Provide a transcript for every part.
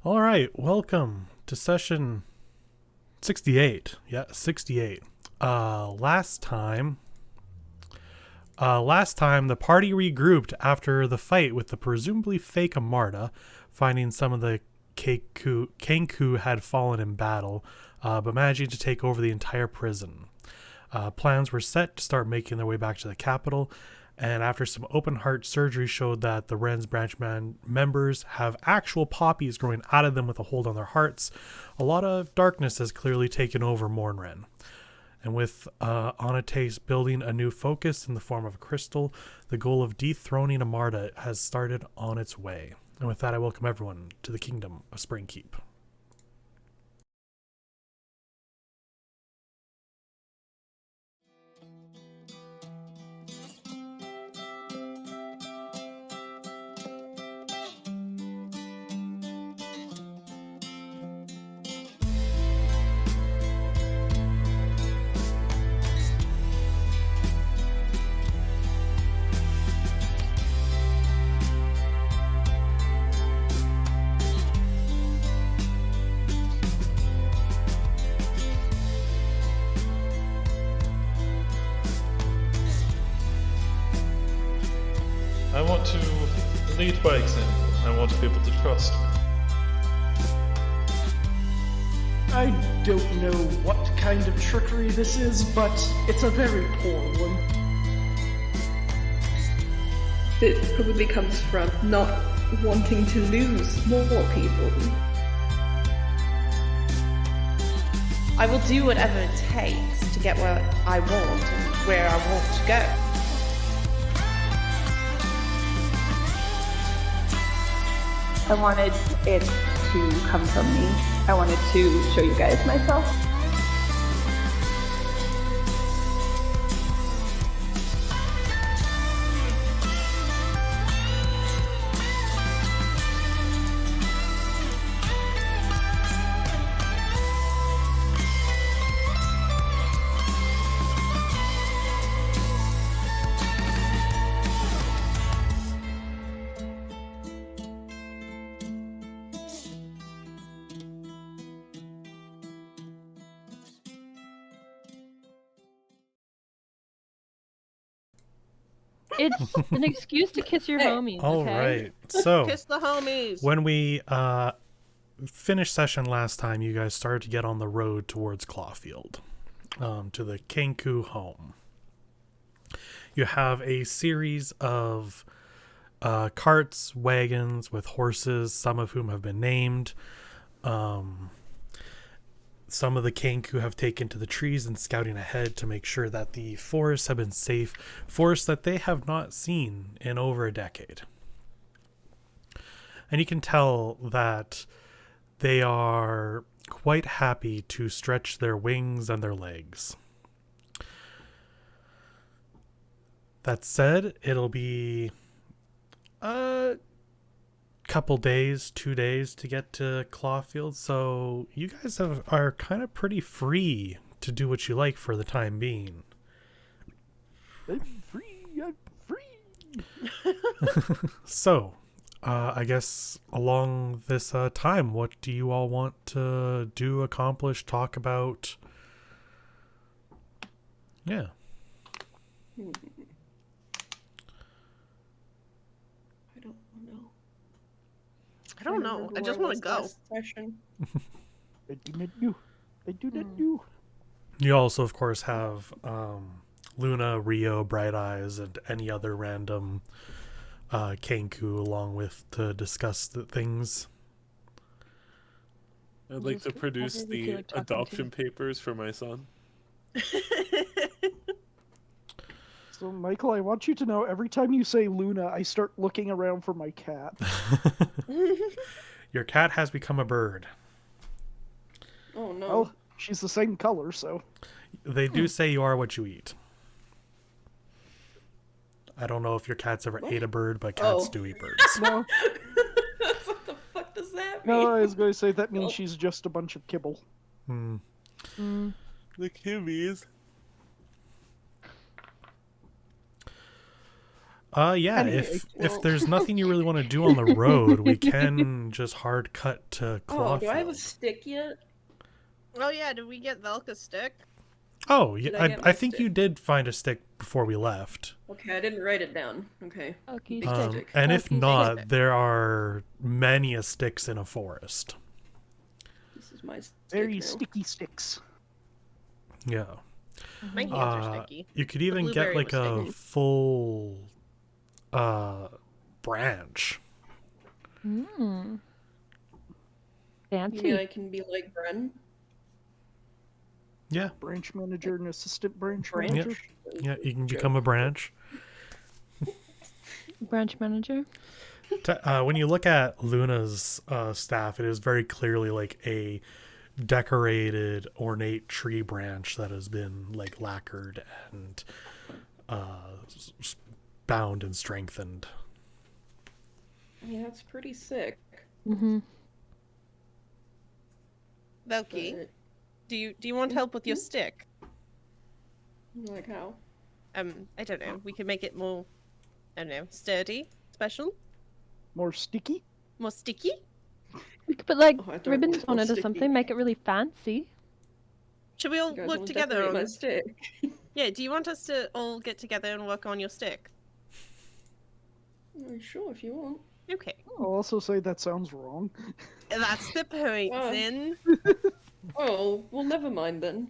All right, welcome to session 68. Yeah, 68. Last time the party regrouped after the fight with the presumably fake Amarta, finding some of the Kenku had fallen in battle, but managing to take over the entire prison. Plans were set to start making their way back to the capital, and after some open heart surgery showed that the Wren's branch members have actual poppies growing out of them with a hold on their hearts, a lot of darkness has clearly taken over Mornwren. And with Onate's building a new focus in the form of a crystal, the goal of dethroning Amarta has started on its way. And with that, I welcome everyone to the Kingdom of Springkeep. I want to lead by example. I want to be able to trust. I don't know what kind of trickery this is, but it's a very poor one. It probably comes from not wanting to lose more people. I will do whatever it takes to get where I want and where I want to go. I wanted it to come from me. I wanted to show you guys myself. It's an excuse to kiss your homies, All okay? right, so Kiss the homies. when we finished session last time, you guys started to get on the road towards Clawfield, to the Kenku home. You have a series of carts, wagons with horses, some of whom have been named. Some of the Kenku have taken to the trees and scouting ahead to make sure that the forests have been safe, forests that they have not seen in over a decade. And you can tell that they are quite happy to stretch their wings and their legs. That said, it'll be a couple days, 2 days to get to Clawfield, so you guys are kind of pretty free to do what you like for the time being. I'm free. So, I guess along this time, what do you all want to do, accomplish, talk about? Yeah. I don't know. I just want to go. I do not know. You also, of course, have Luna, Rio, Bright Eyes, and any other random Kenku along with to discuss the things. I'd like to produce the adoption papers for my son. So, Michael, I want you to know, every time you say Luna, I start looking around for my cat. Your cat has become a bird. Oh no. Well, she's the same color, so... They do say you are what you eat. I don't know if your cat's ever ate a bird, but cats do eat birds. No, What the fuck does that mean? no, I was going to say that means she's just a bunch of kibble. The Kimmies. Yeah, Anyway, if there's nothing you really want to do on the road, we can just hard cut to Oh, do I have a Clawfield. stick yet? Oh yeah, did we get Velka's stick? Oh, Did yeah, I get I my think stick? you did find a stick before we left. Okay, I didn't write it down. Okay. Okay, Big stick. stick. And if Okay. not, Stick. there are many a sticks in a forest. This is my stick Very now. sticky sticks. Yeah. My hands are sticky. You could even get blueberry like was a sticky. full branch. Mm. You mean Fancy. I can be like Bren? Yeah. Branch manager and assistant branch Branch? manager. Yeah, you can become a branch. Branch manager. When you look at Luna's staff, it is very clearly like a decorated, ornate tree branch that has been like lacquered and bound and strengthened. Yeah, that's pretty sick. Mm-hmm. Velky, But, do you want help with your stick? like how? I don't know. We could make it more, I don't know, sturdy, special, More sticky. more sticky. We could put like Oh, I don't ribbons want on it or sticky. something, make it really fancy. Should we all You guys work wanna together decorate on my this? stick? Yeah, do you want us to all get together and work on your stick? Sure, if you want. Okay. I'll also say that sounds wrong. That's the point, Oh. Zin. Oh, well, never mind then.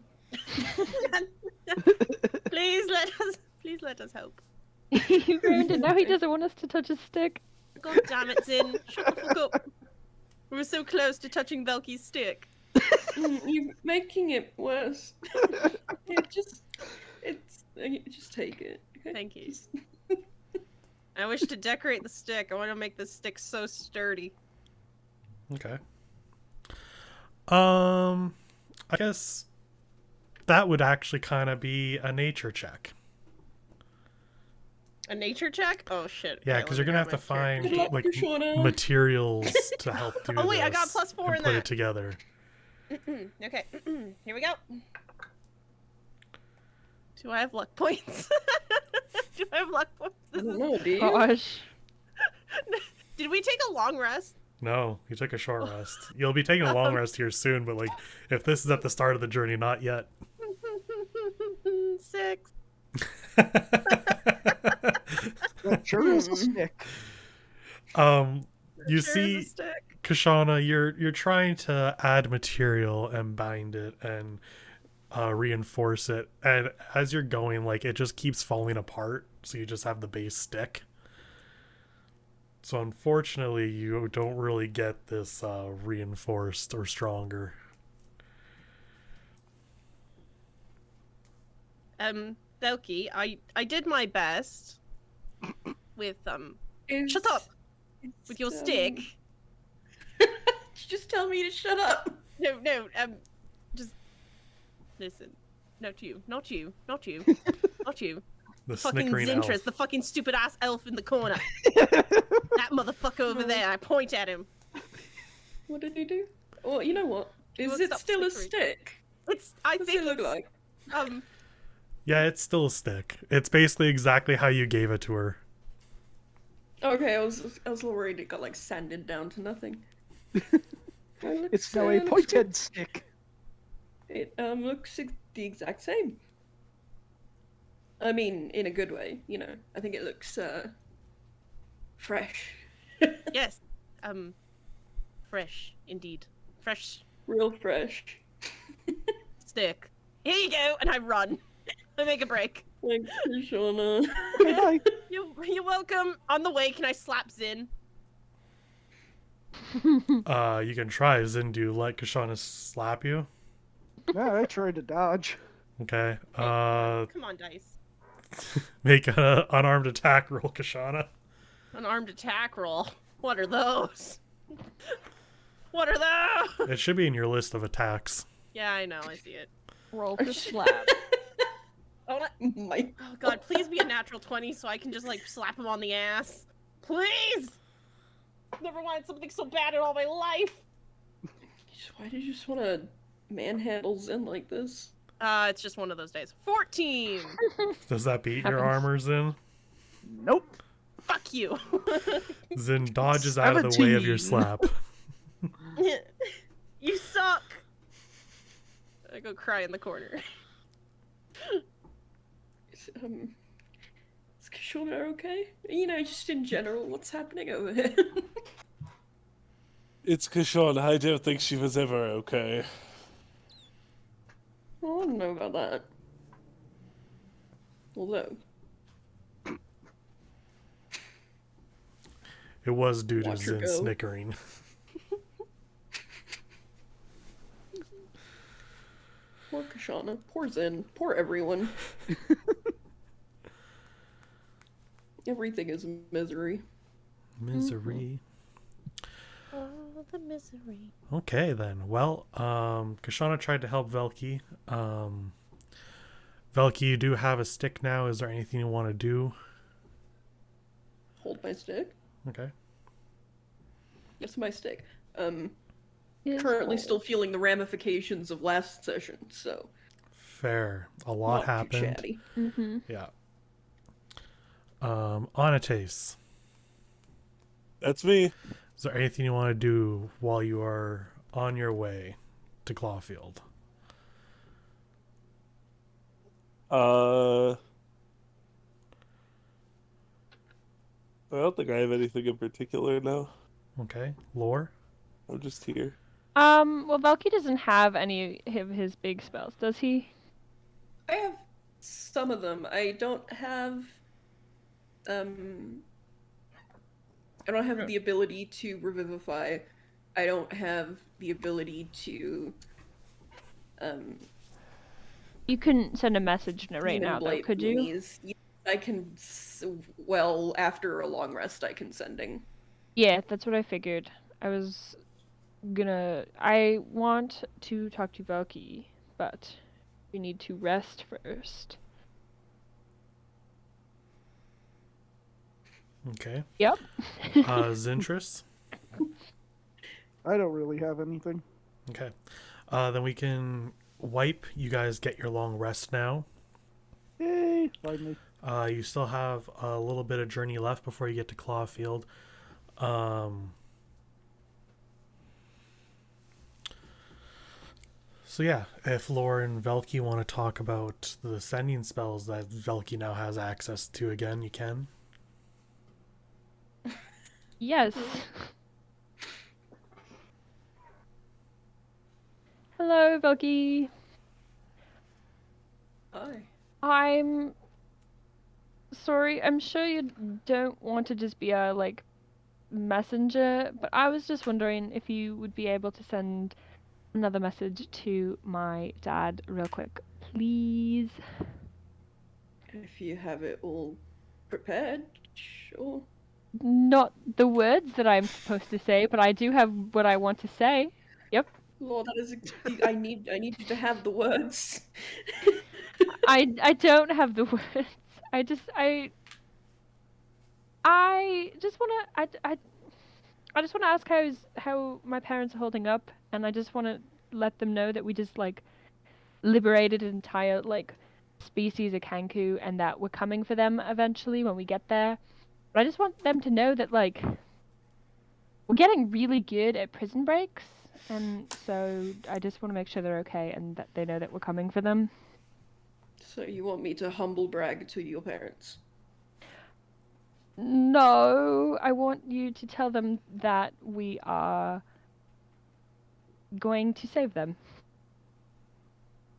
Please let us help. He ruined it. Now he doesn't want us to touch his stick. God damn it, Zin. Shut the fuck up. We were so close to touching Velky's stick. You're making it worse. Just take it. Okay? Thank you. I wish to decorate the stick. I want to make this stick so sturdy. Okay. I guess that would actually kind of be a nature check. A nature check? Oh shit. Yeah, Okay, because let you're me gonna have grab to my find character Good luck, like Shauna. materials to help do Oh, wait, I got this +4 and in put that. it together. sheet. Okay, here we go. Do I have luck points? Do I have luck points? I don't know, do you? Gosh. Did we take a long rest? No, you took a short rest. You'll be taking a long rest here soon, but like if this is at the start of the journey, not yet. 6. That sure is a stick. You Sure is a see, stick. Kashana, you're trying to add material and bind it and reinforce it, and as you're going, like it just keeps falling apart. So you just have the base stick. So unfortunately, you don't really get this reinforced or stronger. Velky, I did my best with shut up with your stick. Just tell me to shut up. No, just listen. Not you, not you, not you, not you. The Fucking snickering Zintrus, elf. the fucking stupid ass elf in the corner. That motherfucker over there. I point at him. What did he do? Well, you know what? Is won't it stop still a snickering. stick? I What's think it look it's, like? Yeah, it's still a stick. It's basically exactly how you gave it to her. Okay, I was a little worried it got like sanded down to nothing. It's now a pointed stick. It looks the exact same. I mean, in a good way, you know. I think it looks fresh. yes, fresh indeed, fresh Real fresh. stick. Here you go, and I run. I make a break. Thanks, Shauna. Bye. You're welcome. On the way, can I slap Zin? You can try. Zindu, let Kashana slap you. Yeah, I tried to dodge. Okay. Come on, dice. Make an unarmed attack roll, Kashana. An armed attack roll. What are those? What are those? It should be in your list of attacks. Yeah, I know. I see it. Roll for slap. Oh, My oh god, please be a natural 20 so I can just like slap him on the ass. Please! Never wanted something so bad in all my life. Why did you just want to manhandle Zen like this? It's just one of those days. 14! Does that beat your Happens. armors in? Nope. Fuck you. Zin dodges out of the way of your 17. slap. You suck. I go cry in the corner. Is Kashona okay? You know, just in general, what's happening over here? It's Kashon. I don't think she was ever okay. Well, I don't know about that. Although, It was due to Watch her Zin go. snickering. poor Kashana, poor Zen, poor everyone. Everything is misery. Misery. Oh, the misery. Okay then. Well, Kashana tried to help Velky. Velky, you do have a stick now. Is there anything you want to do? Hold my stick. Okay. It's my stick. Is Currently whole. still feeling the ramifications of last session, so Fair. A lot not too happened. chatty. Mm-hmm. Yeah. Onates, That's me. is there anything you want to do while you are on your way to Clawfield? I don't think I have anything in particular now. Okay. Lore? I'm just here. Well, Valky doesn't have any of his big spells, does he? I have some of them. I don't have the ability to revivify. I don't have the ability to You couldn't send a message right demon now, though, blight could you? beanies. I can well, after a long rest I can sending. Yeah, that's what I figured. I want to talk to Valky, but we need to rest first. Okay. Yep. Zintris? I don't really have anything. Okay. Then we can wipe. You guys get your long rest now. Yay, finally. You still have a little bit of journey left before you get to Clawfield. So yeah, if Lore and Velky want to talk about the sending spells that Velky now has access to again, you can. Yes. Hello, Valky. Hi. I'm sorry. I'm sure you don't want to just be a messenger, but I was just wondering if you would be able to send another message to my dad real quick, please. If you have it all prepared, sure. Not the words that I'm supposed to say, but I do have what I want to say. Yep. Lord, that is I need you to have the words. I don't have the words. I just want to I just want to ask how my parents are holding up, and I just want to let them know that we just liberated an entire species of Kanku, and that we're coming for them eventually when we get there. But I just want them to know that we're getting really good at prison breaks, and so I just want to make sure they're okay and that they know that we're coming for them. So you want me to humble brag to your parents? No, I want you to tell them that we are going to save them.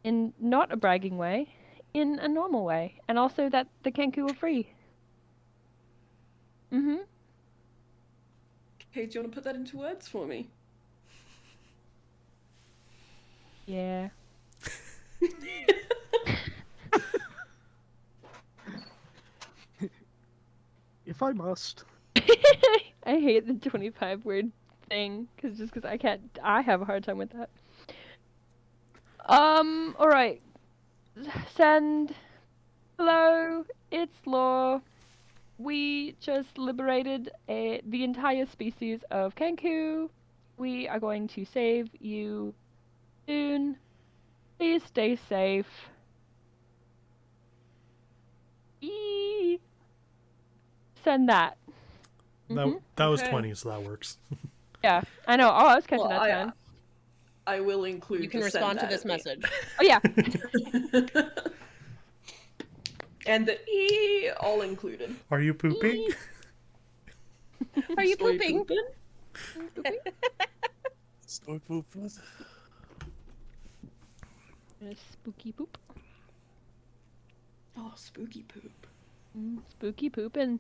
In not a bragging way, in a normal way. And also that the Kenku are free. Mm-hmm. Okay, do you want to put that into words for me? Yeah. If I must. I hate the 25 word thing, because I have a hard time with that. Alright. Send. Hello, it's Law. We just liberated the entire species of Kenku. We are going to save you soon. Please stay safe. send that. That was Okay. 20, so that works. Yeah, I know. Oh, I was catching Well, that time. I will include. You can the respond send to that this at message. Oh yeah. and the E all included. Are you pooping? Are you Story pooping? Store poop. Spooky poop. Oh, spooky poop. Spooky pooping.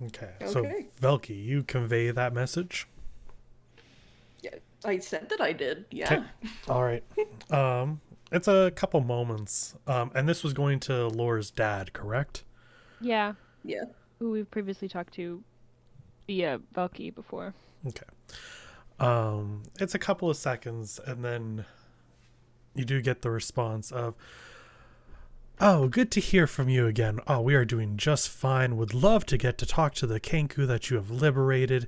Okay. Okay. So, Velky, you convey that message? Yeah, I said that I did. Yeah. Okay. All right. It's a couple moments. And this was going to Laura's dad, correct? Yeah. Yeah. Who we've previously talked to via Valky before. Okay. It's a couple of seconds, and then you do get the response of, "Oh, good to hear from you again. Oh, we are doing just fine. Would love to get to talk to the Kenku that you have liberated.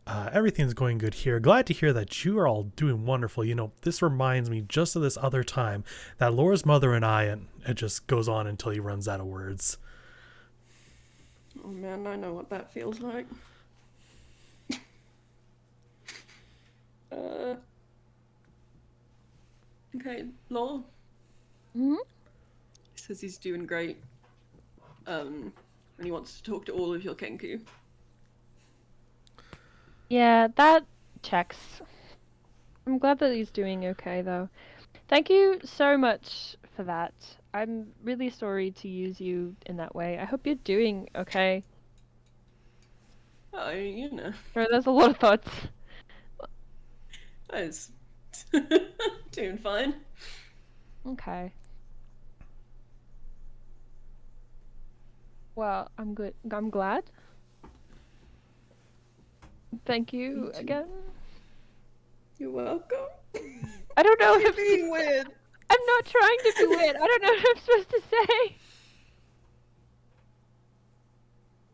Everything's going good here. Glad to hear that you are all doing wonderful. You know, this reminds me just of this other time that Laura's mother and I," and it just goes on until he runs out of words. Oh man, I know what that feels like. Okay, Law. Hmm? He says he's doing great. And he wants to talk to all of your Kenku. Yeah, that checks. I'm glad that he's doing okay, though. Thank you so much for that. I'm really sorry to use you in that way. I hope you're doing okay. You know, Sorry, there's a lot of thoughts. I was doing fine. Okay. Well, I'm good. I'm glad. Thank you again. You're welcome. I don't know You're if being weird. I'm not trying to be weird. I don't know what I'm supposed to say.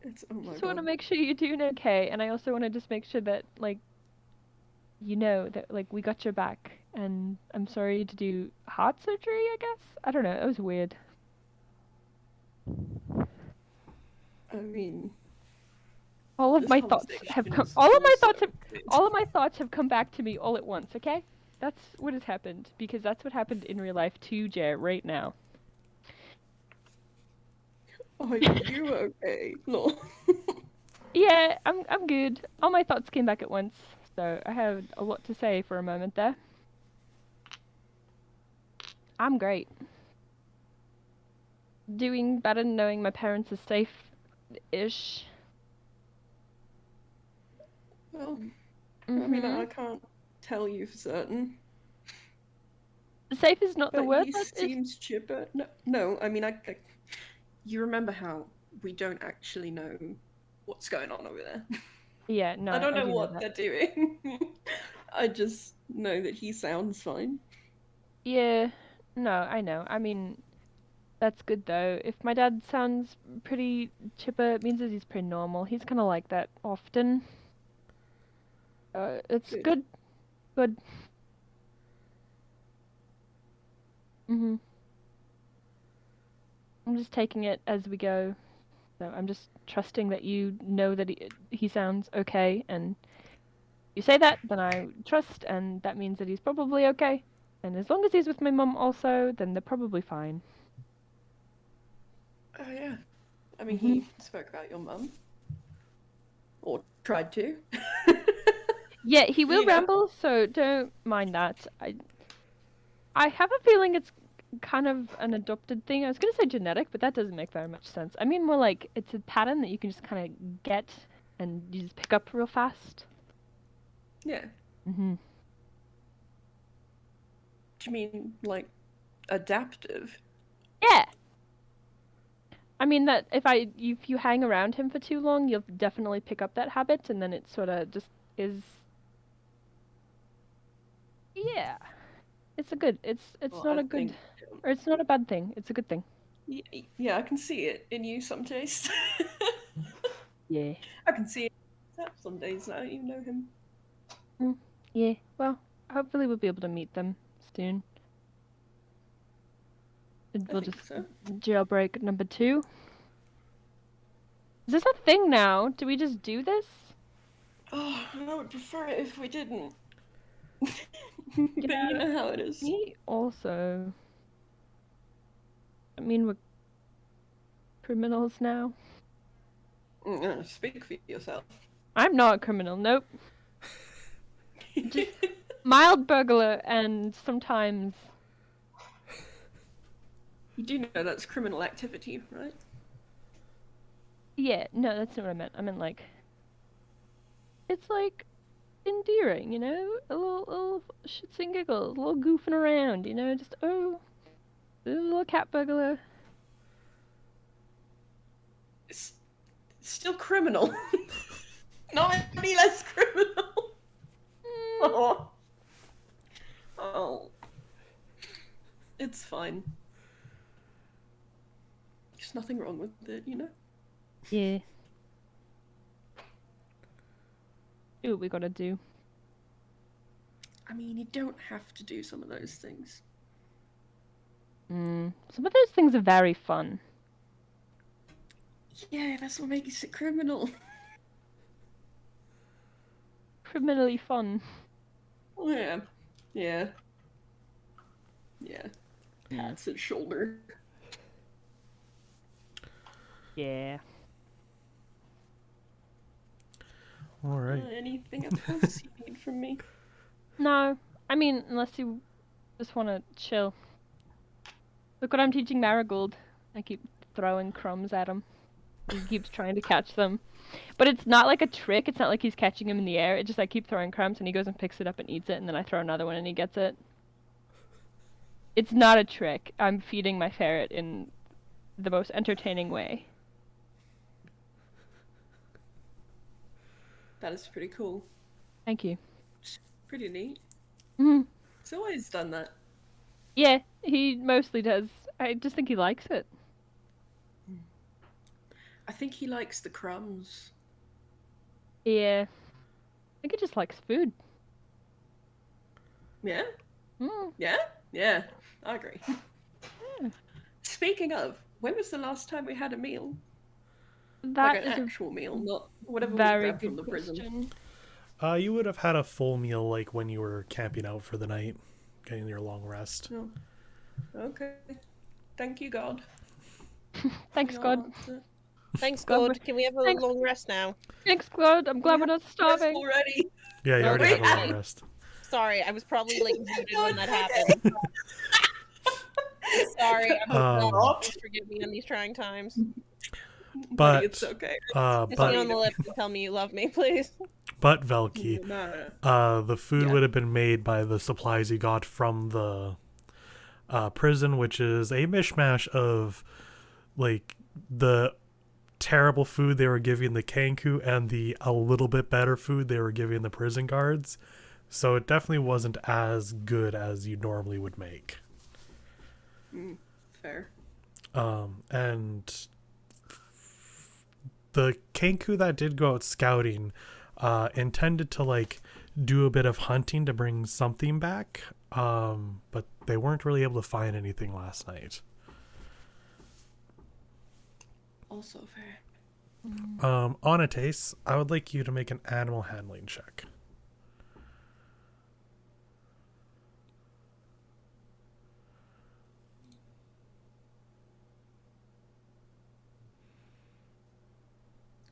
It's oh my Just want to god. make sure you're doing okay, and I also want to just make sure that, like, you know that, like, we got your back. And I'm sorry to do heart surgery, I guess. I don't know. It was weird. I mean, All of this my thoughts have conversation come. is All of my also thoughts have. weird. All of my thoughts have come back to me all at once. Okay, that's what has happened because that's what happened in real life to Jer right now. Are you okay? No. Yeah, I'm good. All my thoughts came back at once, so I had a lot to say for a moment there. I'm great. Doing better knowing my parents are safe-ish. Well, I mean, Mhm. I can't tell you for certain. Safe is not the But word. he But seems chipper. No, I mean, you remember how we don't actually know what's going on over there. yeah, no, I don't know do what that. they're doing. I just know that he sounds fine. Yeah, no, I know. I mean, that's good though. If my dad sounds pretty chipper, it means that he's pretty normal. He's kind of like that often. It's Good. Good. Mhm. I'm just taking it as we go. So I'm just trusting that you know that he sounds okay, and you say that, then I trust, and that means that he's probably okay. And as long as he's with my mum also, then they're probably fine. Oh yeah. I mean, he spoke about your mum. Or tried to. Yeah, he will You know. ramble, so don't mind that. I have a feeling it's kind of an adopted thing. I was gonna say genetic, but that doesn't make very much sense. I mean more like it's a pattern that you can just kind of get and you just pick up real fast. Yeah. Mhm. Do you mean, like, adaptive? Yeah. I mean that if you hang around him for too long, you'll definitely pick up that habit, and then it sort of just is. Yeah, it's Well, not I a good think, or it's not a bad thing. It's a good thing. yeah, I can see it in you some days. Yeah. I can see it some days now. You know him. Yeah. Well, hopefully we'll be able to meet them soon. We'll think just so. jailbreak number 2. Is this a thing now? Do we just do this? Oh, I would prefer it if we didn't. But you know how it is. Me also. I mean, we're criminals now. Speak for yourself. I'm not a criminal, nope. Just mild burglar and sometimes... You do know that's criminal activity, right? Yeah, no, that's not what I meant. I meant like... It's like endearing, you know? A little shits and giggles, a little goofing around, you know? Just, oh, a little cat burglar. It's still criminal. Not any less criminal. Oh. Oh. It's fine. There's nothing wrong with it, you know? Yeah. Do what we gotta do. I mean, you don't have to do some of those things. Some of those things are very fun. Yeah, that's what makes it criminal. Criminally fun. Yeah. Yeah. Yeah. Pats his shoulder. Yeah. All right. Anything else you need from me? No, I mean, unless you just want to chill. Look what I'm teaching Marigold. I keep throwing crumbs at him. He keeps trying to catch them. But it's not like a trick. It's not like he's catching him in the air. It's just I keep throwing crumbs and he goes and picks it up and eats it, and then I throw another one and he gets it. It's not a trick. I'm feeding my ferret in the most entertaining way. That is pretty cool. Thank you. Pretty neat. Mhm. He's always done that. Yeah, he mostly does. I just think he likes it. I think he likes the crumbs. Yeah. I think he just likes food. Yeah? Mm. Yeah? Yeah, I agree. Speaking of, when was the last time we had a meal? That like an is a actual meal, not whatever we very grabbed from good the prison. question. You would have had a full meal like when you were camping out for the night, getting your long rest. Oh. Okay. Thank you, God. Thanks, Your God. answer. Thanks, Glad God. Can we have a Thanks. long rest now? Thanks, God. I'm glad we're not Yes, starving. already. Yeah, you Oh, already wait, had a long hey. rest. Sorry, I was probably like muted when that happened. Sorry, I hope God will forgive me on these trying times. Buddy, But it's okay. Kiss me on but the lips and tell me you love me, please. Velky, No. the food Yeah. would have been made by the supplies you got from the prison, which is a mishmash of like the terrible food they were giving the Kanku and the a little bit better food they were giving the prison guards. So it definitely wasn't as good as you normally would make. Fair. And the Kanku that did go out scouting intended to like do a bit of hunting to bring something back, but they weren't really able to find anything last night. Also fair. Onates, I would like you to make an animal handling check.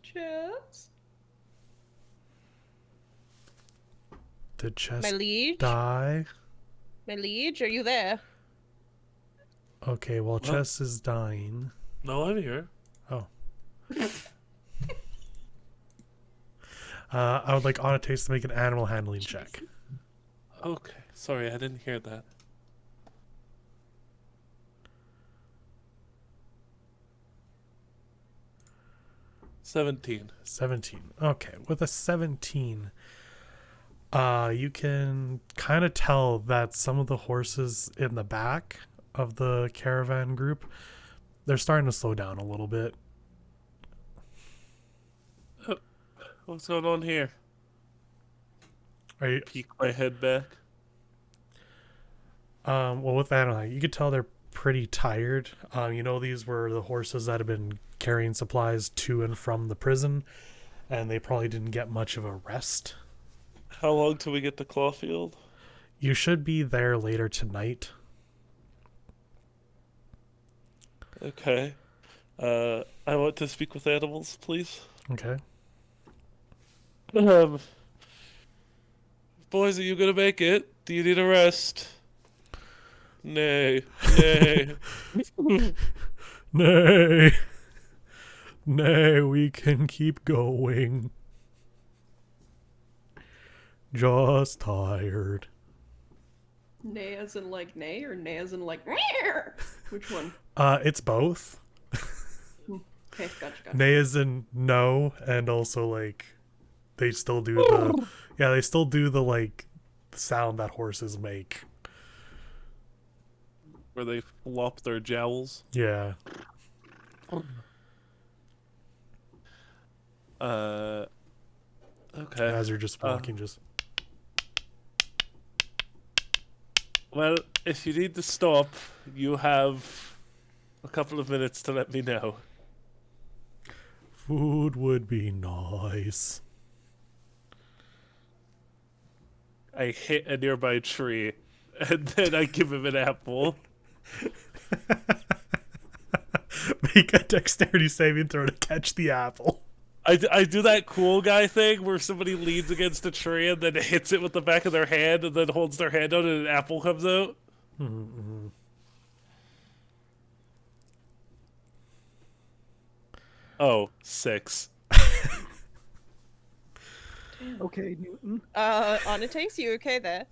Cheers. Did Chess My liege? die? My liege, are you there? Okay, well, Chess is dying. No, I'm here. Oh. I would like Onates to make an animal handling check. Okay, sorry, I didn't hear that. $17. 17. Okay, with a 17, you can kind of tell that some of the horses in the back of the caravan group, they're starting to slow down a little bit. What's going on here? Are you? Peek my head back. Well, with that, you could tell they're pretty tired. You know, these were the horses that had been carrying supplies to and from the prison, and they probably didn't get much of a rest. How long till we get to Clawfield? You should be there later tonight. Okay. I want to speak with animals, please. Okay. Boys, are you gonna make it? Do you need a rest? Nay. Nay. Nay. Nay, we can keep going. Just tired. Nay as in like nay, or nay as in like "Meow"? Which one? It's both. Okay, gotcha. Nay as in no, and also like they still do the they still do the like sound that horses make. Where they flop their jowls. Yeah. Okay. As you're just walking, just Well, if you need to stop, you have a couple of minutes to let me know. food would be nice. I hit a nearby tree, and then I give him an apple. Make a dexterity saving throw to catch the apple. I do that cool guy thing where somebody leans against a tree and then hits it with the back of their hand and then holds their hand out and an apple comes out. Mm-hmm. Oh, 6. Okay, Newton. Anatakes, you okay there?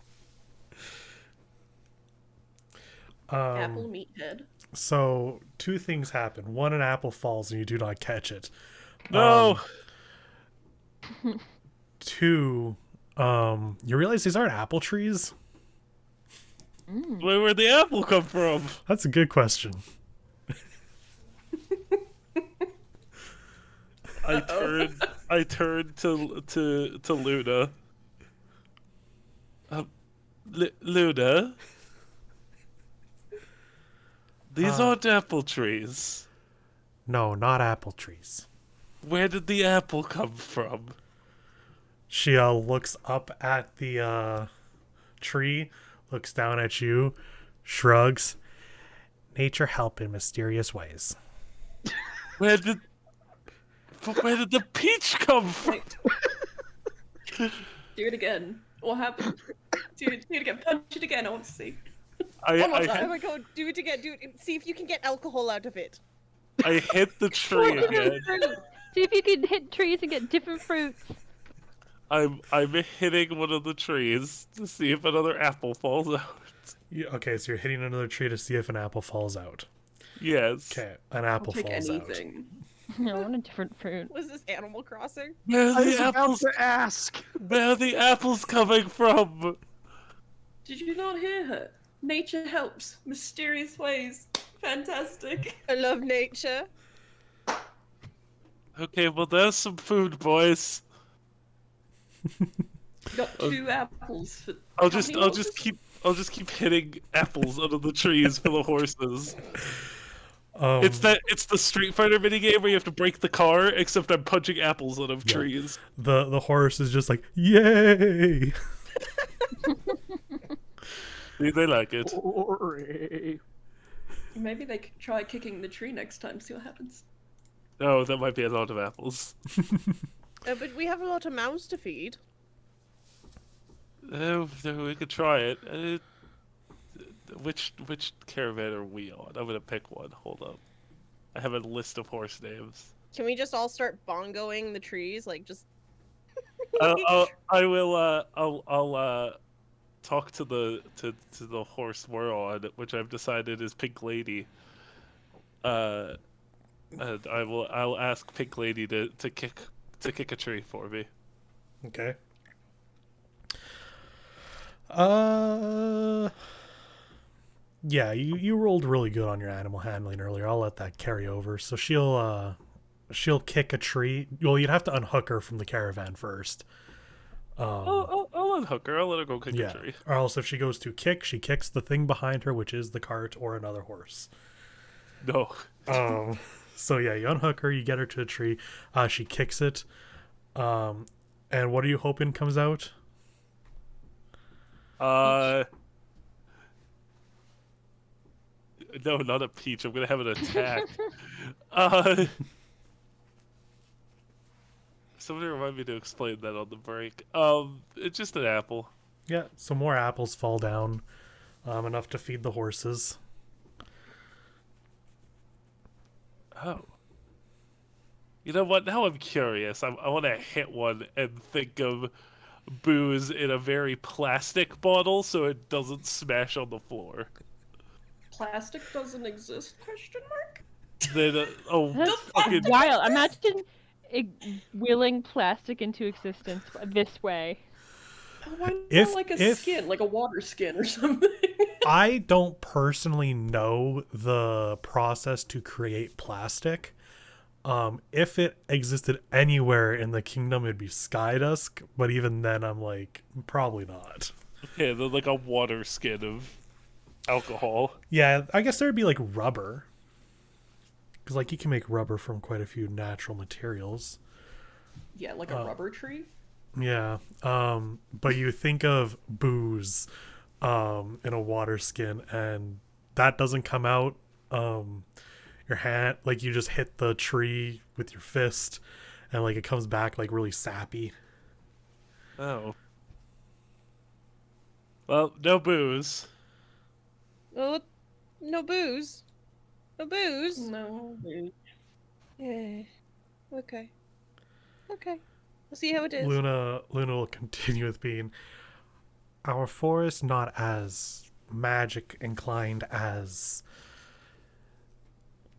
Apple meathead. So, two things happen. One, an apple falls and you do not catch it. No! Two, you realize these aren't apple trees? Where'd the apple come from? That's a good question. I turned to Luna. Luna? These aren't apple trees. No, not apple trees. Where did the apple come from? She looks up at the tree, looks down at you, shrugs. Nature help in mysterious ways. Where did the peach come from? Do it again. What happened? Do it again. Punch it again. I want to see. One more time. Oh my god, do it again. Do it. See if you can get alcohol out of it. I hit the tree again. See if you can hit trees and get different fruits. I'm hitting one of the trees to see if another apple falls out. Yeah, okay, so you're hitting another tree to see if an apple falls out. Yes. Okay, an apple I'll take falls anything. I want a different fruit. Was this Animal Crossing? Where I are was the about apples? to ask. Where are the apples coming from? Did you not hear her? Nature helps. Mysterious ways. Fantastic. I love nature. Okay, well there's some food, boys. Got 2 apples for I'll how just many horses? keep hitting apples out of the trees for the horses. Um, It's the Street Fighter minigame where you have to break the car, except I'm punching apples out of trees. the horse is just like, yay! They like it. Hooray. Maybe they could try kicking the tree next time, see what happens. Oh, that might be a lot of apples. But we have a lot of mouths to feed. Oh, we could try it. Which caravan are we on? I'm gonna pick one. Hold up. I have a list of horse names. Can we just all start bongoing the trees? Like, just... I'll talk to the horse we're on, which I've decided is Pink Lady. And I'll ask Pink Lady to kick a tree for me. Okay. Yeah, you rolled really good on your animal handling earlier. I'll let that carry over. So she'll kick a tree. Well, you'd have to unhook her from the caravan first. I'll unhook her. I'll let her go kick a Yeah. tree. Or else if she goes to kick, she kicks the thing behind her, which is the cart or another horse. No. So yeah, you unhook her, you get her to a tree. She kicks it. And what are you hoping comes out? No, not a peach. I'm gonna have an attack. Somebody remind me to explain that on the break. It's just an apple. Yeah, some more apples fall down. Enough to feed the horses. Oh. You know what? Now I'm curious. I want to hit one and think of booze in a very plastic bottle so it doesn't smash on the floor. Plastic doesn't exist? Question mark. Then, That's fucking... wild. Imagine willing plastic into existence this way. Why not If- like a if- skin, like a water skin or something? I don't personally know the process to create plastic. If it existed anywhere in the kingdom, it'd be Skydusk, but even then, I'm like, probably not. Yeah, they're like a water skin of alcohol. Yeah, I guess there'd be like rubber. Because, like, you can make rubber from quite a few natural materials. Yeah, like a rubber tree. Yeah. But you think of booze in a water skin, and that doesn't come out. Your hand, like, you just hit the tree with your fist, and, like, it comes back, like, really sappy. Oh. Well, no booze. Oh, no booze. No booze. No. Yeah. Okay. Okay. We'll see how it is. Luna will continue with being, our forest not as magic inclined as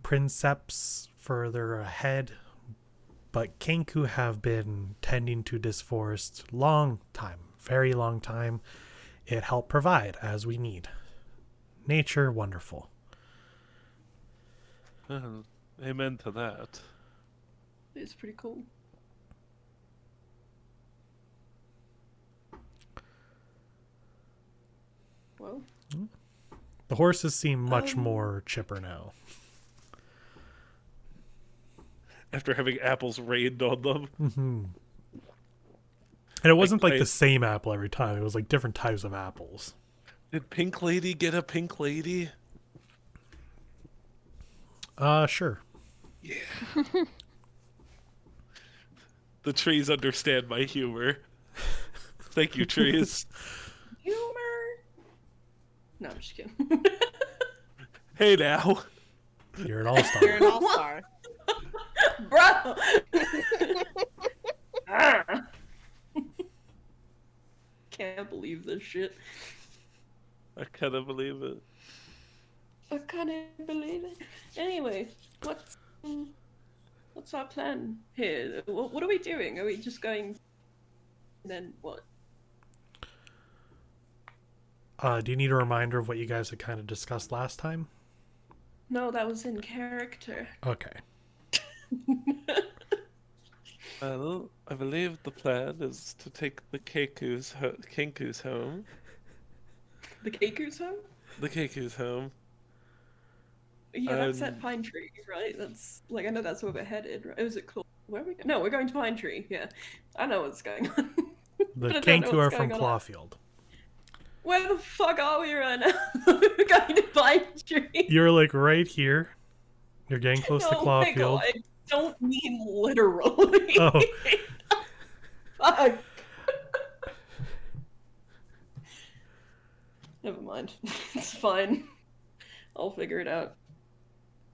Princeps further ahead, but Kenku have been tending to this forest long time, very long time. It helped provide as we need. Nature wonderful. Amen to that. It's pretty cool. Well, The horses seem much more chipper now. After having apples rained on them. Mm-hmm. And it wasn't like I- the same apple every time. It was like different types of apples. Did Pink Lady get a Pink Lady? Sure. Yeah. The trees understand my humor. Thank you, trees. humor. No, I'm just kidding. Hey now. You're an all-star. You're an all-star. Bro. Can't believe this shit. I cannot believe it. I can't believe it. Anyway, what's our plan here? What are we doing? Are we just going? And then what? Do you need a reminder of what you guys had kind of discussed last time? No, that was in character. Okay. Well, I believe the plan is to take the Kinku's home. The Keiku's home? The Kinku's home. Yeah, that's at Pine Tree, right? That's like I know that's where we're headed, right? Is it close? Where are we going? No, we're going to Pine Tree. Yeah, I know what's going on. The But I don't know Kenku are what's from going on. Clawfield. Where the fuck are we right now? We're going to Pine Tree. You're like right here. You're getting close to Oh my Clawfield. God, I don't mean literally. Oh. Fuck. Never mind. It's fine. I'll figure it out.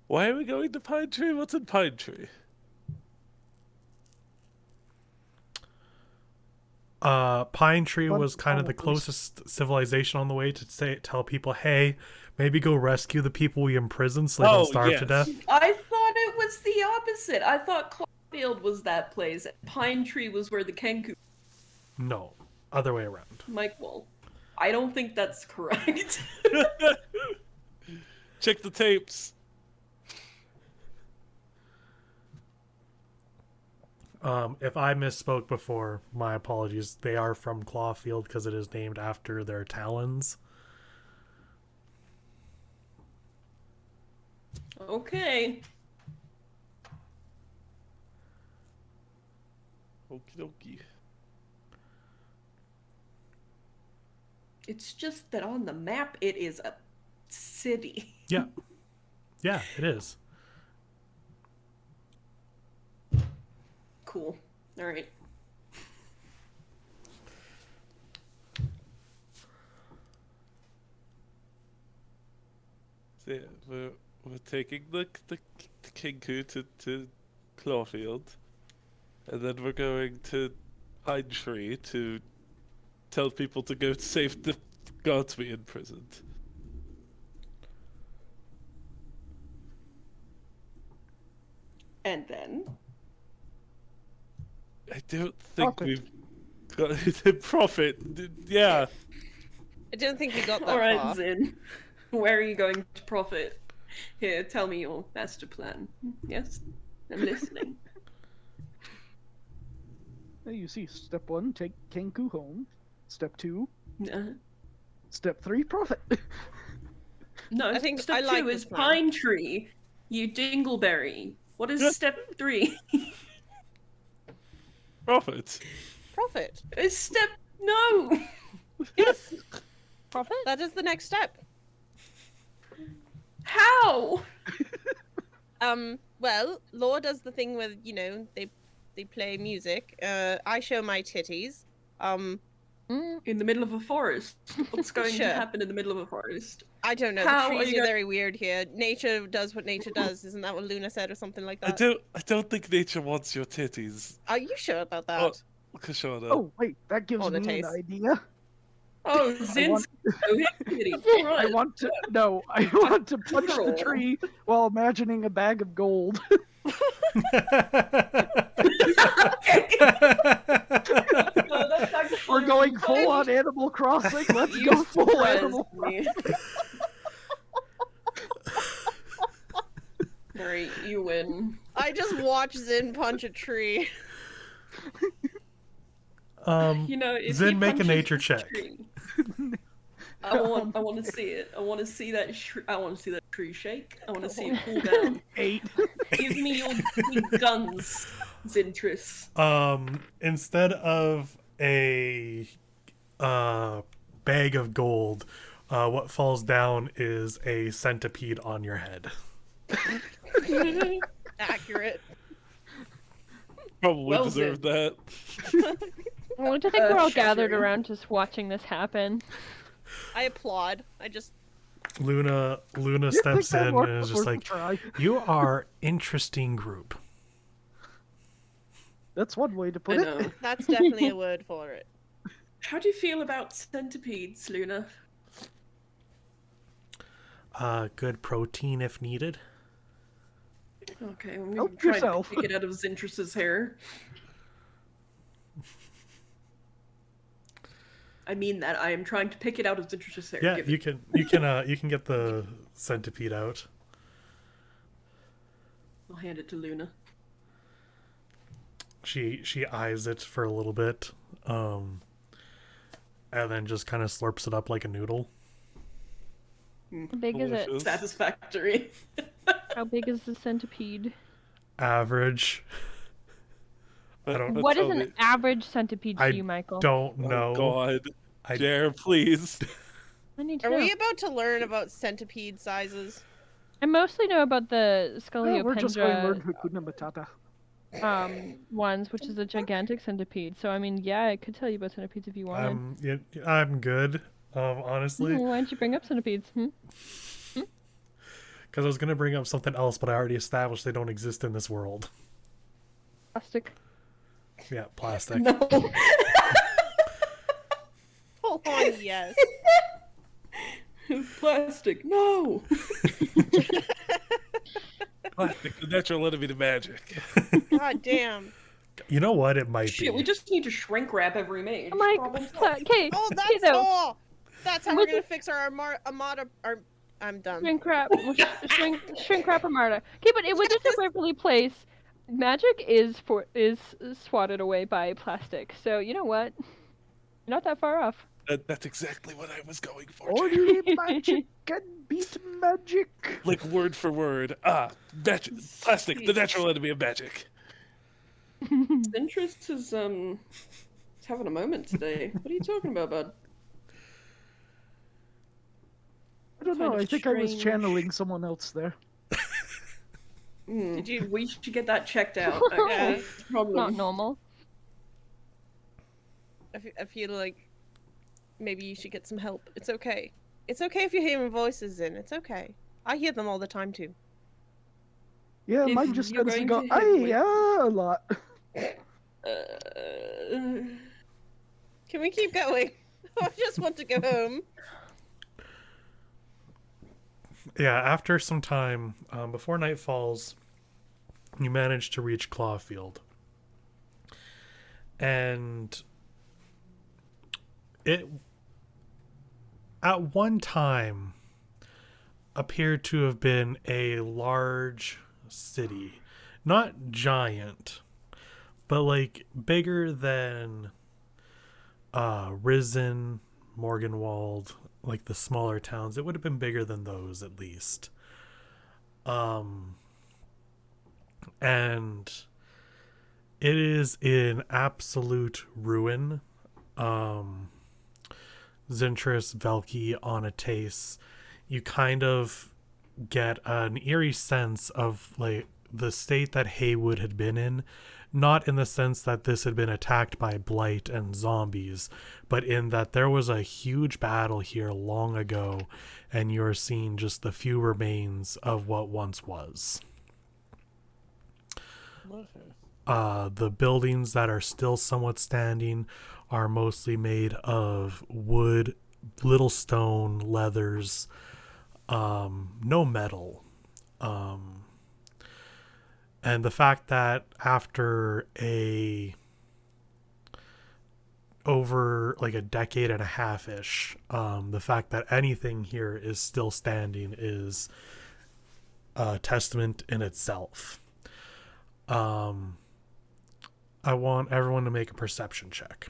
Why are we going to Pine Tree? What's in Pine Tree? Pine Tree What was kind of the closest civilization on the way to tell people, hey, maybe go rescue the people we imprisoned so they don't starve to death. I thought it was the opposite. I thought Clawfield was that place. Pine Tree was where the Kenku. No, other way around. Michael, I don't think that's correct. Check the tapes. If I misspoke before, my apologies. They are from Clawfield because it is named after their talons. Okay. Okie dokie. It's just that on the map it is a city. Yeah. Yeah, it is. Cool. All right. So yeah, we're taking the Kinku to Clawfield, and then we're going to Pine Tree to tell people to go save the guards we imprisoned. And then? I don't think Profit. we've got the profit. Yeah. I don't think we got that All right, far. Zin. Where are you going to profit? Here, tell me your master plan. Yes? I'm listening. Well, you see, step 1, take Kenku home. Step 2, Uh, step 3, profit. no, I think step I like 2 this is plan. Pine Tree. You dingleberry. What is step 3? Profit. Profit. Is step... No! Yes, Profit? that is the next step. How? Well, Law does the thing where, you know, they play music. I show my titties. In the middle of a forest. What's going Sure. to happen in the middle of a forest? I don't know. How The are trees you are gonna- very weird here. Nature does what nature does. Isn't that what Luna said or something like I that? don't think nature wants your titties. Are you sure about that? Oh, Kashana. Oh, wait, that gives Oh, the me an taste. idea. Oh, Zin's... I want to punch the Plural. tree while imagining a bag of gold. We're going full on Animal Crossing. Let's You go full surprised Animal. me. Alright, you win. I just watch Zin punch a tree. You know, if Zin, he make a punches nature the check. tree- I want to see it. I want to see that. I want to see that tree shake. I want to see it cool down. 8. Give me your guns, Zintris. Instead of a bag of gold, what falls down is a centipede on your head. Accurate. Probably Well deserved that. I want to think we're all gathered Sure. around just watching this happen. I applaud. I just Luna steps in and is just like, "You are interesting group." That's one way to I put it. know. that's definitely a word for it. How do you feel about centipedes, Luna? Good protein if needed. Okay, I'm Help trying yourself. to pick it out of Zintris's hair. I mean that. I am trying to pick it out of Zintris's hair. Yeah, Give you it. can get the centipede out. I'll hand it to Luna. She eyes it for a little bit, and then just kind of slurps it up like a noodle. How big is it? Delicious. Satisfactory. How big is the centipede? Average. I don't. What is tell an me- average centipede to I you, Michael? Don't Oh, know. God. I- Jer, please. I need to Are know. we about to learn about centipede sizes? I mostly know about the Well, we're just going to learn Scoliopendra Hakuna Matata. ones, which is a gigantic centipede. So I mean, yeah, I could tell you about centipedes if you wanted. I'm good. Honestly, Why don't you bring up centipedes? because I was gonna bring up something else, but I already established they don't exist in this world. Plastic. Yeah, plastic. No. Hold on, yes. Plastic. No. Plastic, the natural enemy to magic. God damn. You know what? It might Shit, be. we just need to shrink wrap every mage. I'm like, Problem solved. okay, Oh, okay, that's though. all. That's how we're With gonna fix our Armada. I'm done. Shrink wrap, shrink wrap Armada. Okay, but it was just a Waverly Place. magic is swatted away by plastic. So you know what? You're not that far off. That's exactly what I was going for. Only magic can beat magic. Like word for word. Magic. Plastic, the natural enemy of magic. Interest is having a moment today. What are you talking about, bud? I don't know. I think I was channeling someone else there. Did you? We should get that checked out. Actually, problem. Not normal. I feel like maybe you should get some help. It's okay. It's okay if you're hearing voices in. It's okay. I hear them all the time too. Yeah, If mine just you're tends to going go, to hit a lot. Can we keep going? I just want to go home. Yeah, after some time, before night falls, you manage to reach Clawfield. And it, at one time, appeared to have been a large city. Not giant, but like bigger than Risen, Morganwald, like the smaller towns. It would have been bigger than those at least. And it is in absolute ruin. Zintris, Velki, Onates, you kind of get an eerie sense of like the state that Haywood had been in, not in the sense that this had been attacked by blight and zombies, but in that there was a huge battle here long ago, and you're seeing just the few remains of what once was. The buildings that are still somewhat standing are mostly made of wood, little stone, leathers, no metal. And the fact that after over like a decade and a half-ish, the fact that anything here is still standing is a testament in itself. I want everyone to make a perception check.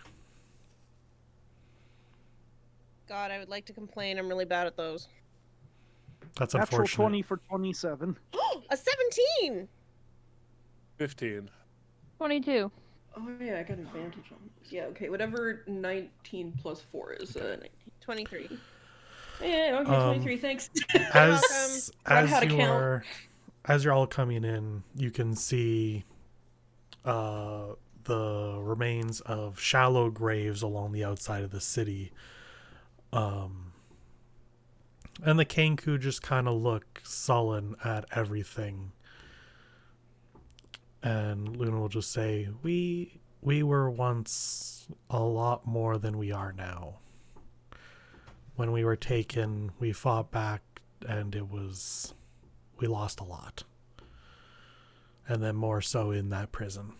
God, I would like to complain. I'm really bad at those. That's Natural unfortunate. 20 for 27. A 17! 15. 22. Oh yeah, I got advantage on this. Yeah, okay, whatever 19 plus 4 is 19. 23. Yeah, okay, 23, thanks. As Learn how to count. as you're all coming in, you can see the remains of shallow graves along the outside of the city. And the Kenku just kind of look sullen at everything. And Luna will just say, we were once a lot more than we are now. When we were taken, we fought back, and we lost a lot. And then more so in that prison.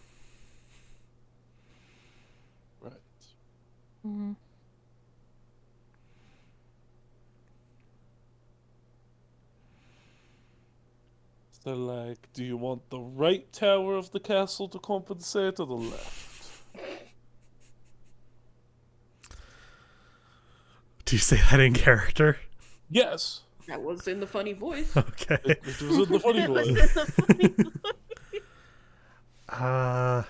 Right. Mm-hmm. So, like, do you want the right tower of the castle to compensate or the left? Do you say that in character? Yes. That was in the funny voice. Okay. It was in the funny It was in voice. the funny voice.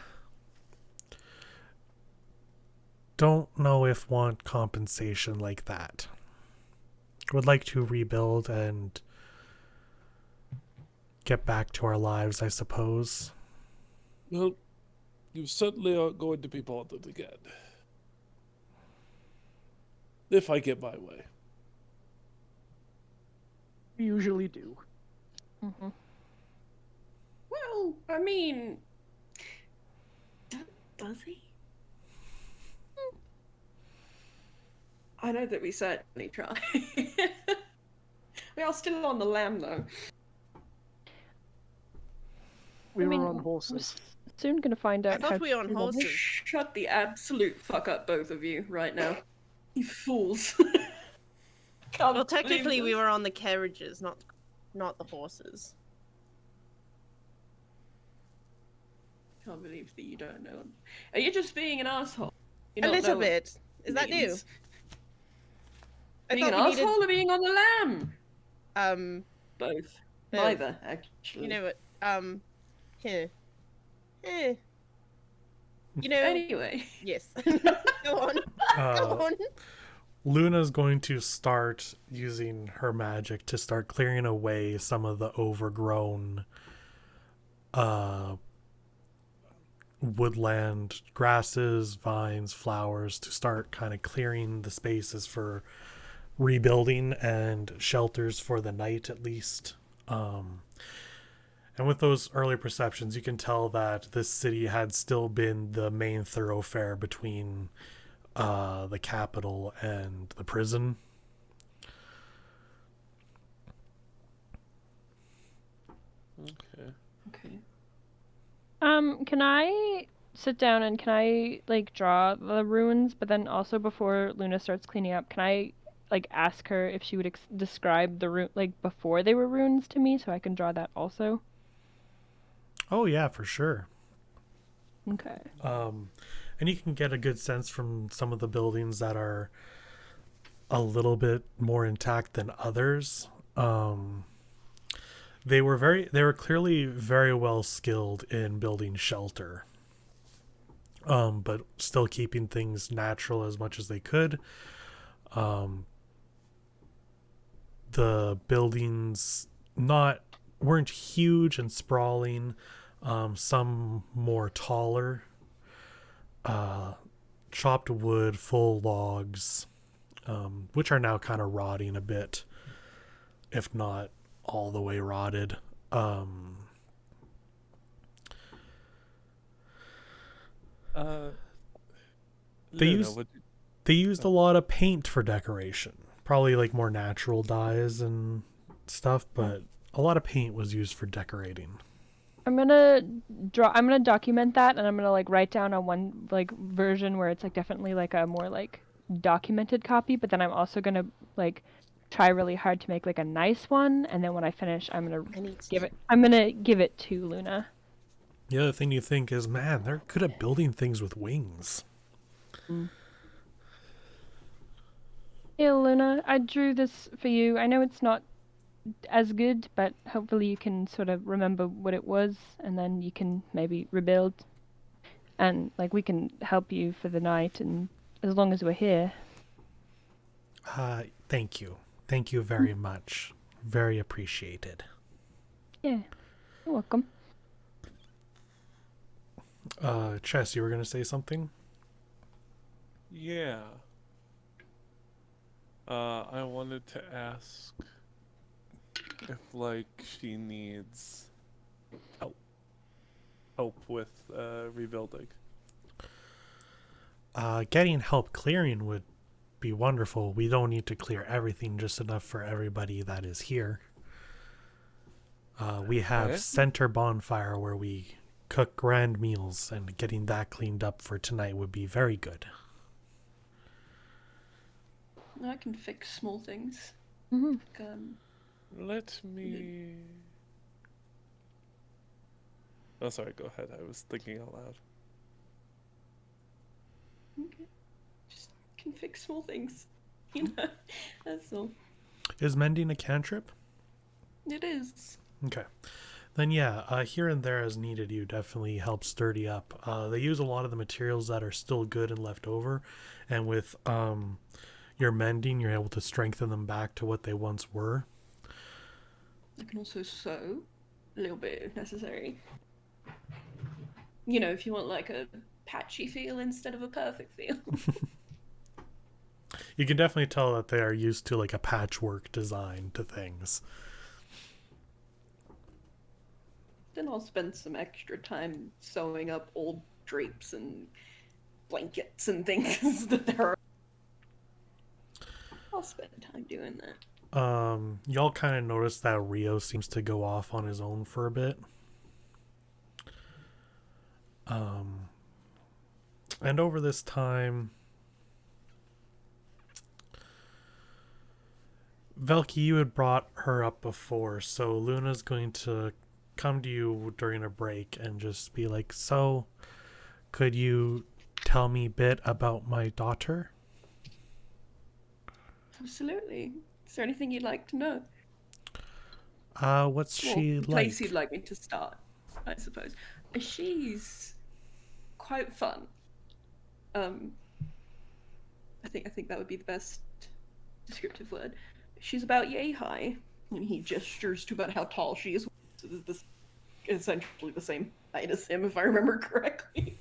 Don't know if want compensation like that. Would like to rebuild and get back to our lives, I suppose. Well, you certainly aren't going to be bothered again. If I get my way. We usually do. Mm-hmm. Well, I mean, does he? I know that we certainly try. We are still on the lam, though. We I mean, were on horses. Soon gonna find out. I how thought we were on to do all this. horses. Shut the absolute fuck up, both of you, right now. You fools. Can't Well, technically, believe we this. were on the carriages, not the horses. can't believe that you don't know. Are you just being an asshole? You A not little know what bit. it Is that new? means? I Being an thought we needed. asshole or being on the lam? Both. Both. Neither, actually. You know what? Here. Eh. You know. Anyway. Yes. Go on. Go on. Luna's going to start using her magic to start clearing away some of the overgrown woodland grasses, vines, flowers, to start kind of clearing the spaces for rebuilding and shelters for the night at least. And with those early perceptions, you can tell that this city had still been the main thoroughfare between the capital and the prison. Okay. Can I sit down and can I like draw the runes? But then also before Luna starts cleaning up, can I like ask her if she would describe the rune like before they were runes to me, so I can draw that also? Oh yeah, for sure. Okay. And you can get a good sense from some of the buildings that are a little bit more intact than others. They were clearly very well skilled in building shelter. But still keeping things natural as much as they could. The buildings weren't huge and sprawling. Some more taller. Chopped wood, full logs, which are now kind of rotting a bit, if not all the way rotted. They used a lot of paint for decoration, probably like more natural dyes and stuff, but a lot of paint was used for decorating. I'm gonna document that, and I'm gonna like write down on one like version where it's like definitely like a more like documented copy, but then I'm also gonna like try really hard to make like a nice one, and then when I finish I'm gonna give it to Luna. The other thing you think is, man, they're good at building things with wings. Yeah, Luna, I drew this for you. I know it's not as good, but hopefully you can sort of remember what it was, and then you can maybe rebuild, and like we can help you for the night, and as long as we're here. Thank you very much, very appreciated. Yeah, you're welcome. Chess, you were gonna say something? Yeah. I wanted to ask if, like, she needs help with rebuilding. Getting help clearing would be wonderful. We don't need to clear everything, just enough for everybody that is here. We have center bonfire where we cook grand meals, and getting that cleaned up for tonight would be very good. I can fix small things. Mm-hmm. Let me... Oh, sorry, go ahead. I was thinking out loud. Okay. Just can fix small things. You know, that's all. Is mending a cantrip? It is. Okay. Then yeah, here and there as needed, you definitely help sturdy up. They use a lot of the materials that are still good and left over, and with your mending, you're able to strengthen them back to what they once were. I can also sew a little bit if necessary. You know, if you want like a patchy feel instead of a perfect feel. You can definitely tell that they are used to like a patchwork design to things. Then I'll spend some extra time sewing up old drapes and blankets and things that there are. I'll spend time doing that. Y'all kind of notice that Rio seems to go off on his own for a bit. And over this time, Velky, you had brought her up before, so Luna's going to come to you during a break and just be like, so, could you tell me a bit about my daughter? Absolutely. Is there anything you'd like to know? What's Well, she the place like? you'd like me to start, I suppose. She's quite fun. I think that would be the best descriptive word. She's about yay high, and he gestures to about how tall she is. This essentially the same height as him, if I remember correctly.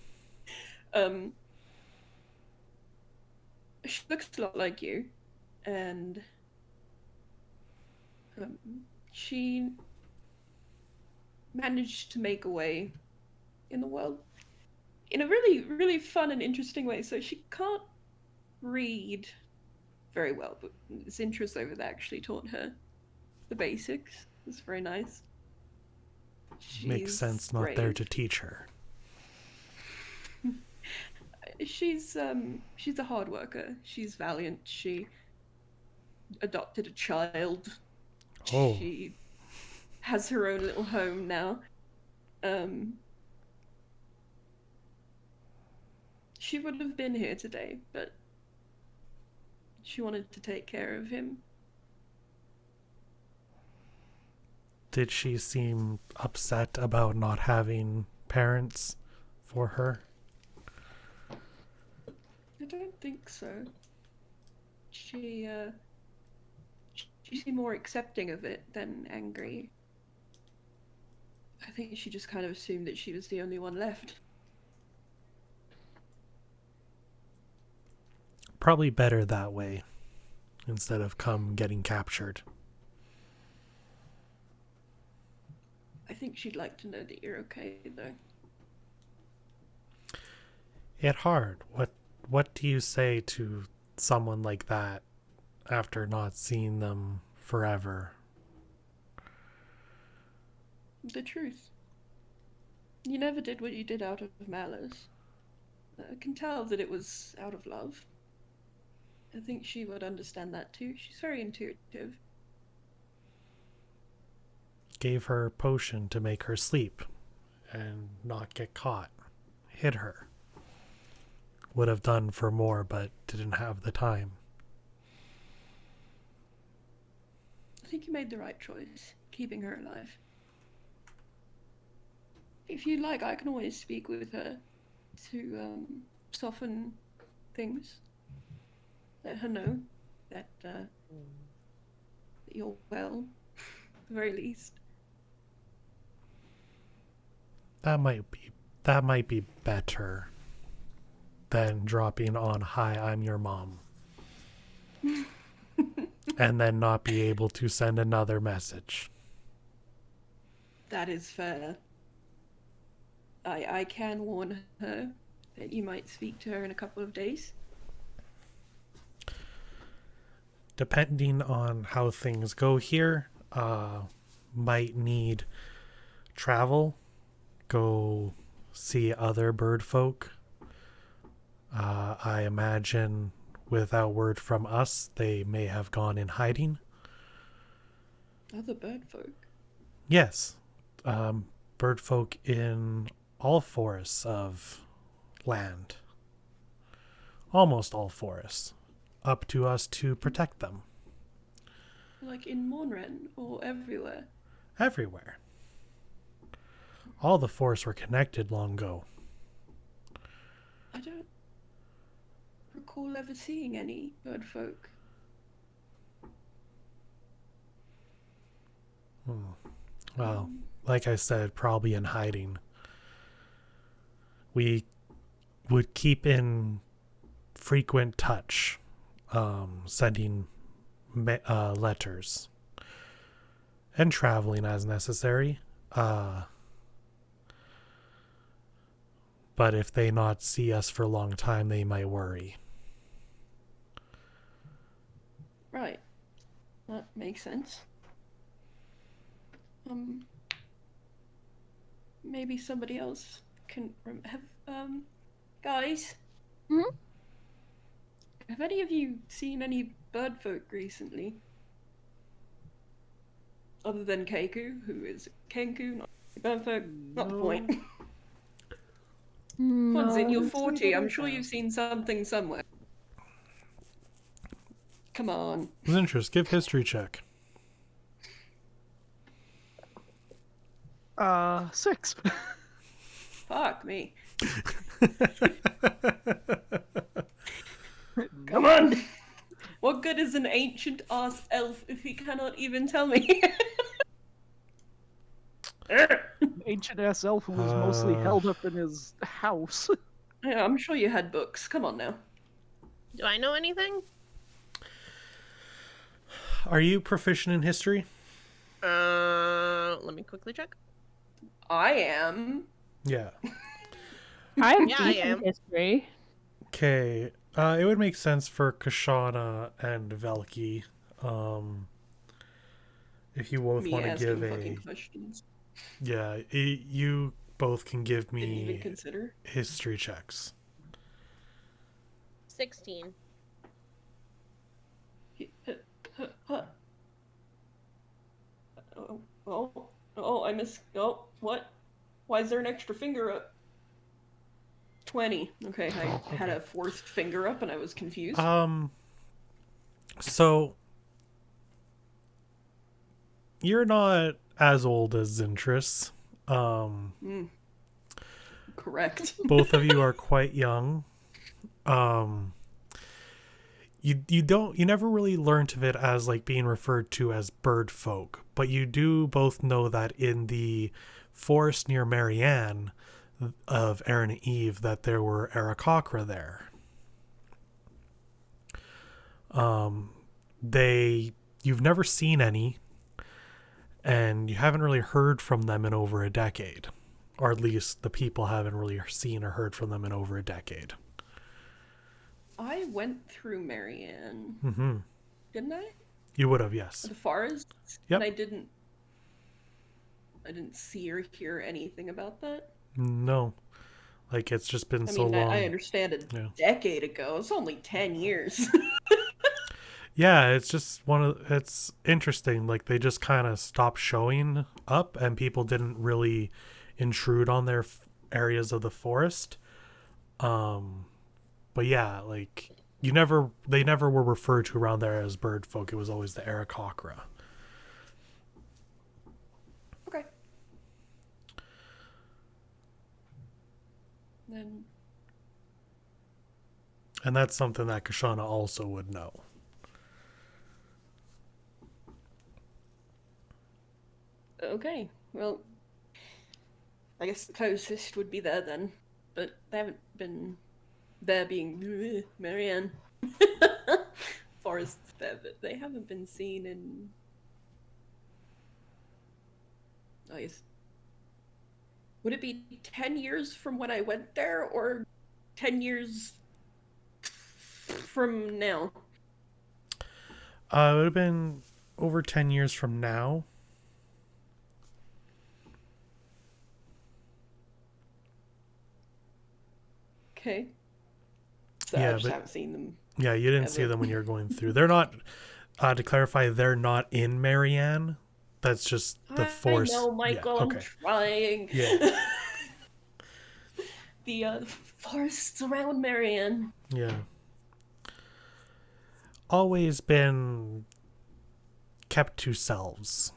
She looks a lot like you, and she managed to make a way in the world in a really, really fun and interesting way. So she can't read very well, but this interest over there actually taught her the basics. It's very nice. Makes sense, not there to teach her. She's a hard worker. She's valiant. She adopted a child. Oh. She has her own little home now. She would have been here today, but she wanted to take care of him. Did she seem upset about not having parents for her? I don't think so. She seemed more accepting of it than angry. I think she just kind of assumed that she was the only one left. Probably better that way, instead of getting captured. I think she'd like to know that you're okay, though. It's hard. What do you say to someone like that after not seeing them forever? The truth. You never did what you did out of malice. I can tell that it was out of love. I think she would understand that too. She's very intuitive. Gave her a potion to make her sleep and not get caught. Hid her. Would have done for more, but didn't have the time. I think you made the right choice, keeping her alive. If you'd like, I can always speak with her to soften things. Let her know that you're well, at the very least. That might be better than dropping on, "Hi, I'm your mom." And then not be able to send another message. That is fair. I can warn her that you might speak to her in a couple of days. Depending on how things go here, might need travel, go see other bird folk. I imagine without word from us, they may have gone in hiding. Other bird folk? Yes. Bird folk in all forests of land. Almost all forests. Up to us to protect them. Like in Mornwren or everywhere? Everywhere. All the forests were connected long ago. I don't recall ever seeing any bird folk. Well, like I said, probably in hiding. We would keep in frequent touch, sending letters and traveling as necessary. But if they not see us for a long time, they might worry. Right. That makes sense. Maybe somebody else can have, guys? Have any of you seen any bird folk recently? Other than Keiku, who is Kenku, not Not the No. point. Come on, Zin, you're I'd say 40. that I'm I sure have. you've seen something somewhere. Come on. Interest, give history check. 6. Fuck me. Come Nope. on. What good is an ancient ass elf if he cannot even tell me? Ancient ass elf who was mostly Uh. held up in his house. Yeah, I'm sure you had books. Come on now. Do I know anything? Are you proficient in history? Let me quickly check. I am. Yeah. I have Yeah, I decent am. history. Okay. It would make sense for Kashana and Velki. If you both Me want to asking give fucking a. questions. Yeah, you both can give Didn't even me consider. history checks. 16. Oh, I missed. Oh, what? Why is there an extra finger up? 20. Okay, I had a fourth finger up and I was confused. So you're not as old as Zintris. Correct. Both of you are quite young. You never really learnt of it as like being referred to as bird folk, but you do both know that in the forest near Marianne of Aaron and Eve that there were Aarakocra there. You've never seen any, and you haven't really heard from them in over a decade, or at least the people haven't really seen or heard from them in over a decade. I went through Marianne. Mm-hmm. Didn't I? You would have, yes. The forest? Yep. And I didn't see or hear anything about that. No. Like, it's just been so long. I understand a decade ago. It's only 10 years. Yeah, it's just it's interesting. Like, they just kind of stopped showing up and people didn't really intrude on their areas of the forest. But yeah, like, they never were referred to around there as bird folk. It was always the Aarakocra. Okay. Then. And that's something that Kashana also would know. Okay, well, I guess the closest would be there then, but they haven't been there being Marianne. Forests there, but they haven't been seen in. Oh, yes. Would it be 10 years from when I went there, or 10 years from now? It would have been over 10 years from now. Okay. So Yeah, I just but- haven't seen them. Yeah, you didn't see Ever. them when you were going through. They're not, to clarify, they're not in Marianne. That's just the force. I know, Michael, Yeah, I'm trying. Yeah. The forests around Marianne. Yeah. Always been kept to selves.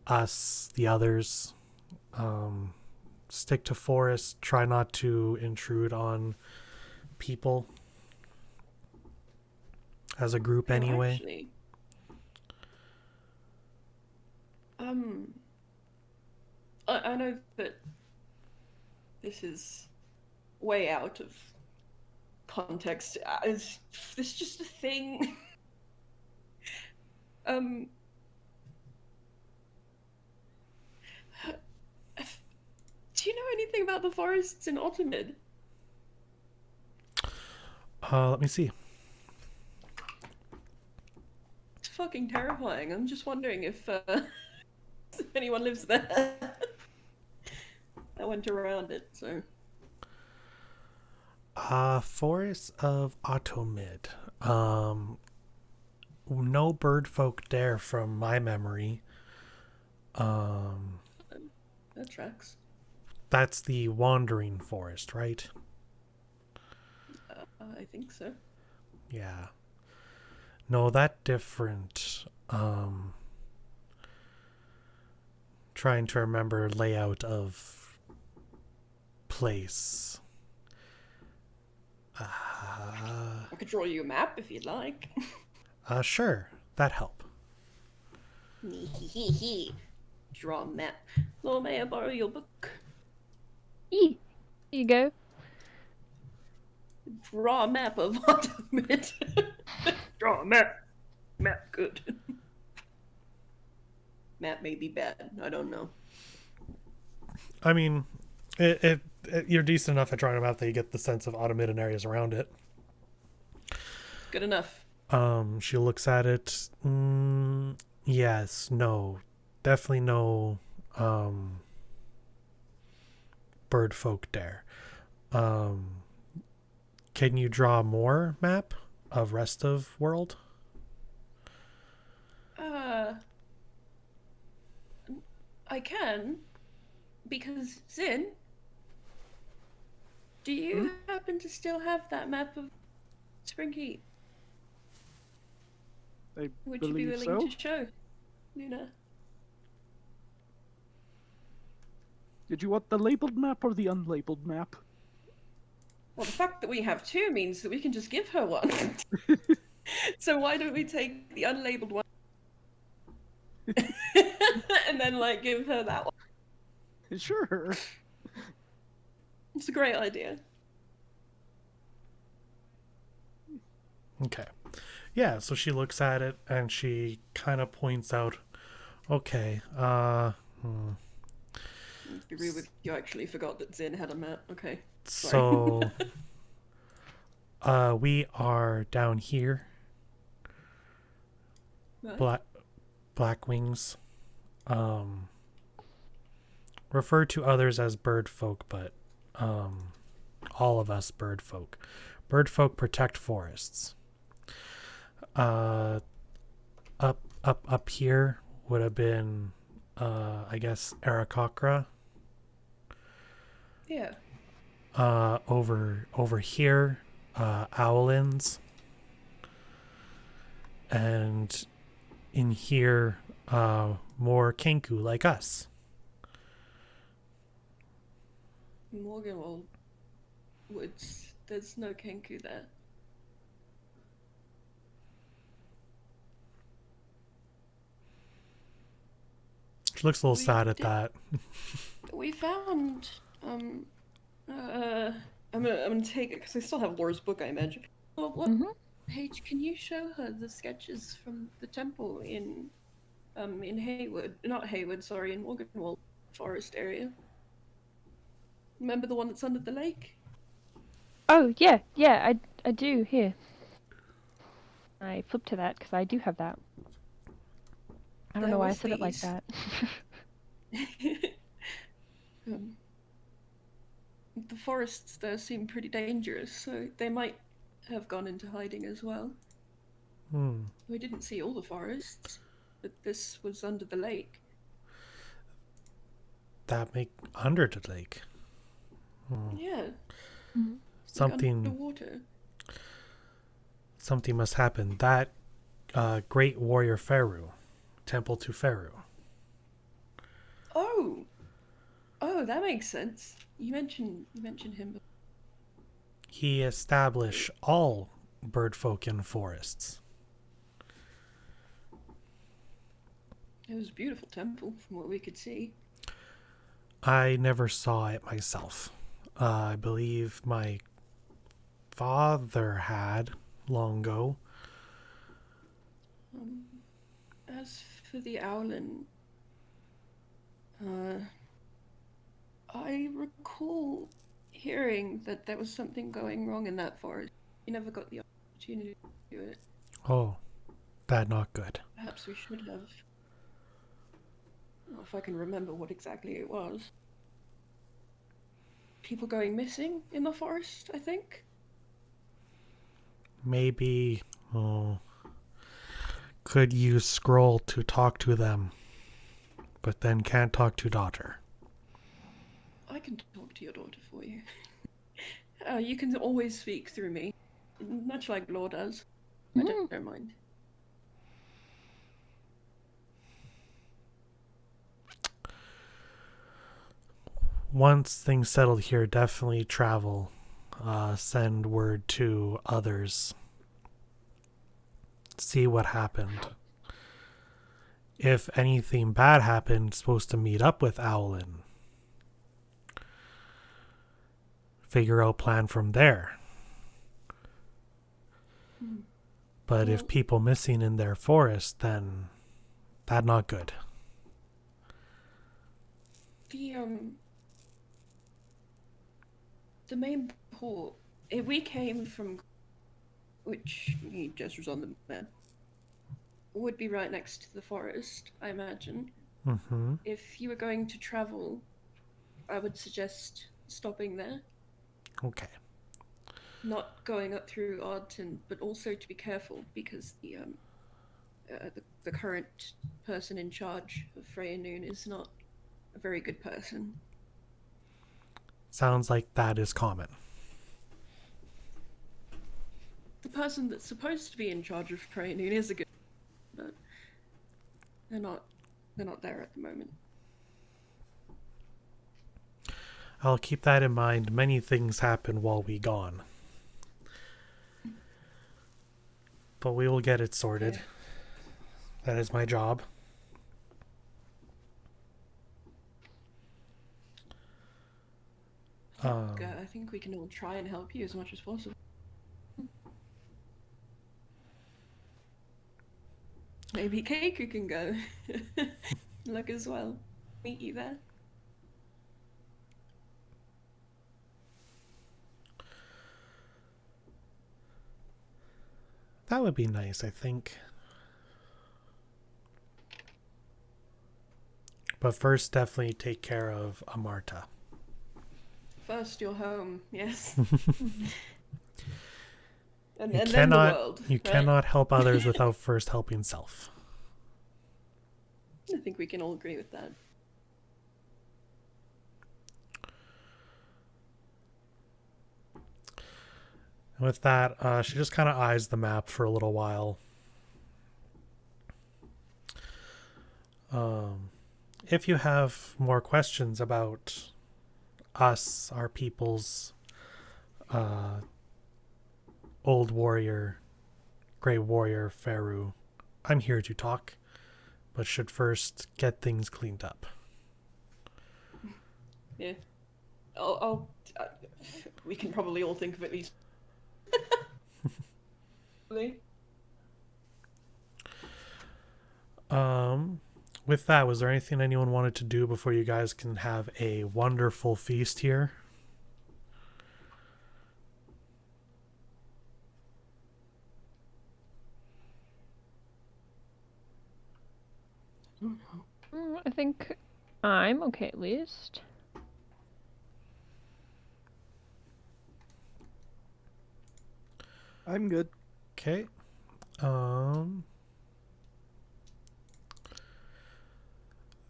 Us, the others, stick to forest, try not to intrude on people as a group anyway. Actually, I know that this is way out of context. Is this just a thing? Do you know anything about the forests in Ottomid? Let me see. It's fucking terrifying. I'm just wondering if anyone lives there. I went around it, so. Forest of Ottomid. No bird folk there from my memory. That tracks. That's the wandering forest, right? I think so. Yeah. No, that different. Trying to remember layout of place. I could draw you a map if you'd like. Sure. That help. Draw a map. Lord, may I borrow your book? Here you go. Draw a map of Automate. Draw a map. Map good. Map may be bad. I don't know. I mean, you're decent enough at drawing a map that you get the sense of automated areas around it. Good enough. She looks at it. Yes, no. Definitely no bird folk there. Can you draw more map of rest of world? I can, because Zin, do you happen to still have that map of Springkeep? I Would you be believe willing so. to show, Luna? Did you want the labeled map or the unlabeled map? Well, the fact that we have two means that we can just give her one. So why don't we take the unlabeled one and then, like, give her that one? Sure. It's a great idea. Okay. Yeah, so she looks at it and she kind of points out, okay, To be real with you, I actually forgot that Zin had a map. Okay. so we are down here. Right. Black wings. Refer to others as bird folk, but all of us bird folk. Bird folk protect forests. Up here would have been I guess Aarakocra. Yeah. Over here, Owlins. And in here, more Kenku like us. Morganwell Woods. There's no Kenku there. She looks a little We sad at did- that. We found I'm gonna take it because I still have Laura's book, I imagine. Well, what Paige, can you show her the sketches from the temple in Haywood, not Haywood, sorry, in Morganwell Forest area? Remember the one that's under the lake? Oh, yeah, I do, here. I flipped to that, because I do have that. I don't know why I said it like that. The forests there seem pretty dangerous, so they might have gone into hiding as well. We didn't see all the forests, but this was under the lake. That make under the lake. Yeah. Something Underwater. something must happen. That great warrior Feru, temple to Feru. Oh, that makes sense. You mentioned him. He established all bird folk in forests. It was a beautiful temple from what we could see. I never saw it myself. I believe my father had long ago. As for the Owlin, I recall hearing that there was something going wrong in that forest. You never got the opportunity to do it. Oh, that not good. Perhaps we should have. I don't know if I can remember what exactly it was. People going missing in the forest, I think. Maybe, could you scroll to talk to them? but then can't talk to daughter. I can talk to your daughter for you. You can always speak through me, much like Law does. I don't mind. Once things settled here, definitely travel. Send word to others. See what happened. If anything bad happened, supposed to meet up with Owlin. Figure out plan from there. But if people missing in their forest, then that not good. The main port, if we came from, which he gestures on the map, would be right next to the forest, I imagine. Mm-hmm. If you were going to travel, I would suggest stopping there. Okay. Not going up through Arden, but also to be careful because the current person in charge of Freya Noon is not a very good person. Sounds like that is common. The person that's supposed to be in charge of Freya Noon is a good, but they're not there at the moment. I'll keep that in mind. Many things happen while we gone. But we will get it sorted. Okay. That is my job. I think we can all try and help you as much as possible. Maybe Keiku can go. Look as well. Meet you there. That would be nice, I think. But first, definitely take care of Amarta. First, you're home, yes. and You then cannot, the world. you right? cannot help others without first helping self. I think we can all agree with that. With that, she just kind of eyes the map for a little while. If you have more questions about us, our peoples, old warrior, gray warrior, Faru, I'm here to talk, but should first get things cleaned up. Yeah. We can probably all think of at least. With that, was there anything anyone wanted to do before you guys can have a wonderful feast here? I think I'm okay at least. I'm good. Okay.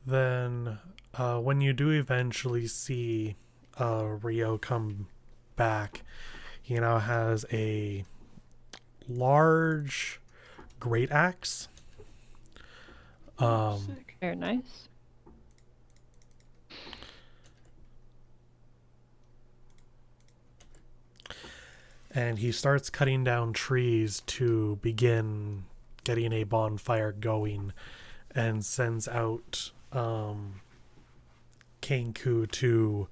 Then when you do eventually see Rio come back, he now has a large great axe. Very nice. And he starts cutting down trees to begin getting a bonfire going, and sends out Kenku to...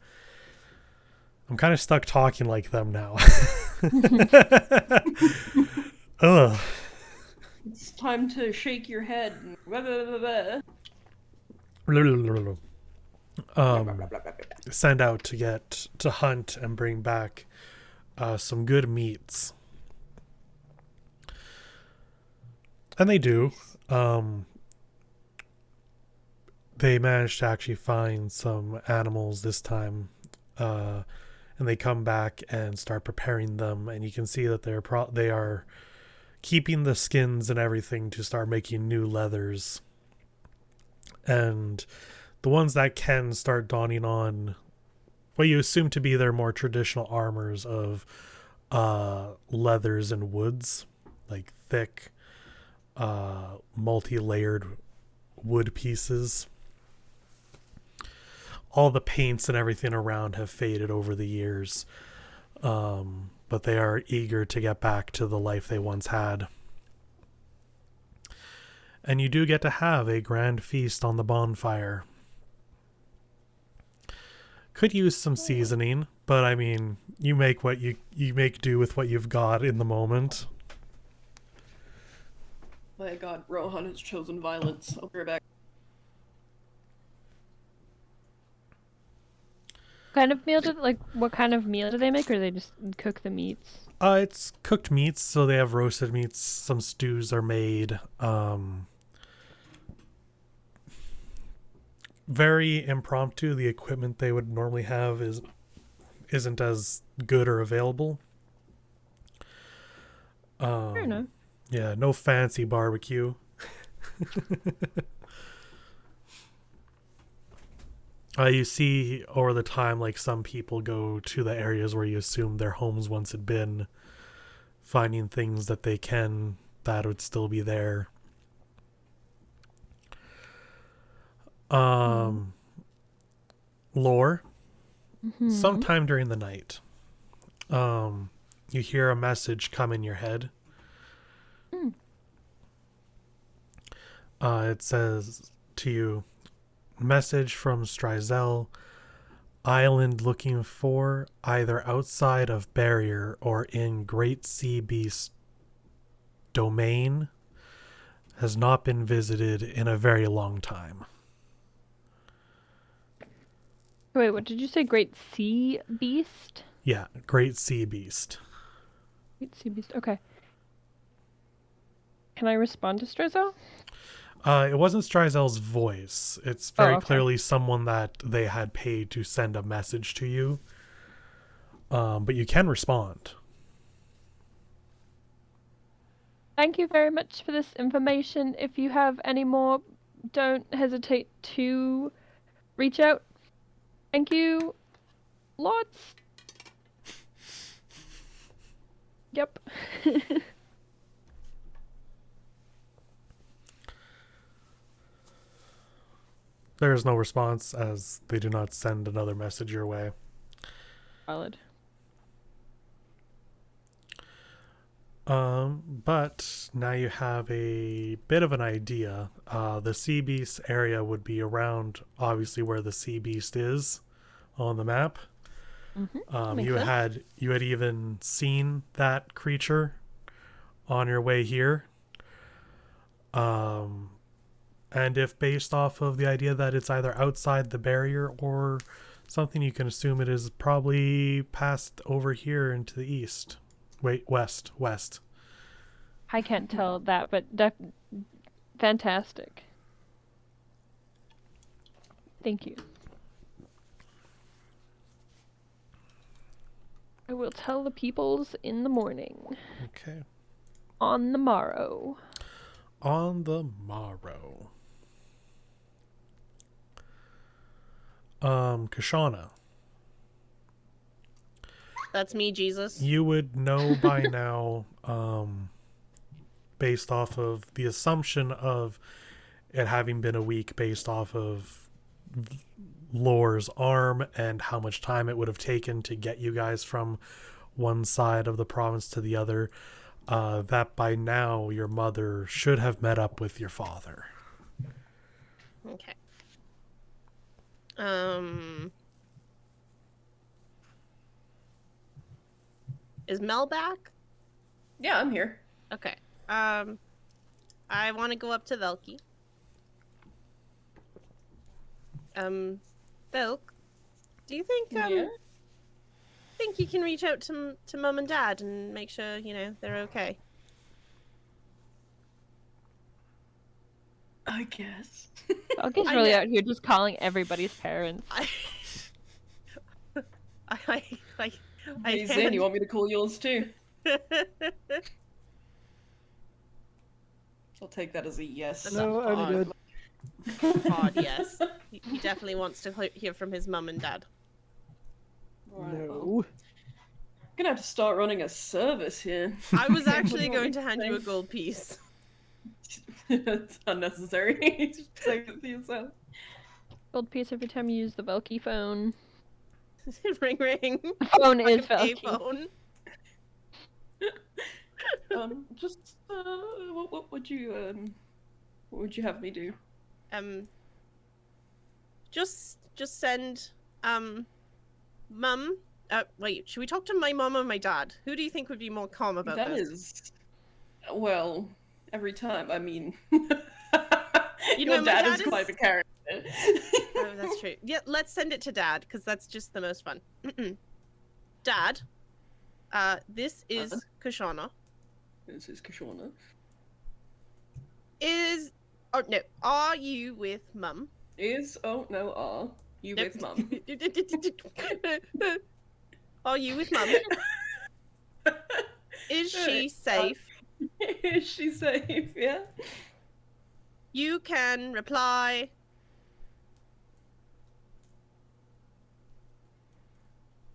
I'm kind of stuck talking like them now. Ugh. It's time to shake your head. Send out to hunt and bring back some good meats. And they do. They managed to actually find some animals this time. And they come back and start preparing them, and you can see that they are keeping the skins and everything to start making new leathers. And the ones that can start donning on what you assume to be their more traditional armors of leathers and woods, like thick, multi-layered wood pieces. All the paints and everything around have faded over the years, but they are eager to get back to the life they once had. And you do get to have a grand feast on the bonfire. Could use some seasoning, but I mean, you make what you make do with what you've got in the moment. My god, Rohan has chosen violence. I'll be right back. What kind of meal do they make, or do they just cook the meats? It's cooked meats, so they have roasted meats. Some stews are made. Very impromptu. The equipment they would normally have isn't as good or available. Fair enough. Yeah, no fancy barbecue. You see over the time, like, some people go to the areas where you assume their homes once had been, finding things that they can that would still be there. Lore. Sometime during the night, you hear a message come in your head. It says to you, message from Strizel, island looking for either outside of barrier or in Great Sea Beast domain, has not been visited in a very long time. Wait, what did you say? Great Sea Beast? Yeah, Great Sea Beast. Great Sea Beast, okay. Can I respond to Strizel? It wasn't Strizel's voice. It's very okay. clearly someone that they had paid to send a message to you. But you can respond. Thank you very much for this information. If you have any more, don't hesitate to reach out. Thank you. Lots. Yep. There is no response, as they do not send another message your way. Valid. But now you have a bit of an idea. The Sea Beast area would be around, obviously, where the Sea Beast is on the map. You had even seen that creature on your way here. And if based off of the idea that it's either outside the barrier or something, you can assume it is probably passed over here into the east. Wait, west. I can't tell that, but fantastic. Thank you. I will tell the peoples in the morning. Okay. On the morrow. On the morrow. Kashana. That's me, Jesus. You would know by now, based off of the assumption of it having been a week, based off of Lore's arm and how much time it would have taken to get you guys from one side of the province to the other, that by now your mother should have met up with your father. Okay. Is Mel back? Yeah, I'm here. Okay. I want to go up to Velky. Velk, do you think think you can reach out to Mum and Dad and make sure, they're okay? I guess. Velky's really out here just calling everybody's parents. Hey, Zan, you want me to call yours too? I'll take that as a yes. No, I'm good. God, yes. He definitely wants to hear from his mum and dad. Alright, well, No. gonna have to start running a service here. I was What do actually you want going me to hand you a say? gold piece. It's unnecessary. Just save it for yourself. Gold piece every time you use the Velky phone. Ring ring. Phone Like is a Velky. payphone. Just what would you have me do? Just send mum. Wait, should we talk to my mum or my dad? Who do you think would be more calm about That this? is, well, every time. I mean, You your know, my dad dad is is- quite a character. Oh, that's true. Yeah, let's send it to dad because that's just the most fun. Dad, this is Kashana. This is Kashana. Are you with mum? Oh no, are you Nope. with mum? Are you with mum? Is she safe? Is she safe? Yeah. You can reply.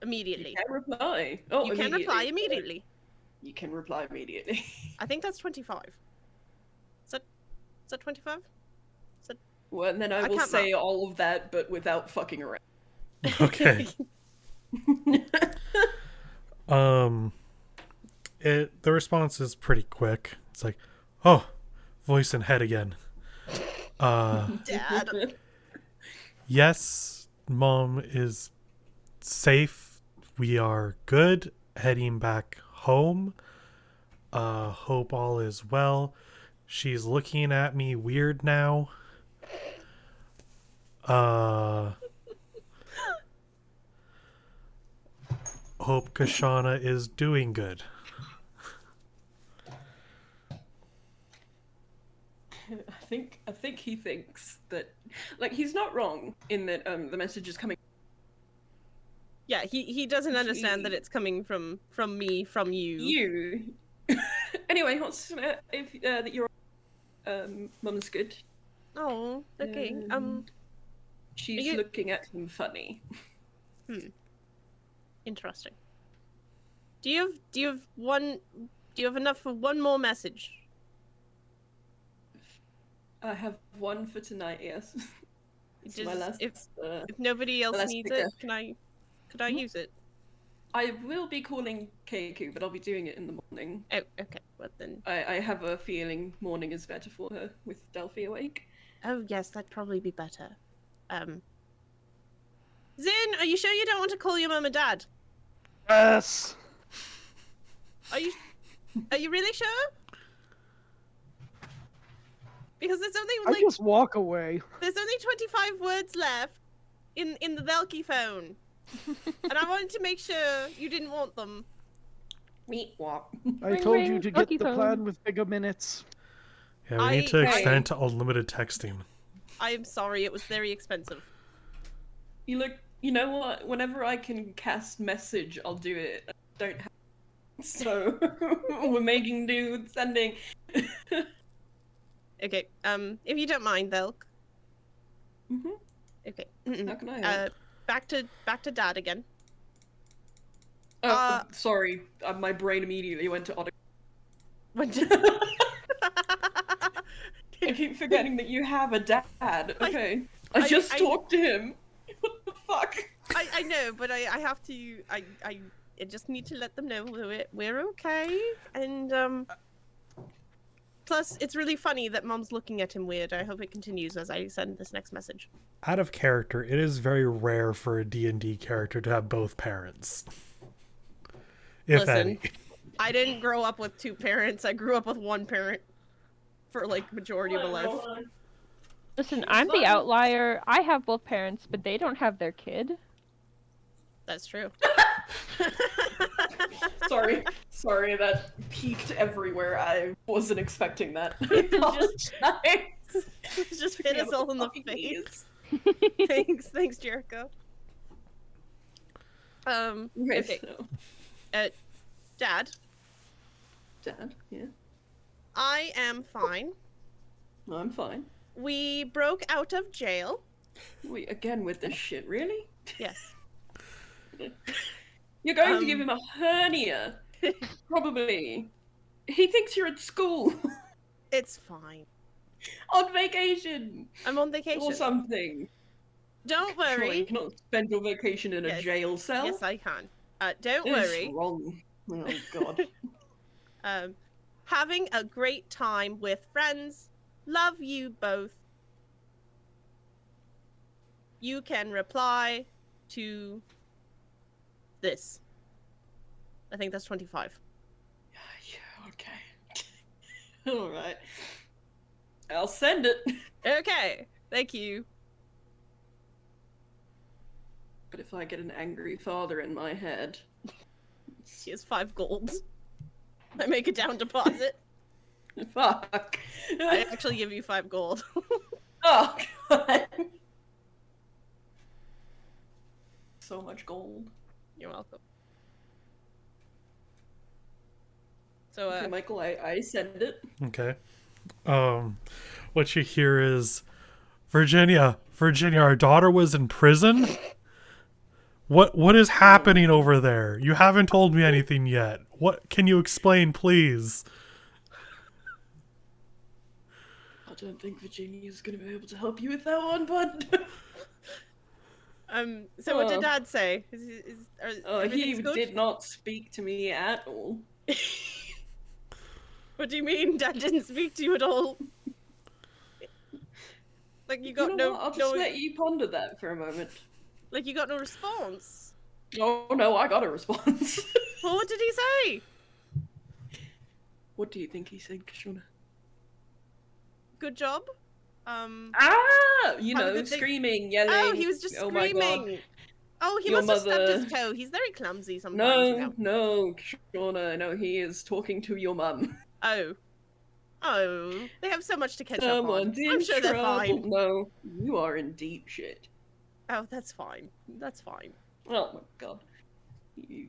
Immediately. You can reply. Oh, You can reply immediately. You can reply immediately. I think that's 25. Is that 25? Well, and then I I will can't say all of that, but without fucking around. Okay. The response is pretty quick. It's like, oh, voice and head again. Dad. Yes, mom is safe. We are good. Heading back home. Hope all is well. She's looking at me weird now. Hope Kashana is doing good. I think he thinks that, like, he's not wrong in that the message is coming. Yeah, he doesn't understand that it's coming from me, from you. You. Anyway, what's if that your mum's good? Oh, okay. She's you- looking at him funny. Interesting. Do you have enough for one more message? I have one for tonight. Yes. It's my last. If nobody else last needs sticker. it, could I use it? I will be calling Keiku, but I'll be doing it in the morning. Oh, okay. Well then. I have a feeling morning is better for her with Delphi awake. Oh yes, that'd probably be better. Zin, are you sure you don't want to call your mum and dad? Yes. Are you really sure? Because there's only I just walk away. there's only 25 words left in the Velky phone. And I wanted to make sure you didn't want them. Meat walk. I Ring, told ring, you to get Velky the phone. plan with bigger minutes. Yeah, we need to I- extend to unlimited texting. I am sorry, it was very expensive. You know what? Whenever I can cast message, I'll do it. I don't have. So we're making do with sending. Okay, if you don't mind, Velk. Mhm. Okay. How can I help? Back to Dad again. Oh, sorry. My brain immediately went to auto. When to- I keep forgetting that you have a dad. Okay. I I- just I- talked to him. What the fuck? I know, but I have to. I just need to let them know we're okay. And plus, it's really funny that Mom's looking at him weird. I hope it continues as I send this next message. Out of character, it is very rare for a D&D character to have both parents. If Listen. any. I didn't grow up with two parents. I grew up with one parent for like majority of my life. Listen, I'm the outlier. I have both parents, but they don't have their kid. That's true. Sorry, that peaked everywhere. I wasn't expecting that. I apologize. Just hit us all in the face. Thanks, Jericho. Okay. Dad, Dad, yeah. I am fine. I'm fine. we broke out of jail. Wait, again with this shit, really? Yes. You're going to give him a hernia. Probably. He thinks you're at school. It's fine. On vacation. I'm on vacation. Or something. Don't Surely worry. you cannot spend your vacation in a jail cell. Yes, I can. Don't It is worry. wrong. Oh, God. Having a great time with friends. Love you both. You can reply to this. I think that's 25. Yeah, okay. Alright. I'll send it. Okay, thank you. But if I get an angry father in my head... She has 5 gold. I make a down deposit. Fuck. I actually give you 5 gold. Oh, God. So much gold. You're welcome. So, Okay, Michael, I send it. Okay. What you hear is, Virginia, our daughter was in prison? What is happening over there? You haven't told me anything yet. What can you explain, please? I don't think Virginia's gonna be able to help you with that one, bud. So what did Dad say? He did not speak to me at all. What do you mean Dad didn't speak to you at all? Like you got no... I'll just let you ponder that for a moment. Like you got no response? No, I got a response. Well, what did he say? What do you think he said, Kashuna? Good job? You know, screaming, yelling. Oh, he was just screaming. My God. Oh, he must have stubbed his toe. He's very clumsy sometimes. No, Kashuna, no, he is talking to your mum. Oh, they have so much to catch up on. Someone's in I'm sure they're trouble. fine. No, you are in deep shit. Oh, that's fine. That's fine. Oh my God. You...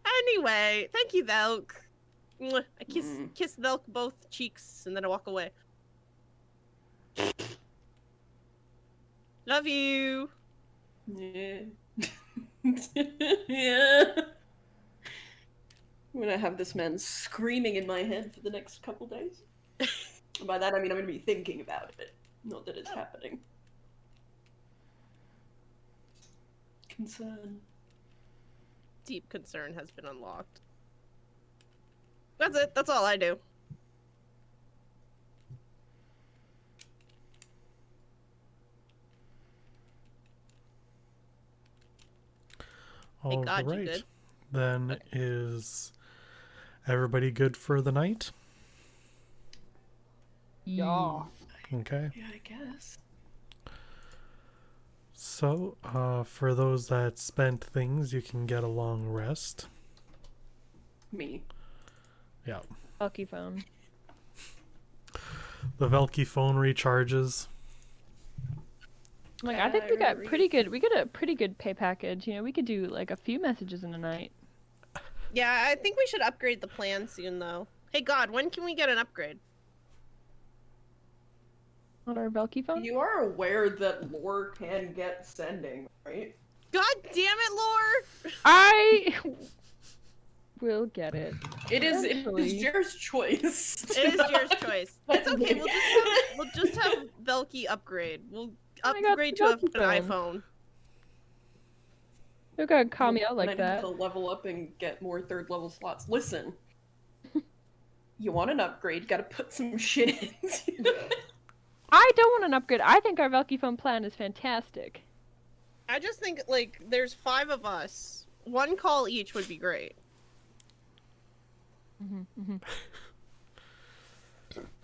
Anyway, thank you, Velk. Mwah. I kiss Velk both cheeks and then I walk away. Love you. Yeah. Yeah. I'm gonna have this man screaming in my head for the next couple days. And by that I mean I'm gonna be thinking about it, not that it's happening. Concern. Deep concern has been unlocked. That's it. That's all I do. Thank God you did. Then is everybody good for the night? Yeah. Okay. Yeah, I guess. So, for those that spent things, you can get a long rest. Me. Yeah. Lucky phone. The Velky phone recharges. Like I think we got pretty good. We got a pretty good pay package. You know, we could do like a few messages in a night. Yeah, I think we should upgrade the plan soon, though. Hey, God, when can we get an upgrade? On our Velky phone? You are aware that lore can get sending, right? God damn it, Lore! I will get it. It is Jer's choice. It is Jer's choice. It's okay. We'll just have Velky upgrade. We'll upgrade to an iPhone. You're gonna call me out like and that. To level up and get more 3rd level slots. Listen, you want an upgrade? Gotta put some shit in. I don't want an upgrade. I think our Velky phone plan is fantastic. I just think like there's 5 of us. 1 call each would be great.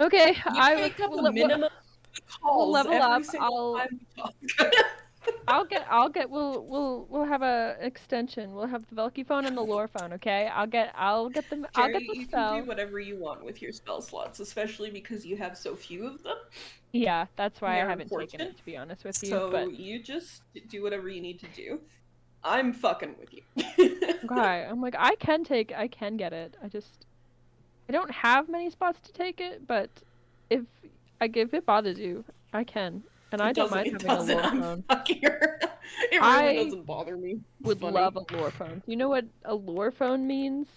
Okay, I will take up a minimum calls level every up. single time we talk. We'll have a extension. We'll have the Velky phone and the lore phone. Okay, I'll get them. I'll Jerry, get the you spell. can do whatever you want with your spell slots, especially because you have so few of them. Yeah, that's why I They're haven't taken important. it, to be honest with you. So But you just do whatever you need to do. I'm fucking with you. okay, I'm like I can get it. I don't have many spots to take it, but if it bothers you, I can. And I It don't doesn't. mind It having a doesn't. lore I'm phone. fucking her. It really I doesn't bother me. It's Would funny. love a lore phone. You know what a lore phone means?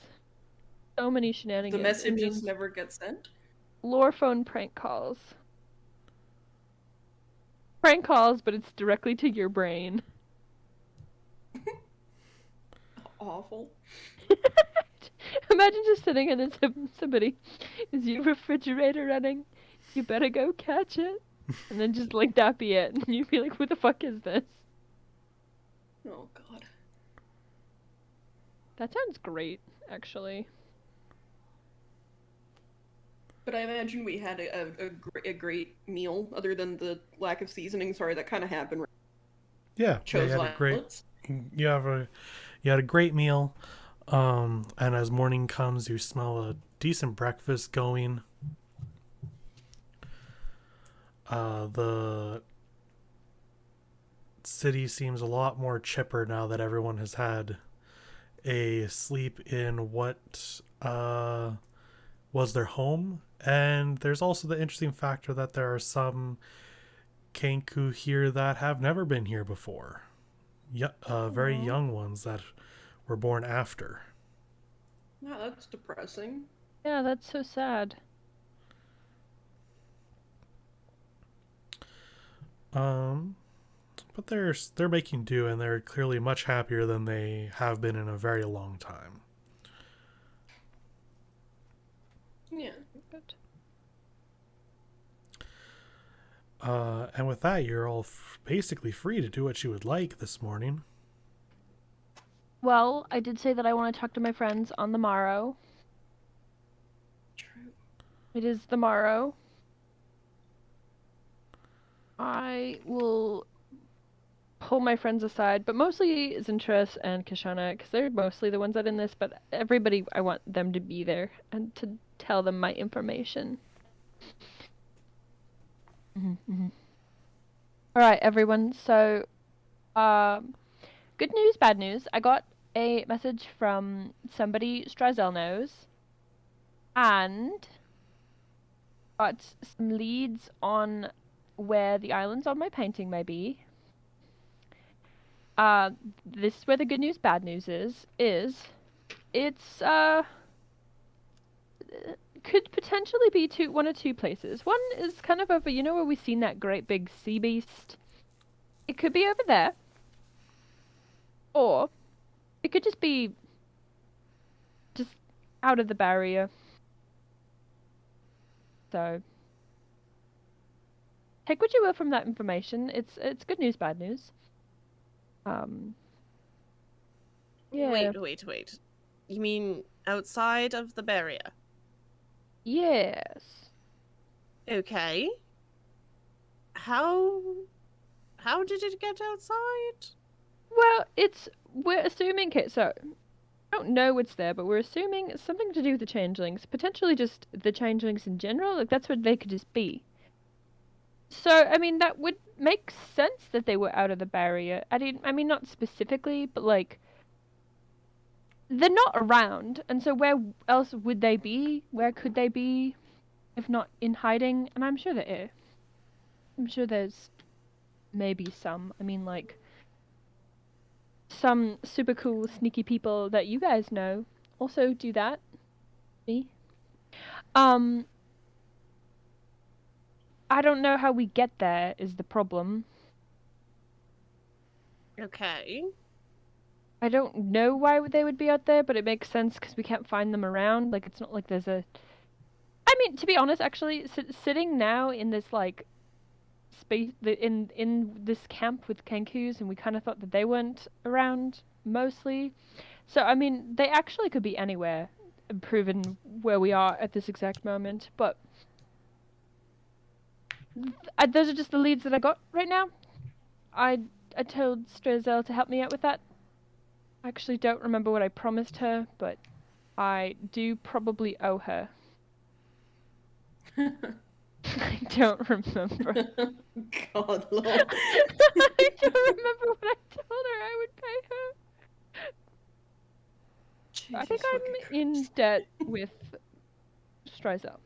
So many The shenanigans. It messages means never get sent. lore phone prank calls. Prank calls, but it's directly to your brain. Awful. Imagine just sitting in and somebody, is your refrigerator running? You better go catch it. And then just like that be it. And you'd be like, who the fuck is this? Oh god. That sounds great, actually. But I imagine we had a great meal, other than the lack of seasoning. Sorry, that kind of happened. Yeah, Chose you had a great. violets. You had a great meal, and as morning comes, you smell a decent breakfast going. The city seems a lot more chipper now that everyone has had a sleep in what was their home. And there's also the interesting factor that there are some Kenku here that have never been here before. Very young ones that were born after. Yeah, that's depressing. Yeah, that's so sad. But they're making do, and they're clearly much happier than they have been in a very long time. Yeah. Good. And with that, you're all basically free to do what you would like this morning. Well, I did say that I want to talk to my friends on the morrow. True. It is the morrow. I will pull my friends aside, but mostly Zintress and Kashana, because they're mostly the ones that are in this, but everybody, I want them to be there and to tell them my information. Alright, everyone, so, good news, bad news. I got a message from somebody Strazel knows, and got some leads on where the islands on my painting may be. This is where the good news, bad news is it's could potentially be one of two places. One is kind of over, you know, where we've seen that great big sea beast. It could be over there, or it could just be just out of the barrier. So take what you will from that information. It's good news, bad news. Yeah. Wait. You mean outside of the barrier? Yes. Okay. How did it get outside? Well, we're assuming, okay, so I don't know what's there, but we're assuming it's something to do with the changelings, potentially just the changelings in general. Like that's what they could just be. So, I mean, that would make sense that they were out of the barrier. I mean, not specifically, but like they're not around, and so where else would they be? Where could they be, if not in hiding? And I'm sure there is. I'm sure there's maybe some. I mean, like some super cool, sneaky people that you guys know also do that. Me. I don't know how we get there is the problem. Okay. I don't know why they would be out there, but it makes sense because we can't find them around. Like, it's not like there's a... I mean, to be honest, actually, sitting now in this, like, space... in this camp with Kenkus, and we kind of thought that they weren't around, mostly. So, I mean, they actually could be anywhere, proven where we are at this exact moment, but... those are just the leads that I got right now. I told Strazel to help me out with that. I actually don't remember what I promised her, but I do probably owe her. I don't remember. God, lol. I don't remember what I told her I would pay her. I think I'm in debt with Strazel.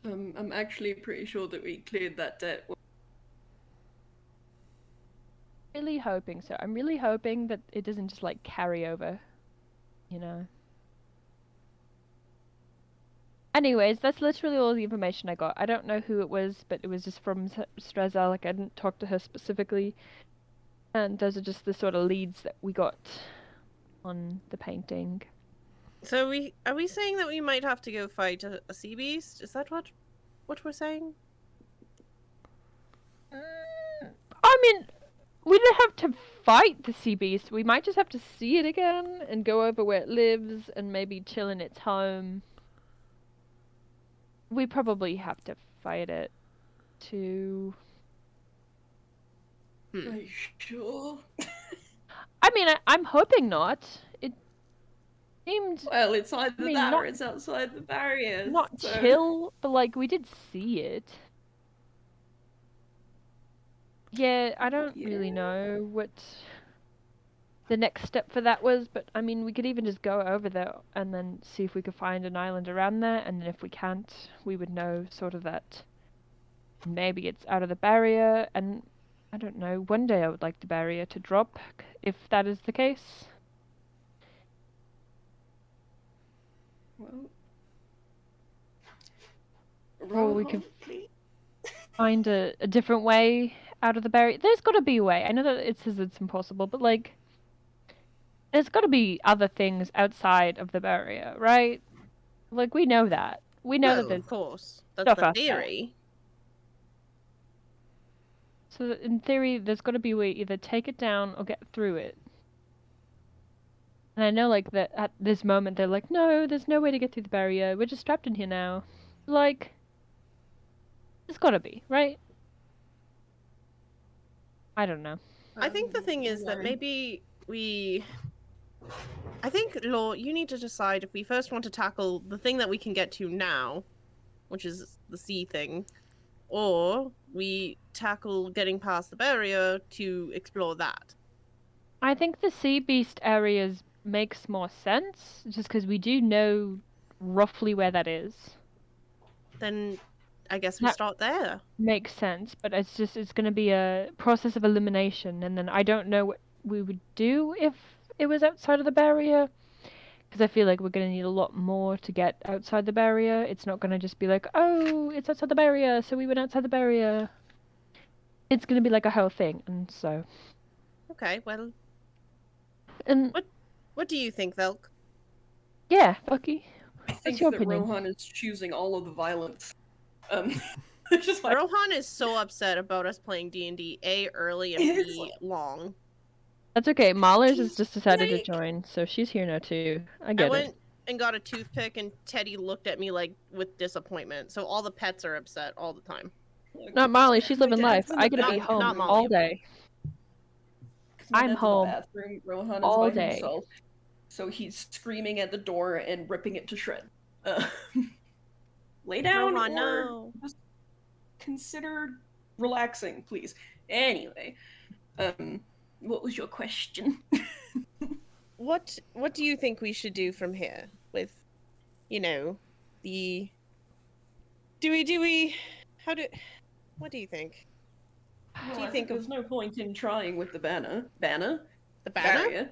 I'm actually pretty sure that we cleared that debt. Really hoping so. I'm really hoping that it doesn't just like carry over, you know. Anyways, that's literally all the information I got. I don't know who it was, but it was just from Streza. Like, I didn't talk to her specifically. And those are just the sort of leads that we got on the painting. So are we saying that we might have to go fight a sea beast? Is that what we're saying? I mean, we don't have to fight the sea beast. We might just have to see it again and go over where it lives and maybe chill in its home. We probably have to fight it to... Are you sure? I mean, I'm hoping not. It seemed... Well, it's either I mean, that not, or it's outside the barrier. not so... chill, but like, we did see it. Yeah, I don't really know what the next step for that was, but I mean, we could even just go over there and then see if we could find an island around there, and then if we can't, we would know sort of that maybe it's out of the barrier, and I don't know, one day I would like the barrier to drop, if that is the case. Well... Or we could find a different way out of the barrier. There's got to be a way. I know that it says it's impossible, but like, there's got to be other things outside of the barrier, right? Like, we know that. We know that there's of course. That's stuff the out there. theory. So in theory, there's got to be a way to either take it down or get through it. And I know, like, that at this moment they're like, no, there's no way to get through the barrier. We're just trapped in here now. Like, there's got to be, right? I don't know. I think the thing is that maybe I think, Law, you need to decide if we first want to tackle the thing that we can get to now, which is the sea thing, or we tackle getting past the barrier to explore that. I think the sea beast areas makes more sense, just because we do know roughly where that is. Then I guess we start there. Makes sense, but it's going to be a process of elimination, and then I don't know what we would do if it was outside of the barrier, because I feel like we're going to need a lot more to get outside the barrier. It's not going to just be like, oh, it's outside the barrier, so we went outside the barrier. It's going to be like a whole thing, and so... Okay, well... And what do you think, Velk? Yeah, Bucky. I think your that opinion? Rohan is choosing all of the violence. Just like... Rohan is so upset about us playing D&D, A, early, and B, long. That's okay. Mahlers has just decided to join, so she's here now too. I went and got a toothpick, and Teddy looked at me like with disappointment. So all the pets are upset all the time. Not Molly. She's living life. I get to be home all day. I'm home bathroom. Rohan is all by day. Himself, so he's screaming at the door and ripping it to shreds. Lay down, Rohan, or no. just consider relaxing, please. Anyway, what was your question? What do you think we should do from here with, you know, the... What do you think? Well, do you think there's no point in trying with the banner? The banner? Barrier.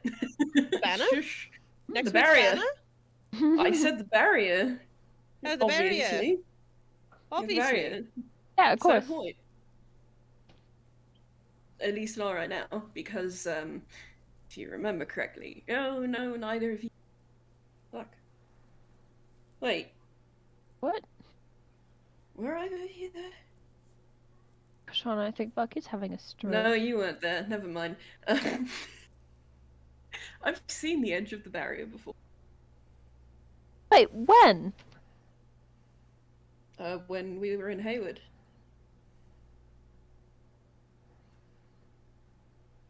The banner? Shush. Next the barrier. Banner? I said the barrier. Oh, the barrier. Obviously. Obviously. The barrier. Yeah, of course. No point. At least not right now, because if you remember correctly, oh no, neither of you. Fuck. Wait. What? Were either of you there? Sean, I think Bucky's having a stroke. No, you weren't there. Never mind. I've seen the edge of the barrier before. Wait, when? When we were in Hayward.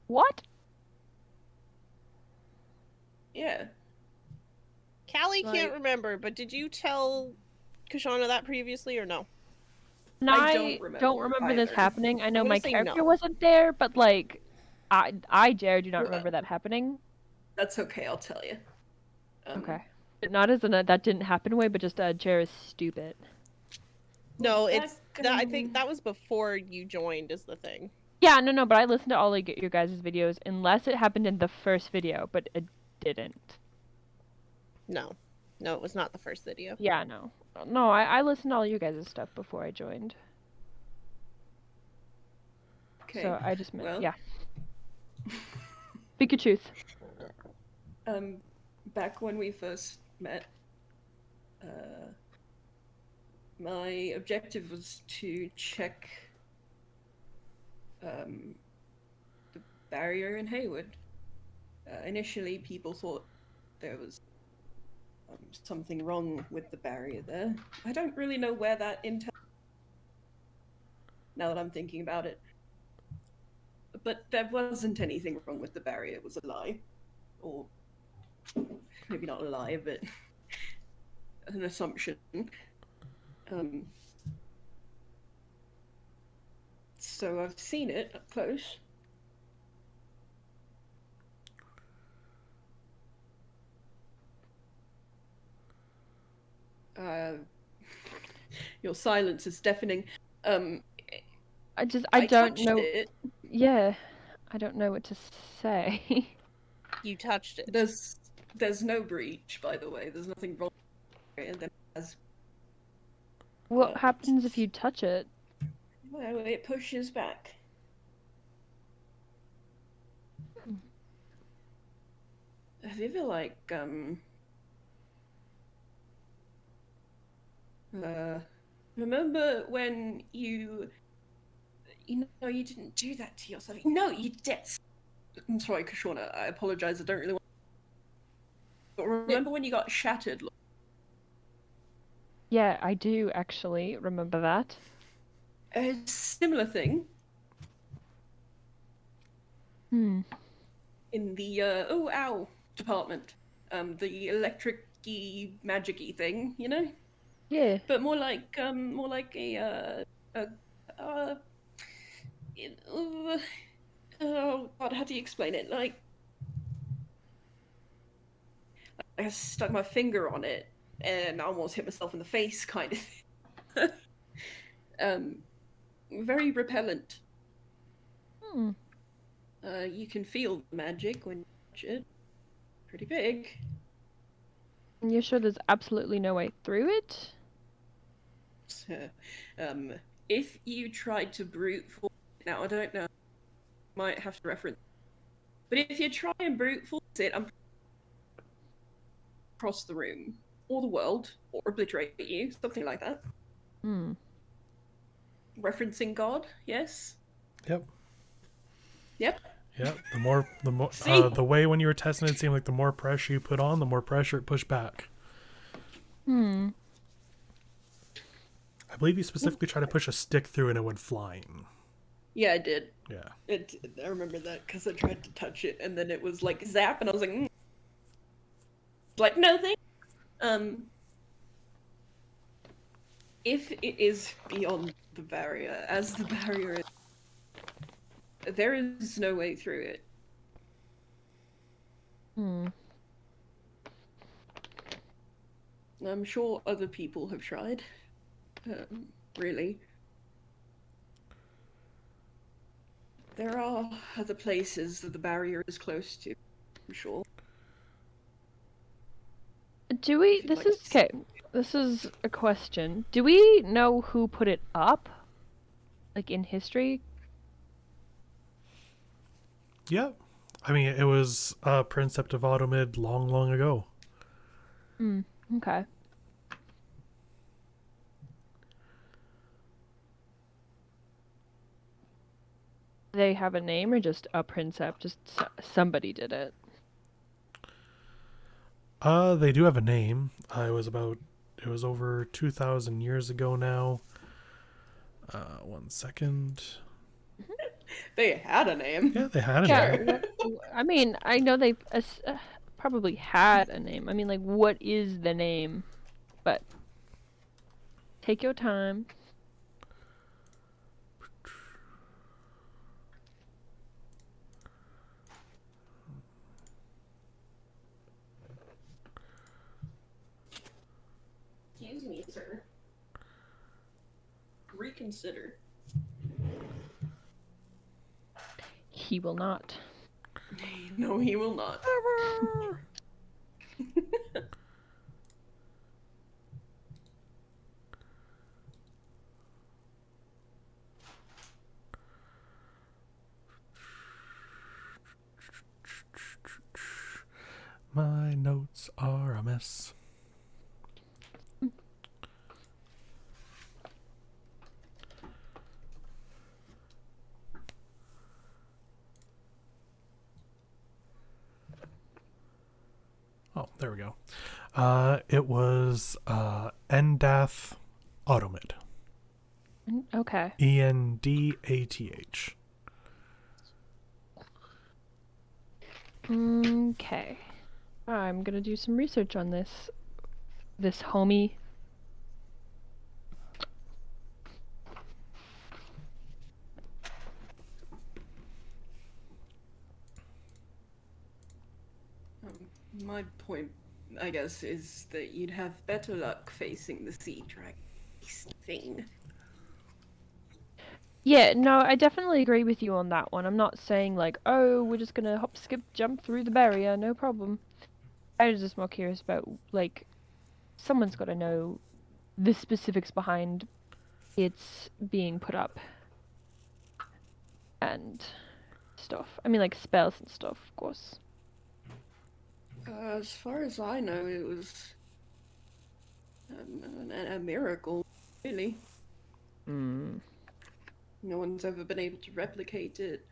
What? Yeah. Callie can't remember, but did you tell Kashana that previously or no? No, I don't remember this either. happening. I know my say character no. wasn't there, but like, I do not remember that happening. That's okay, I'll tell you. Okay. But not as in a that didn't happen way, but just Jer is stupid. No, Well, it's back, that. I think that was before you joined. Is the thing. Yeah, no, but I listened to all like your guys' videos, unless it happened in the first video, but it didn't. No, no, it was not the first video. Yeah, no. No, I listened to all your guys' stuff before I joined. Okay. So I just meant, well, yeah. Speak your truth. Back when we first met, my objective was to check the barrier in Hayward. Initially, people thought there was something wrong with the barrier there. I don't really know where that intel. Now that I'm thinking about it, but there wasn't anything wrong with the barrier. It was a lie, or maybe not a lie, but an assumption. So I've seen it up close. Your silence is deafening. I I don't touched know. it. Yeah, I don't know what to say. You touched it. There's no breach, by the way. There's nothing wrong with it. And then as What happens if you touch it? well, it pushes back. Have you ever remember when you know you didn't do that to yourself? No, you did. I'm sorry, Kashona. I apologize. I don't really want. But remember when you got shattered? Yeah, I do actually remember that. A similar thing. Hmm. In the ow department, the electric-y, magic-y thing, you know? Yeah. But more like oh god, how do you explain it? Like I stuck my finger on it and I almost hit myself in the face, kind of thing. Very repellent. Hmm. You can feel the magic when you touch it. Pretty big. And you're sure there's absolutely no way through it? If you tried to brute force it, now I don't know, might have to reference, but if you try and brute force it, I'm across the room or the world or obliterate you, something like that. Hmm. Referencing God, yes. Yep. Yep. Yep. The more See? the way when you were testing it seemed like the more pressure you put on, the more pressure it pushed back. Hmm. I believe you specifically tried to push a stick through and it went flying. Yeah, I did. Yeah. I remember that because I tried to touch it and then it was like zap and I was like, like no thing. If it is beyond the barrier, as the barrier is, there is no way through it. Hmm. I'm sure other people have tried. Really. There are other places that the barrier is close to, I'm sure. Do we? If you'd This like is to see- okay. This is a question. Do we know who put it up? Like in history? Yeah. I mean, it was Prince Septivadomid long, long ago. Hmm. Okay. Do they have a name or just a princeps? Just somebody did it. They do have a name. It was over 2,000 years ago now. 1 second. They had a name. Yeah, they had a Yeah. name. I mean, I know they probably had a name. I mean, like, what is the name? But take your time. Excuse me, sir. consider. He will not. No, he will not. My notes are a mess. Oh, there we go. It was Endath Automid. Okay. Endath. Okay. I'm gonna do some research on this homie. My point, I guess, is that you'd have better luck facing the sea dragon thing. Yeah, no, I definitely agree with you on that one. I'm not saying like, oh, we're just gonna hop, skip, jump through the barrier, no problem. I was just more curious about, like, someone's got to know the specifics behind its being put up and stuff. I mean, like spells and stuff, of course. As far as I know, it was a miracle, really. Mm. No one's ever been able to replicate it.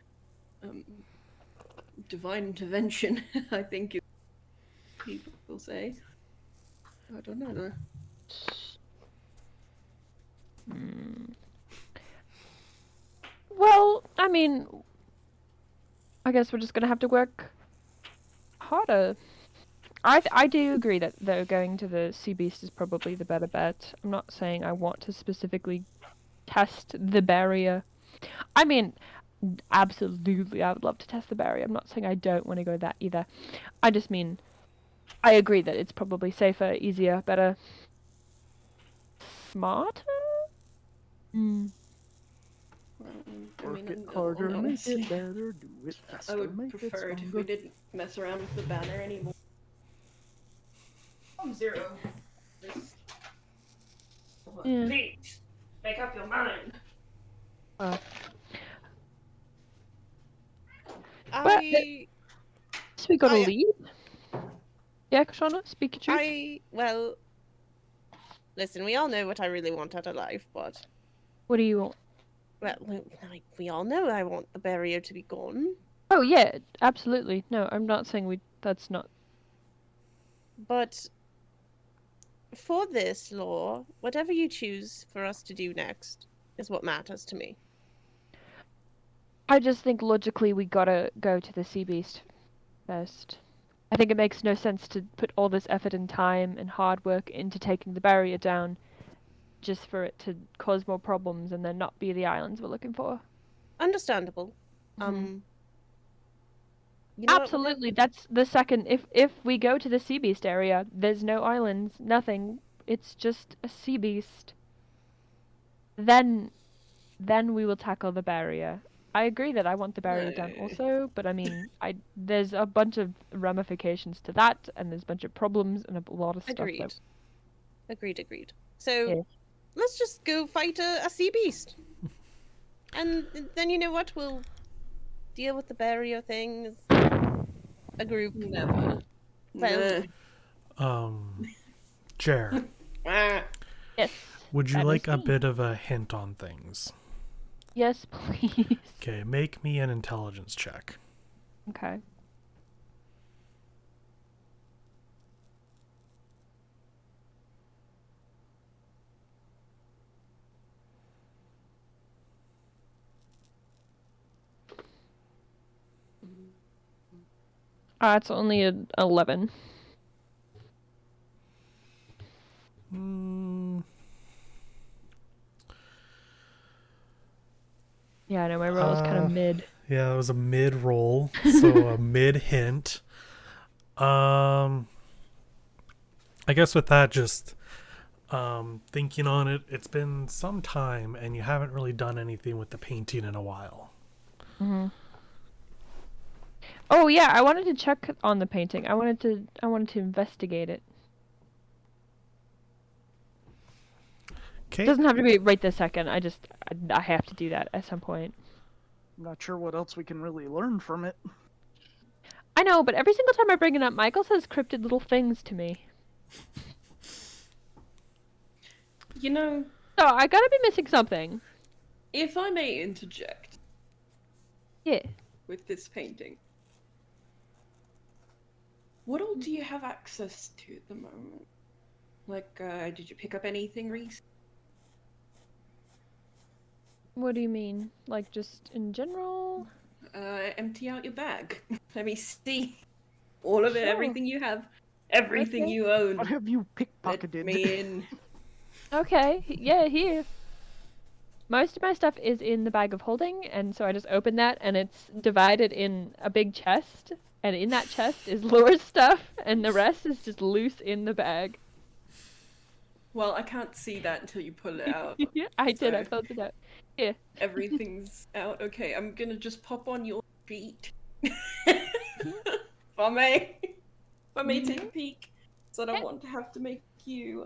Divine intervention, I think people say. I don't know though. Well, I mean, I guess we're just gonna have to work harder. I do agree that though going to the Sea Beast is probably the better bet. I'm not saying I want to specifically test the barrier. I mean, absolutely, I would love to test the barrier. I'm not saying I don't want to go that either. I just mean, I agree that it's probably safer, easier, better, smarter. I mean, honestly, I would prefer it if we didn't mess around with the banner anymore. Zero. Yeah. Please, make up your mind. So we got a lead. Yeah, Kashana, speak your truth. Well, listen, we all know what I really want out of life, but... What do you want? Well, we all know I want the barrier to be gone. Oh, yeah, absolutely. No, I'm not saying that's not... But... for this law, whatever you choose for us to do next is what matters to me. I just think logically we gotta go to the Sea Beast first. I think it makes no sense to put all this effort and time and hard work into taking the barrier down just for it to cause more problems and then not be the islands we're looking for. Understandable. Mhm. You know absolutely, that's the second. If we go to the Sea Beast area, there's no islands, nothing. It's just a Sea Beast. Then we will tackle the barrier. I agree that I want the barrier down also, but I mean, there's a bunch of ramifications to that, and there's a bunch of problems and a lot of stuff. Agreed. So, let's just go fight a sea beast. And then you know what? We'll deal with the barrier thing as a group. Never. Well, Jer. Yes. Would you that like is a me. bit of a hint on things? Yes, please. Okay, make me an intelligence check. Okay. It's only an 11. Yeah, I know my roll is kind of mid. Yeah, it was a mid roll, so a mid hint. I guess with that, just Thinking on it, it's been some time, and you haven't really done anything with the painting in a while. Mm-hmm. Oh yeah, I wanted to check on the painting. I wanted to investigate it. Okay. Doesn't have to be right this second. I have to do that at some point. I'm not sure what else we can really learn from it. I know, but every single time I bring it up, Michael says cryptid little things to me. You know, So I gotta be missing something. if I may interject Yeah. with this painting, what all do you have access to at the moment? Like, did you pick up anything recently? What do you mean? Like just in general? Empty out your bag. Let me see all of it, Sure. everything you have, everything Okay. you own. What have you Let pickpocketed? me in. Okay. Yeah, here. Most of my stuff is in the bag of holding, and so I just open that, and it's divided in a big chest, and in that chest is Laura's stuff, and the rest is just loose in the bag. Well, I can't see that until you pull it out. Yeah, I did. I So- pulled it out. Here. Everything's out. Okay, I'm gonna just pop on your sheet. If I may. If I may take a peek. So I don't want to have to make you,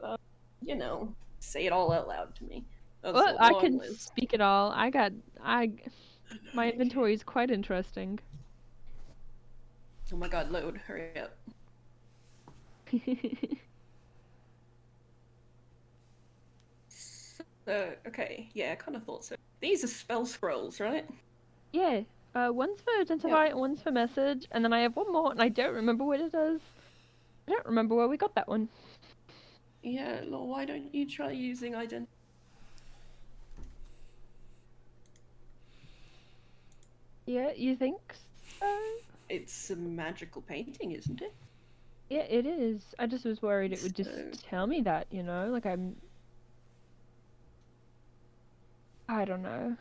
say it all out loud to me. That's Well, a I long can list. speak it all. My inventory is quite interesting. Oh my god, load, hurry up. So, okay, yeah, I kind of thought so. These are spell scrolls, right? Yeah, one's for identify, and one's for message, and then I have one more, and I don't remember what it is. I don't remember where we got that one. Yeah, Lord, why don't you try using identity? Yeah, you think so? It's a magical painting, isn't it? Yeah, it is. I just was worried it would just So- tell me that, you know? Like I don't know.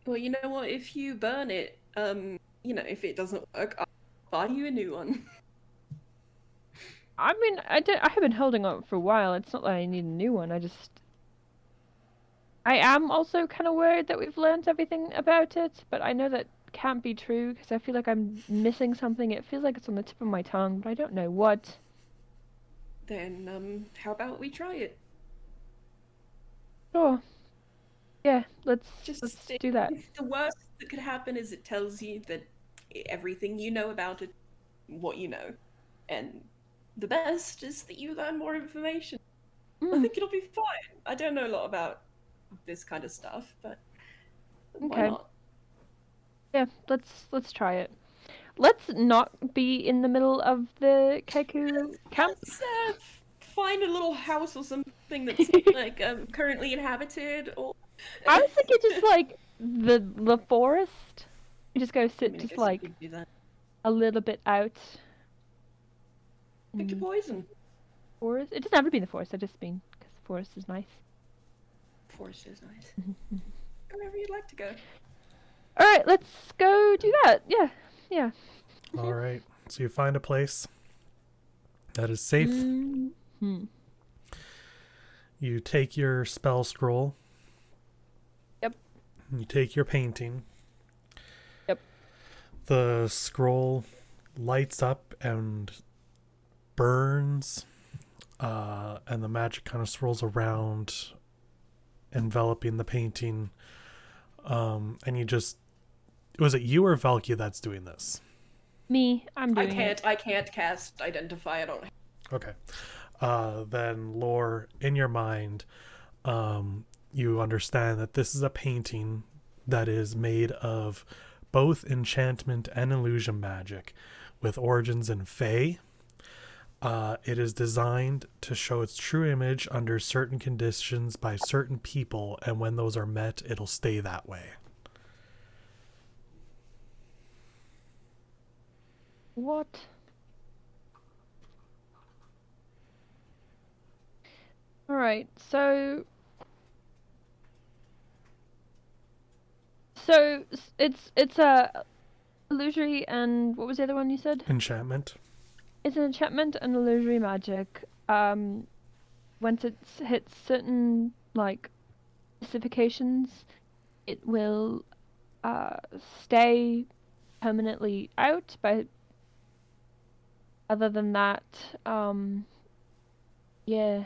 Well, you know what? If you burn it, if it doesn't work, I'll buy you a new one. I mean, I have been holding on for a while. It's not that I need a new one. I am also kind of worried that we've learned everything about it, but I know that can't be true because I feel like I'm missing something. It feels like it's on the tip of my tongue, but I don't know what. Then, how about we try it? Sure. Yeah, let's Just do that. If the worst that could happen is it tells you that everything you know about it, what you know, and the best is that you learn more information. I Mm, think it'll be fine. I don't know a lot about this kind of stuff, but why Okay. not? yeah, let's try it. Let's not be in the middle of the Keku camp. Let's find a little house or something that's like currently inhabited, or I was thinking just like the forest. You just go I sit mean, I just guess you like could do that. a little bit out. Pick your poison. Forest. It doesn't have to be in the forest. I just mean because the forest is nice. Forest is nice. Go wherever you'd like to go. All right, let's go do that. Yeah, yeah. All right. So you find a place that is safe. Mm-hmm. You take your spell scroll. Yep. You take your painting. Yep. The scroll lights up and burns, and the magic kind of swirls around, enveloping the painting. And you just... Was it you or Valkia that's doing this? Me, I'm doing it. I can't cast identify. I don't. Okay. Then, Lore, in your mind, you understand that this is a painting that is made of both enchantment and illusion magic with origins in Fae. It is designed to show its true image under certain conditions by certain people, and when those are met, it'll stay that way. What? All right, so it's a illusory and what was the other one you said? Enchantment. It's an enchantment and illusory magic. once it hits certain like specifications, it will stay permanently out. But other than that, yeah.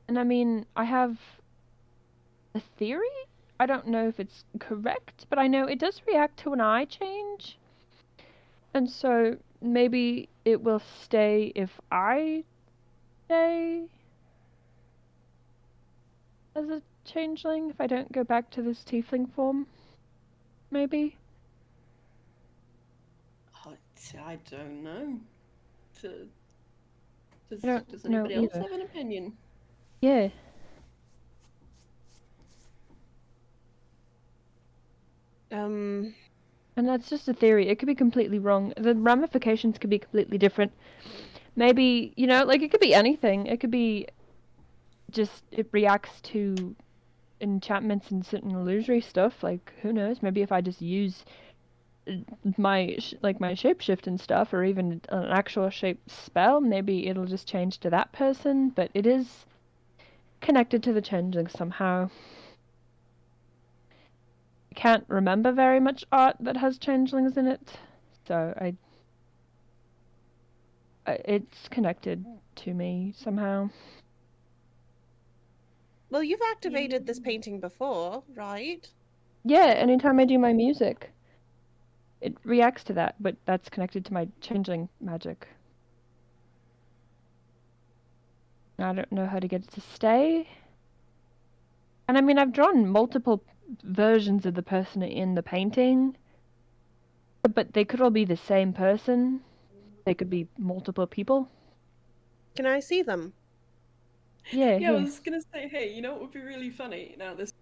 And I mean, I have a theory. I don't know if it's correct, but I know it does react to an eye change. And so maybe it will stay if I stay as a changeling, if I don't go back to this tiefling form. Maybe. I don't know. Does I don't know anybody else either. have an opinion? Yeah. And that's just a theory. It could be completely wrong. The ramifications could be completely different. Maybe, you know, like it could be anything. It could be just it reacts to enchantments and certain illusory stuff. Like, who knows? Maybe if I just use my my shapeshift and stuff, or even an actual shape spell, maybe it'll just change to that person. But it is connected to the changeling somehow. I can't remember very much art that has changelings in it, so it's connected to me somehow. Well, you've activated this painting before, right? Yeah, anytime I do my music, it reacts to that, but that's connected to my changeling magic. I don't know how to get it to stay. And I mean, I've drawn multiple versions of the person in the painting, but they could all be the same person. They could be multiple people. Can I see them? Yeah, Yeah, I here. was gonna say, hey, you know what would be really funny? Now this.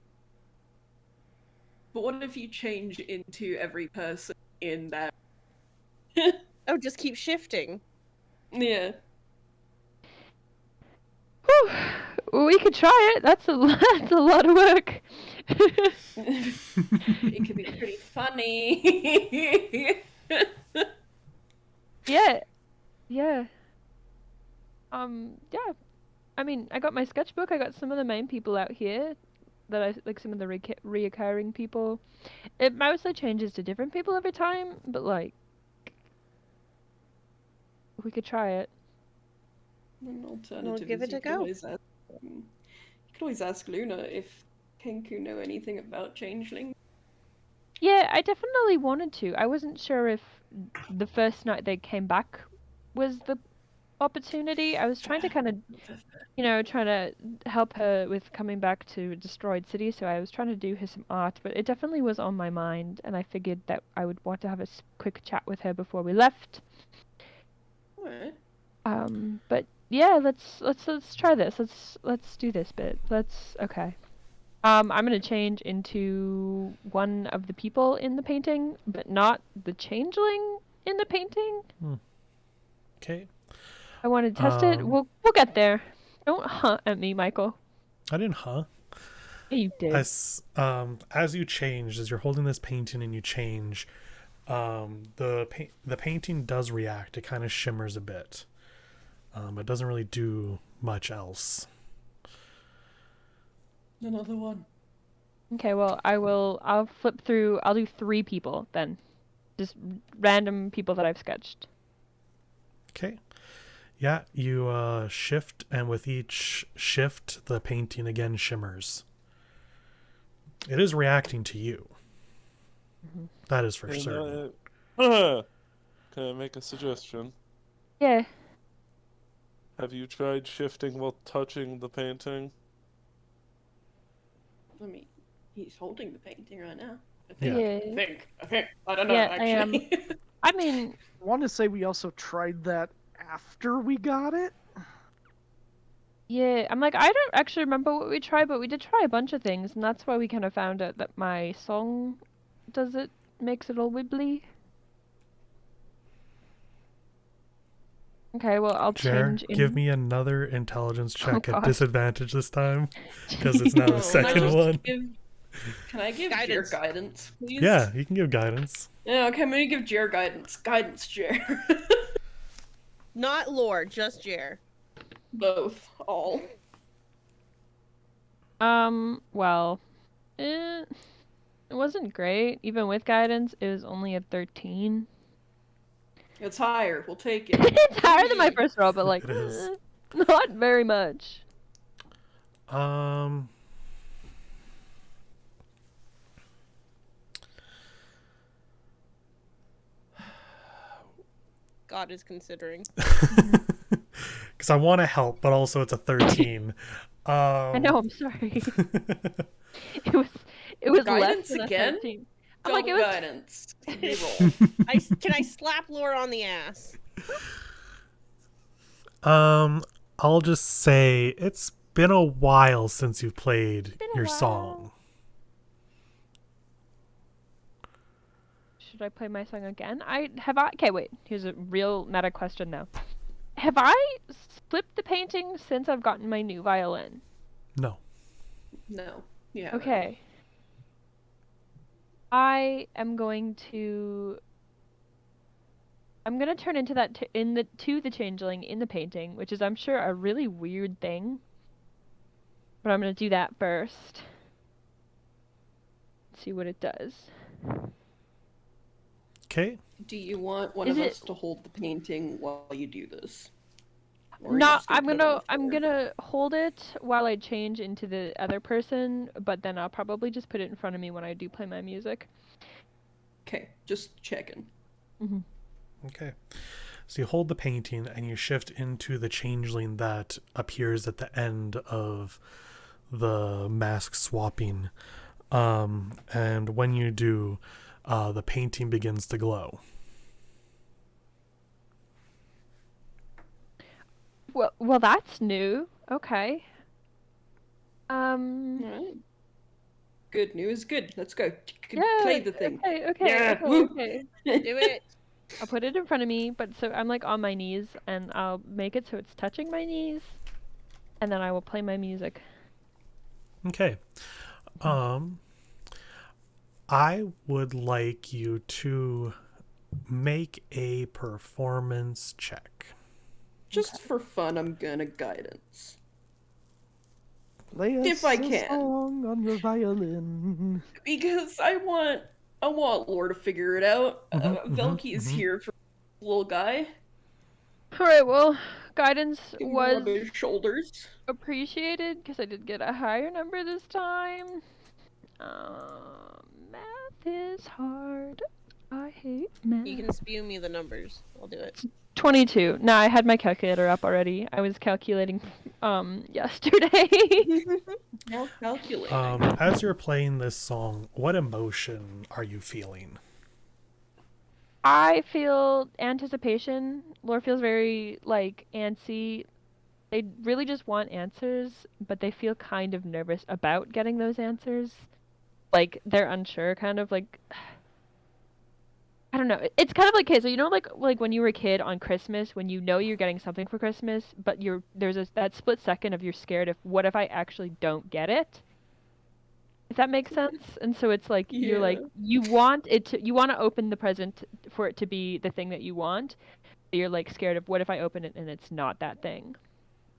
But what if you change into every person in that? Oh, just keep shifting. Yeah. Whew. We could try it. That's a lot of work. It could be pretty funny. Yeah. Yeah. Yeah. I mean, I got my sketchbook. I got some of the main people out here that I like, some of the reoccurring people. It mostly changes to different people every time, but like, we could try it. An alternative We'll give is it a you go. could always ask Luna if Kenku know anything about changeling. Yeah, I definitely wanted to. I wasn't sure if the first night they came back was the opportunity. I was trying to kind of, trying to help her with coming back to a destroyed city, so I was trying to do her some art, but it definitely was on my mind, and I figured that I would want to have a quick chat with her before we left. Alright. But yeah, let's try this. Let's do this bit. Okay. I'm gonna change into one of the people in the painting, but not the changeling in the painting. Okay. I want to test it. We'll get there. Don't hunt at me, Michael. I didn't, huh? You did. As you change, as you're holding this painting and you change, the painting does react. It kind of shimmers a bit. It doesn't really do much else. Another one. Okay, well, I'll flip through. I'll do 3 people then. Just random people that I've sketched. Okay. Yeah, you shift, and with each shift, the painting again shimmers. It is reacting to you. Mm-hmm. That is for certain. Can I make a suggestion? Yeah. Have you tried shifting while touching the painting? I mean, he's holding the painting right now. I think. I don't know, actually. I mean, I want to say we also tried that after we got it. Yeah, I'm like, I don't actually remember what we tried, but we did try a bunch of things, and that's why we kind of found out that my song makes it all wibbly. Okay, well, I'll change in... give me another intelligence check at disadvantage this time, because it's now the second one. Can I give Jer guidance, please? Yeah, you can give guidance. Yeah, okay, I'm gonna give Jer guidance. Guidance, Jer. Not lore, just Jer. Both. All. Well, it wasn't great. Even with guidance, it was only a 13. It's higher. We'll take it. It's higher than my first roll, but like, It is. not very much. God is considering. Because I want to help, but also it's a 13. I know. I'm sorry. It was Guidance less than again? a 13. I'm Double like, it was guidance. Reroll. Can I slap Laura on the ass? I'll just say it's been a while since you've played been a your while. song. Should I play my song again? Okay, wait. Here's a real meta question now. Have I flipped the painting since I've gotten my new violin? No. No. Yeah. Okay. I'm gonna turn into that to the changeling in the painting, which is I'm sure a really weird thing. But I'm gonna do that first. See what it does. Okay. Do you want one Is of it- us to hold the painting while you do this? Or are you No, just I'm put it on the I'm floor? gonna hold it while I change into the other person, but then I'll probably just put it in front of me when I do play my music. Okay, just checking. Okay. So you hold the painting and you shift into the changeling that appears at the end of the mask swapping. And when you do, the painting begins to glow. Well, that's new. Okay. Alright. Good news, good. Let's go. Yeah. Play the thing. Okay. Yeah, Okay. woo. Okay. Do it. I'll put it in front of me, but so I'm like on my knees, and I'll make it so it's touching my knees, and then I will play my music. Okay. I would like you to make a performance check. Just for fun, I'm gonna guidance. Play us If I a can. song on your violin. Because I want Lore to figure it out. Velky is here for little guy. All right. Well, guidance Can you was rub his shoulders. appreciated because I did get a higher number this time. Math is hard. I hate math. You can spew me the numbers. I'll do it. 22. Nah, I had my calculator up already. I was calculating yesterday. Now calculate. As you're playing this song, what emotion are you feeling? I feel anticipation. Lore feels very like antsy. They really just want answers, but they feel kind of nervous about getting those answers. Like they're unsure, kind of like I don't know. It's kind of like, okay, so you know like when you were a kid on Christmas when you know you're getting something for Christmas, but there's that split second of you're scared of what if I actually don't get it? If that makes sense. And so it's like you're like you want to open the present for it to be the thing that you want. But you're like scared of what if I open it and it's not that thing?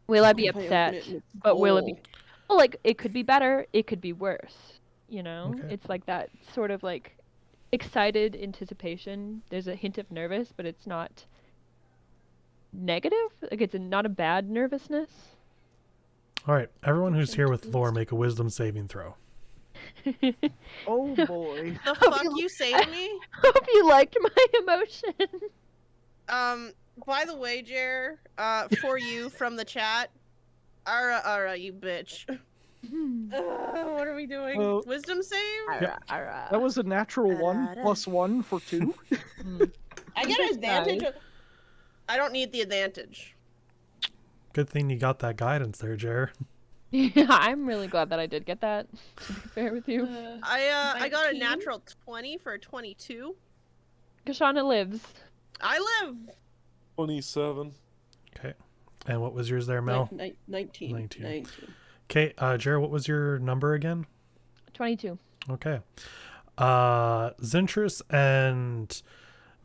Will I be If I open upset? it and it's But will it be gold. well, like it could be better, it could be worse, you know? Okay. It's like that sort of like excited anticipation. There's a hint of nervous, but it's not negative. Like it's not a bad nervousness. All right, everyone who's here with Lore, make a wisdom saving throw. Oh boy. The fuck you say to me? Hope you liked my emotion. By the way, Jer, for you from the chat. Ara, you bitch. What are we doing? Wisdom save? That was a natural 1 plus 1 for 2. I get an advantage. I don't need the advantage. Good thing you got that guidance there, Jer. Yeah, I'm really glad that I did get that. To be fair with you, I got a 19? natural 20 for a 22. Kashana lives. I live. 27. Okay. And what was yours there, Mel? 19. 19. Okay, Jer, what was your number again? 22. Okay. Zintrus and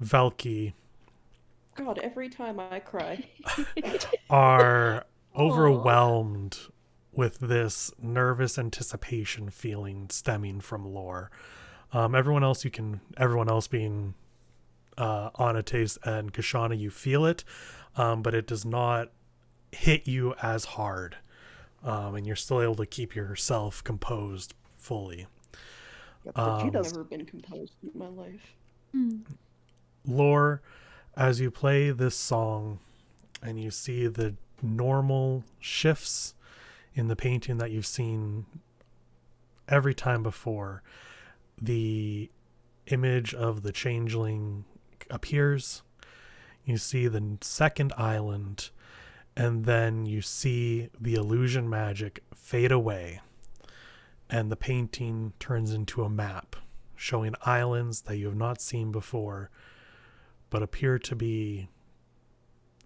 Valky God, every time I cry. are overwhelmed with this nervous anticipation feeling stemming from Lore. Everyone else being Anates and Kashana, you feel it, but it does not hit you as hard, and you're still able to keep yourself composed fully. I've never been composed in my life. Lore, as you play this song and you see the normal shifts in the painting that you've seen every time before, the image of the changeling appears. You see the second island, and then you see the illusion magic fade away, and the painting turns into a map showing islands that you have not seen before, but appear to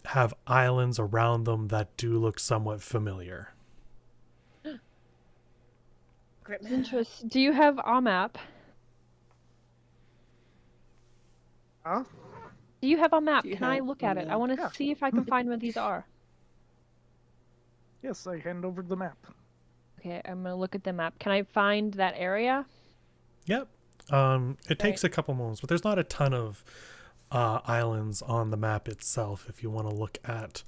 have islands around them that do look somewhat familiar. Interest. Do you have our map? Huh? Do you have our map? Do you Can I have look the at it? I map? want to Yeah. see if I can find where these are. Yes, I hand over the map. Okay, I'm gonna look at the map. Can I find that area? Yep. It takes a couple moments, but there's not a ton of islands on the map itself. If you want to look at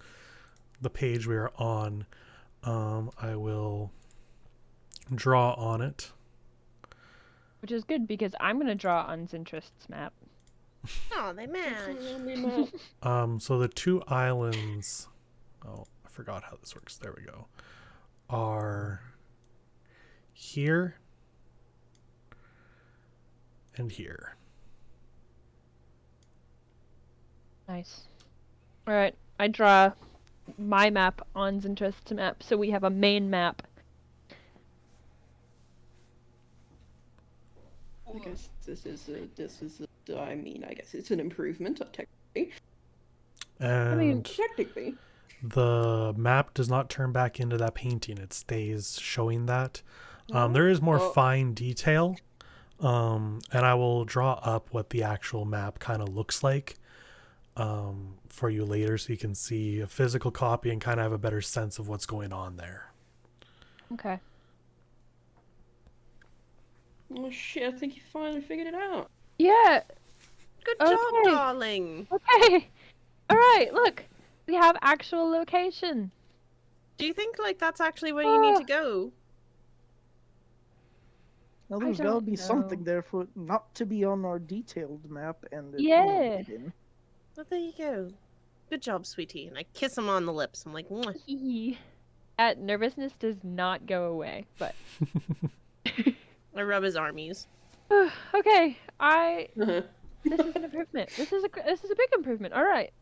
the page we are on, I will draw on it. Which is good because I'm gonna draw on Zintrist's map. Oh, they match. So the two islands, oh, I forgot how this works. There we go. Are here and here. Nice. Alright, I draw my map on Zintrist's map, so we have a main map. I guess I guess it's an improvement, technically. And Technically. the map does not turn back into that painting. It stays showing that. There is more fine detail. And I will draw up what the actual map kind of looks like for you later, so you can see a physical copy and kind of have a better sense of what's going on there. Okay. Oh shit, I think you finally figured it out. Yeah! Good job, Okay. darling. Okay! Alright, look! We have actual location. Do you think like that's actually where you need to go? Now I there's gotta don't be know. something there for it not to be on our detailed map and it Yeah. hidden. Well, there you go. Good job, sweetie. And I kiss him on the lips. I'm like, mwah. Nervousness does not go away, but... I rub his armies. Okay, this is an improvement. This is a big improvement. All right.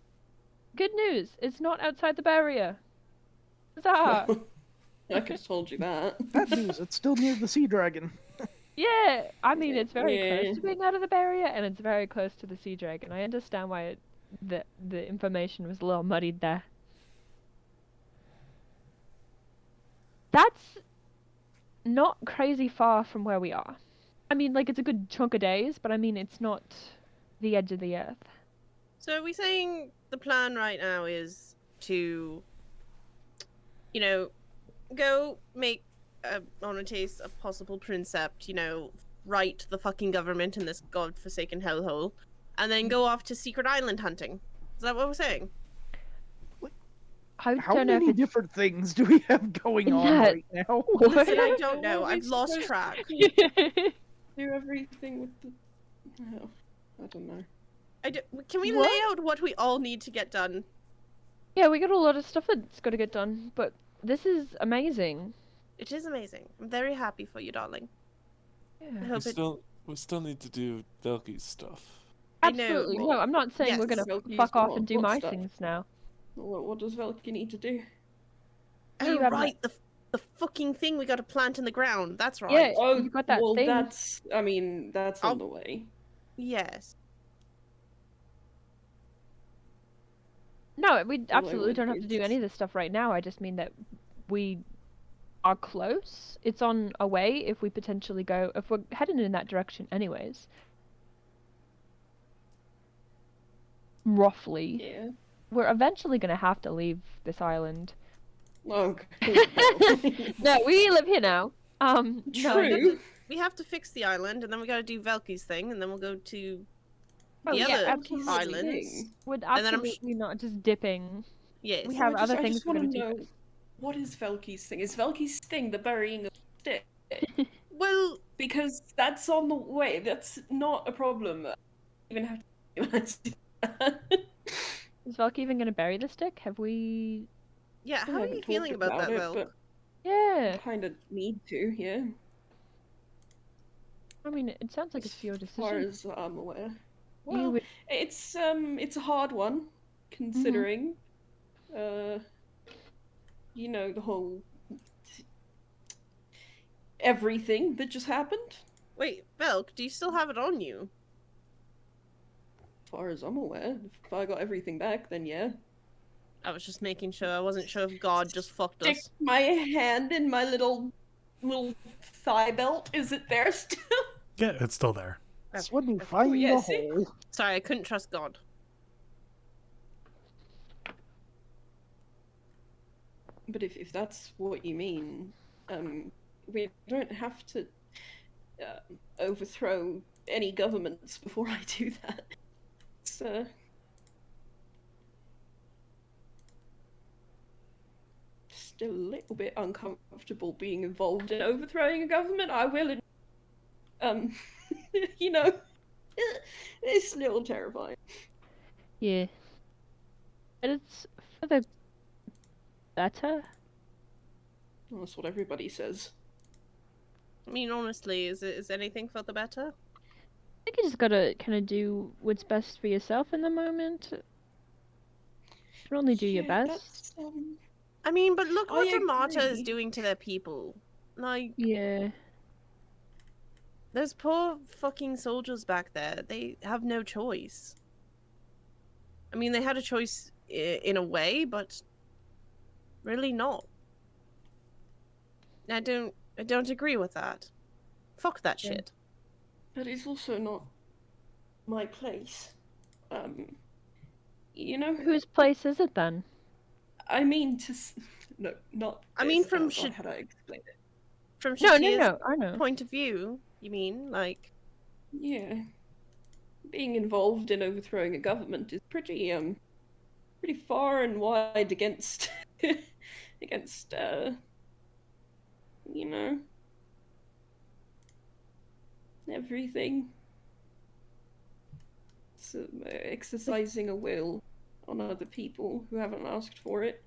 Good news. It's not outside the barrier. Huzzah! I could have told you that. Bad news, it's still near the sea dragon. Yeah, I mean it's very Yeah. close to being out of the barrier, and it's very close to the sea dragon. I understand why the information was a little muddied there. That's not crazy far from where we are. I mean, like, it's a good chunk of days, but I mean, it's not the edge of the earth. So are we saying the plan right now is to, you know, go make Onotace a possible princept, you know, right the fucking government in this godforsaken hellhole, and then go off to secret island hunting? Is that what we're saying? I How don't know if many it's... different things do we have going on Yeah. right now? Listen, I don't know. What are we I've lost supposed track. Do everything with the... Oh, I don't know. Can we What? lay out what we all need to get done? Yeah, we got a lot of stuff that's got to get done, but this is amazing. It is amazing. I'm very happy for you, darling. I Yeah. We hope it... still need to do Velky's stuff. I know, Absolutely. well, No, I'm not saying we're yes, gonna Velky's fuck off what- and do what my stuff? things now. What does Velky need to do? Oh, You have right, the fucking thing we got to plant in the ground. That's right. Yeah. Oh, You got that well, thing. that's on I'll- the way. Yes. No, we I absolutely would- don't have to do it's- any of this stuff right now. I just mean that we are close. It's on a way if we potentially go, if we're heading in that direction anyways. Roughly. Yeah. We're eventually going to have to leave this island. Okay. No, we live here now. No, True. We have to fix the island, and then we gotta do Velky's thing, and then we'll go to Oh, the yeah, other absolutely. islands. Would And then I'm absolutely not just dipping. Yes. We have other I things just we're want gonna to do. know, First. what is Velky's thing? Is Velky's thing the burying of stick? Well, Because that's on the way. That's not a problem. I don't even have to do that. Is Valky even gonna bury the stick? Have we? yeah. We How are haven't you talked feeling about that, it, Velk? but Yeah. kind of need to, yeah. I mean, it sounds like it's your As far decision. as I'm aware. You Well, would- it's a hard one, considering, you know, the whole everything that just happened. Wait, Velk, do you still have it on you? As far as I'm aware, if I got everything back, then yeah. I was just making sure. I wasn't sure if God just fucked Stick us. my hand in my little thigh belt. Is it there still? Yeah, it's still there. That's when you find yeah, the see? hole. Sorry, I couldn't trust God. But if that's what you mean, we don't have to overthrow any governments before I do that. It's still a little bit uncomfortable being involved in overthrowing a government. I will, you know, it's a little terrifying. Yeah. But it's for the better. Well, that's what everybody says. I mean, honestly, is anything for the better? I think you just gotta kind of do what's best for yourself in the moment. You can only do your Yeah, best. that's, I mean, but look what I Armata is agree. doing to their people. Like, Yeah. those poor fucking soldiers back there, they have no choice. I mean, they had a choice in a way, but really not. I don't agree with that. Fuck that Yeah. shit. But it's also not my place. You know, Whose place is it then? I mean no, not. I mean, this, from oh, Sh- how do I explain it? From No, Shatia's I know. point of view, you mean? Like, Yeah, being involved in overthrowing a government is pretty far and wide against against you know, everything. So, exercising a will on other people who haven't asked for it.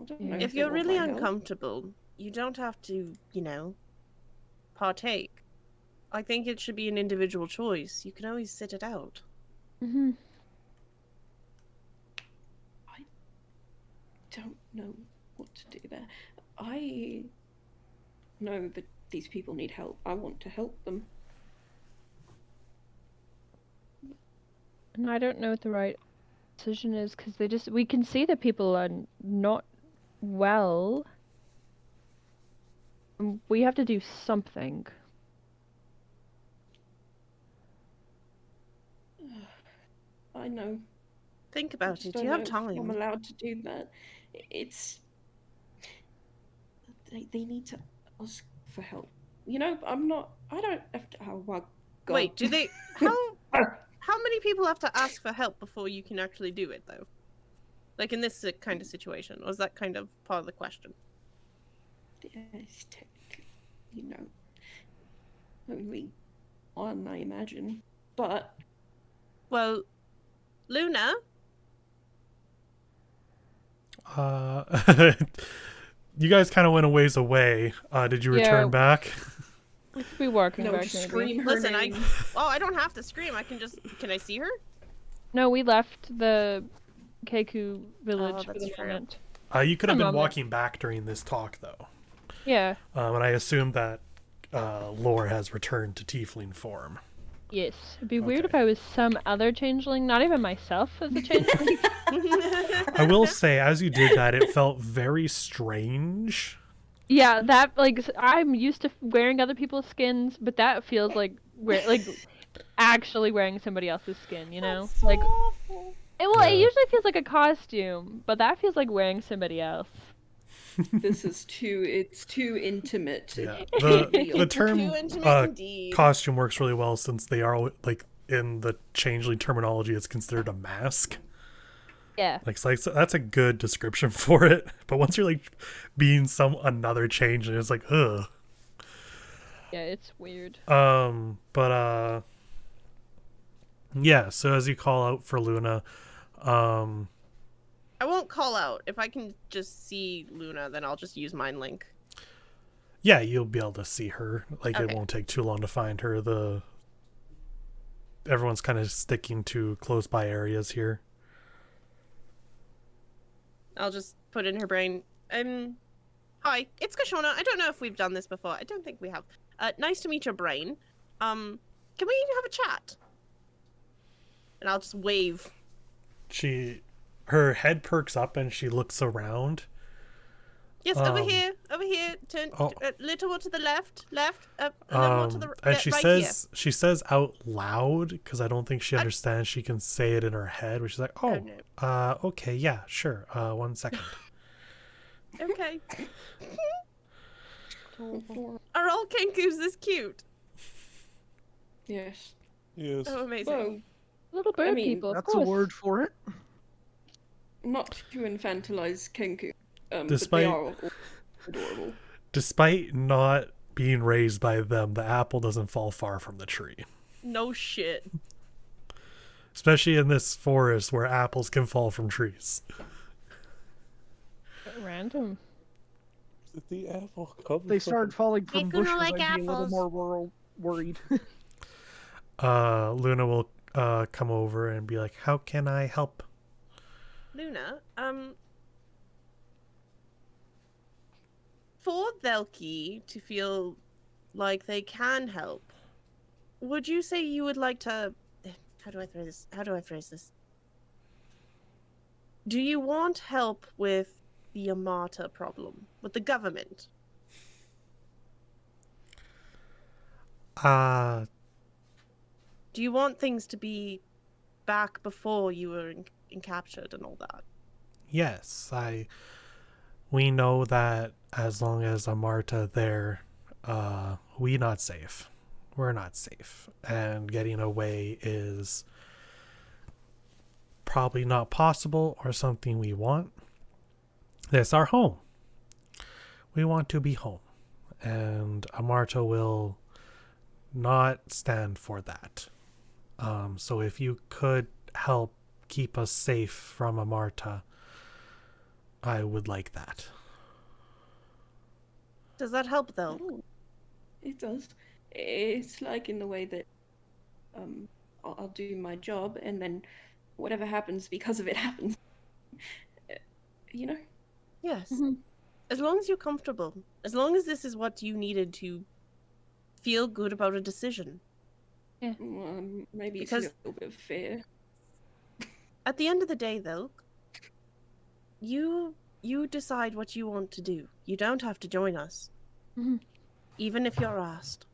I don't know if they you're want really my help. uncomfortable, you don't have to, you know, partake. I think it should be an individual choice. You can always sit it out. Mm-hmm. Don't know what to do there. I know that these people need help. I want to help them. And I don't know what the right decision is because we can see that people are not well. And we have to do something. I know. Think I about just it. don't You have know if I'm time. allowed to do that. It's they need to ask for help. You know, I don't have to. Oh my god. Wait, do they? How many people have to ask for help before you can actually do it, though? Like in this kind of situation, or is that kind of part of the question? Yes, technically, you know, only one, I imagine. But Well, Luna. You guys kind of went a ways away. Did you Yeah. return back? We could be working no, back just maybe. scream her Listen, name. I don't have to scream. I can just. Can I see her? No, we left the Keiku village for that's the true. moment. You could have A been moment. walking back during this talk, though. Yeah. And I assume that Lore has returned to tiefling form. Yes. It'd be weird Okay. if I was some other changeling, not even myself as a changeling. I will say, as you did that, it felt very strange. Yeah, that I'm used to wearing other people's skins, but that feels like actually wearing somebody else's skin, you know? Like it Well, it Yeah. usually feels like a costume, but that feels like wearing somebody else. This is it's too intimate. Yeah. to be The term Too intimate indeed. costume works really well since they are like in the changeling terminology, it's considered a mask. Yeah. Like, so that's a good description for it. But once you're like being another changeling, it's like ugh. Yeah, it's weird. Yeah. So as you call out for Luna, I won't call out. If I can just see Luna, then I'll just use Mind Link. yeah, you'll be able to see her. Like, it Okay. won't take too long to find her. Everyone's kind of sticking to close by areas here. I'll just put in her brain. Hi, it's Kashona. I don't know if we've done this before. I don't think we have. Nice to meet your brain. Can we have a chat? And I'll just wave. Her head perks up and she looks around. Yes, over here. Turn Oh. a little more to the left. A little more to the and she right she says out loud, because I don't think she understands. She can say it in her head, which is like, Oh, no. okay, yeah, sure. 1 second. here. Okay. Are all Kenkus this cute? Yes. Yes. Oh, amazing. Well, Little bird mean, people, of That's a course. word for it. not to infantilize Kenku, but Despite- they are all adorable. Despite not being raised by them, the apple doesn't fall far from the tree. No shit. Especially in this forest where apples can fall from trees. Random. Did the apple come They from- started falling from They gonna bushes, like I'd be a little apples. more worried. Luna will come over and be like, how can I help? Luna, for Velki to feel like they can help, would you say you would like to... How do I phrase this? Do you want help with the Amata problem? With the government? Uh, Do you want things to be back before you were captured and all that? yes, we know that as long as Amarta there, we're not safe. And getting away is probably not possible or something we want. This our home. We want to be home. And Amarta will not stand for that. So if you could help keep us safe from Amarta, I would like that. Does that help, though? Oh, it does. It's like in the way that I'll do my job and then whatever happens because of it happens. You know? Yes. Mhm. As long as you're comfortable. As long as this is what you needed to feel good about a decision. Maybe Because- it's a little bit of fear. At the end of the day, though, you decide what you want to do. You don't have to join us. Mhm. Even if you're asked.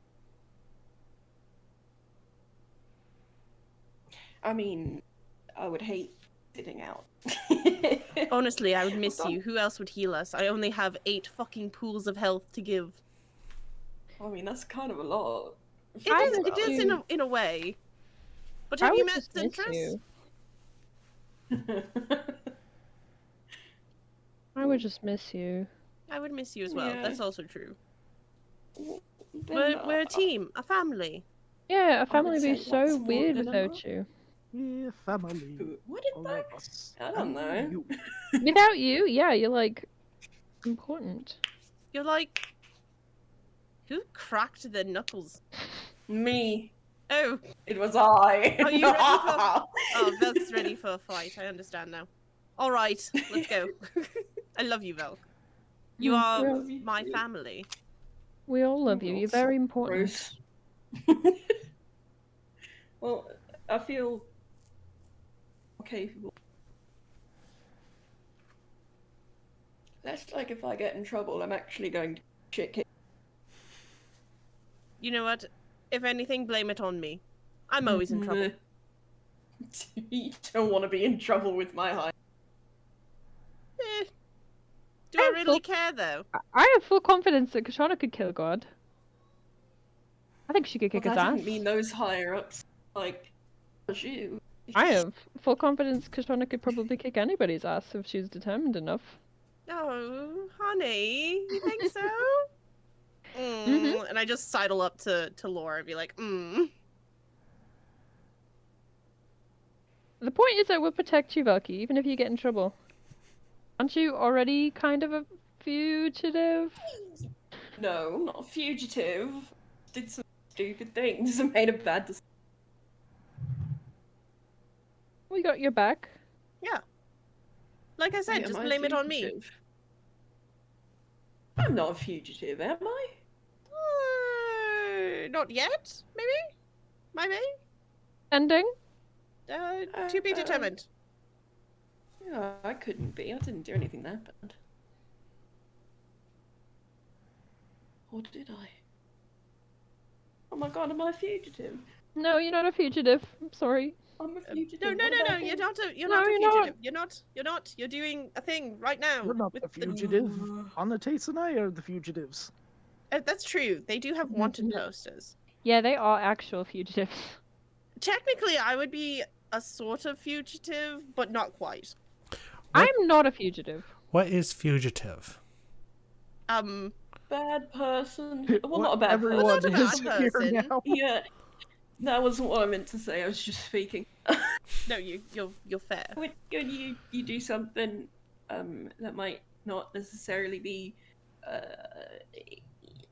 I mean, I would hate sitting out. Honestly, I would miss Hold on. you. Who else would heal us? I only have 8 fucking pools of health to give. I mean, that's kind of a lot. It is in a way. But I have you would met just miss Centris? you. I would just miss you. I would miss you as well. Yeah. That's also true. Then, We're a team, a family. Yeah, a would family would be say so lots more weird than whout you. Yeah, family. What did All that? of us. I don't know. You. Without you, yeah, you're like important. You're like... Who cracked their knuckles? Me. Oh, It was I. Are you ready for- oh, Velk's ready for a fight. I understand now. All right, let's go. I love you, Velk. You are Love you my too. family. We all love you. You're That's very important. Gross. Well, I feel capable. That's like if I get in trouble, I'm actually going to shit kick. You know what? If anything, blame it on me. I'm always in trouble. You don't want to be in trouble with my high. Do I really care, though? I have full confidence that Kashana could kill God. I think she could kick Well, his that ass. didn't mean those higher ups. Like, was you. I have full confidence Kashana could probably kick anybody's ass if she's determined enough. Oh, honey, you think so? And I just sidle up to Laura and be like, The point is that we'll protect you, Valky, even if you get in trouble. Aren't you already kind of a fugitive? No, I'm not a fugitive. Did some stupid things and made a bad decision. We got your back. Yeah. Like I said, just blame it on me. I'm not a fugitive, am I? Not yet, maybe? Maybe? Ending? To be determined. Yeah, I couldn't be. I didn't do anything that bad. Or did I? Oh my god, am I a fugitive? No, you're not a fugitive. I'm sorry. I'm a fugitive. No, you're not a fugitive. You're not. You're doing a thing right now. You're not the fugitive. Anatace and I are the fugitives. That's true. They do have wanted posters. Yeah, they are actual fugitives. Technically, I would be a sort of fugitive, but not quite. I'm not a fugitive. What is fugitive? Bad person. Well, not a bad Everyone person. is here now. Yeah, that wasn't what I meant to say. I was just speaking. No, you're fair. When you do something that might not necessarily be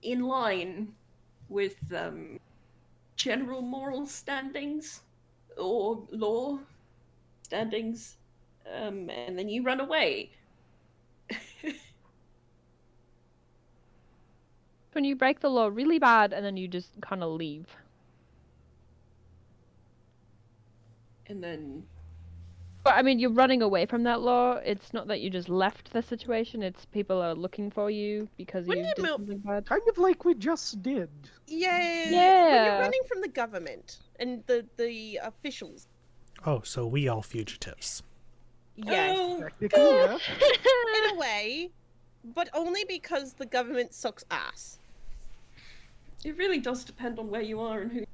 in line with general moral standings or law standings, and then you run away. When you break the law really bad and then you just kind of leave. And then... But I mean, you're running away from that law. It's not that you just left the situation. It's people are looking for you because you did something bad. Kind of like we just did. Yeah. Yeah. When you're running from the government and the officials. Oh, so we all fugitives. Yes. Technically, yeah. In a way, but only because the government sucks ass. It really does depend on where you are and who.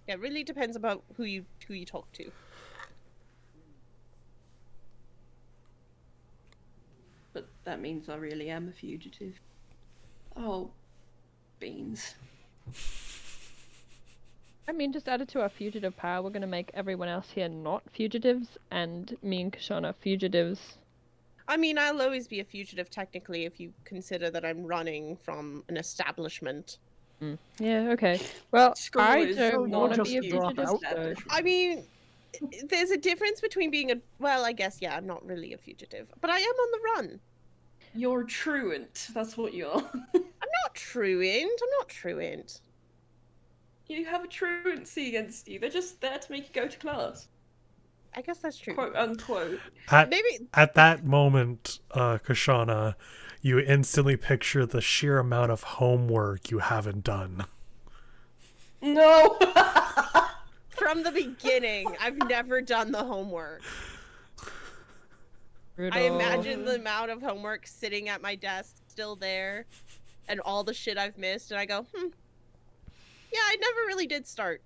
Yeah, it really depends about who you talk to. But that means I really am a fugitive. Oh, beans. I mean, just add it to our fugitive power. We're going to make everyone else here not fugitives, and me and Kashana fugitives. I mean, I'll always be a fugitive technically if you consider that I'm running from an establishment. Yeah, okay. Well, School I is don't not want to just be a drop fugitive. out. So... I mean, there's a difference between being a... Well, I guess, yeah, I'm not really a fugitive. But I am on the run. You're truant. That's what you are. I'm not truant. I'm not truant. You have a truancy against you. They're just there to make you go to class. I guess that's true. Quote unquote. At that moment, Kashana, you instantly picture the sheer amount of homework you haven't done. No! From the beginning, I've never done the homework. Brutal. I imagine the amount of homework sitting at my desk, still there, and all the shit I've missed, and I go, yeah, I never really did start.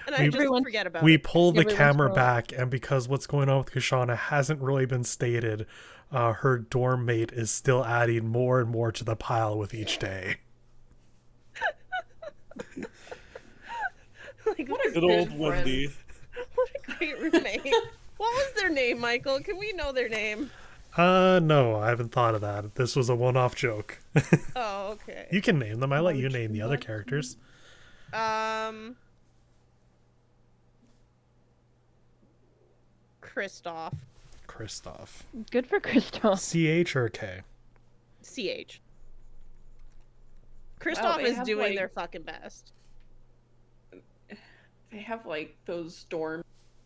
And I just forget about it. We pull the camera back, and because what's going on with Kashana hasn't really been stated, her dorm mate is still adding more and more to the pile with each day. Like, what a Good old Wendy. What a great roommate. What was their name, Michael? Can we know their name? No, I haven't thought of that. This was a one-off joke. Oh, okay. You can name them. I let you name the other characters. Christoph. Good for Christoph. CH or K? CH. Christoph is doing like, their fucking best. They have like those dorms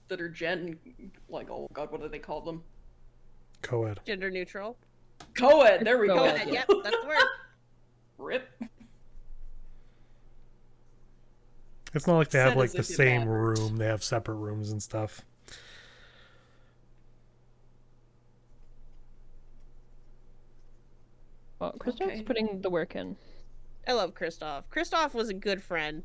that are oh god, what do they call them? Co-ed. Gender neutral. Co-ed, there we go. Co-ed, yep, that's the word. Rip. It's not like they have Said like as the if it same mattered. room. They have separate rooms and stuff. Well, Kristoff's Okay. putting the work in. I love Kristoff. Kristoff was a good friend.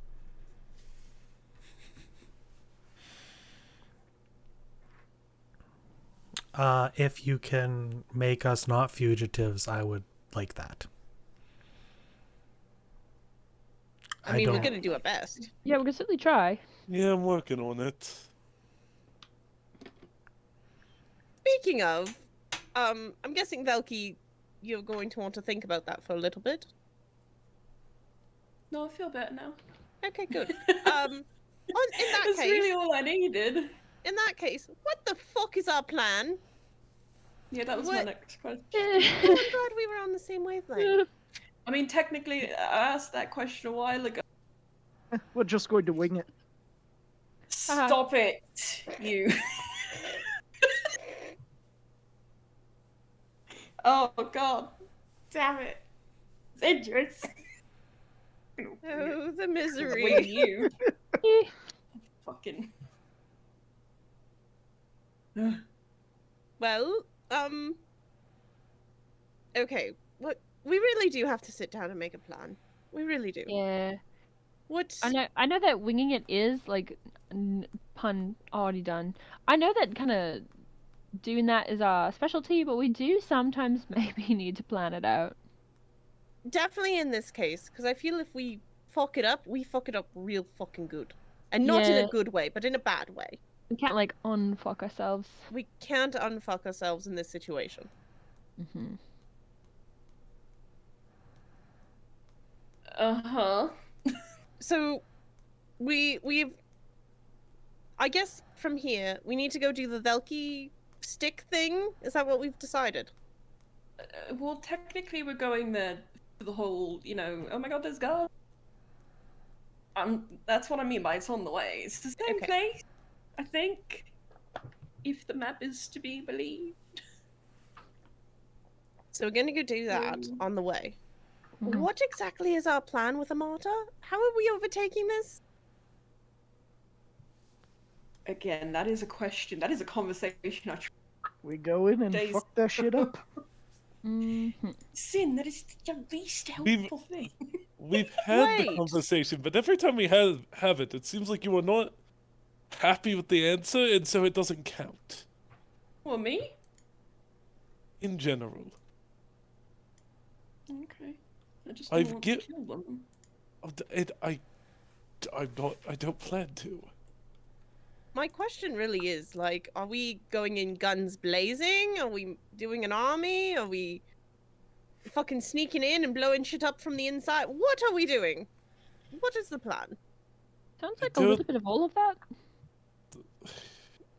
If you can make us not fugitives, I would like that. I mean, we're don't- gonna do our best. Yeah, we can certainly try. Yeah, I'm working on it. Speaking of, I'm guessing Velky, you're going to want to think about that for a little bit. No, I feel better now. Okay, good. In that That's case, really all I needed. in that case, what the fuck is our plan? Yeah, that was my What? next question. Oh, I'm glad we were on the same wavelength. I mean, technically, I asked that question a while ago. We're just going to wing it. Stop it, you. Oh god, damn it, it's dangerous. Oh, the Wing misery. you. Fucking. Well, okay. What we really do have to sit down and make a plan. We really do. Yeah. What? I know that winging it is like pun already done. I know that kind of doing that is our specialty, but we do sometimes maybe need to plan it out. Definitely in this case, because I feel if we fuck it up, we fuck it up real fucking good, and not in Yeah. a good way, but in a bad way. We can't like unfuck ourselves. We can't unfuck ourselves in this situation. Mm-hmm. Uh-huh. So, we've. I guess from here we need to go do the Velky stick thing. Is that what we've decided? Well, technically, we're going there for the whole, you know, oh my god, there's guards. That's what I mean by it's on the way. It's the same Okay. place, I think, if the map is to be believed. So we're gonna go do that Mm. on the way. Mhm. What exactly is our plan with Amata? How are we overtaking this? Again, that is a question. That is a conversation. We go in and Days. fuck their shit up. Mm-hmm. Sin, that is the least We've- helpful thing. We've had the Wait. conversation, but every time we have it, it seems like you are not happy with the answer, and so it doesn't count. Well, me? In general. Okay. I just I've don't want gi- to kill them. I don't plan to. My question really is, like, are we going in guns blazing? Are we doing an army? Are we fucking sneaking in and blowing shit up from the inside? What are we doing? What is the plan? Sounds I like a little don't- bit of all of that.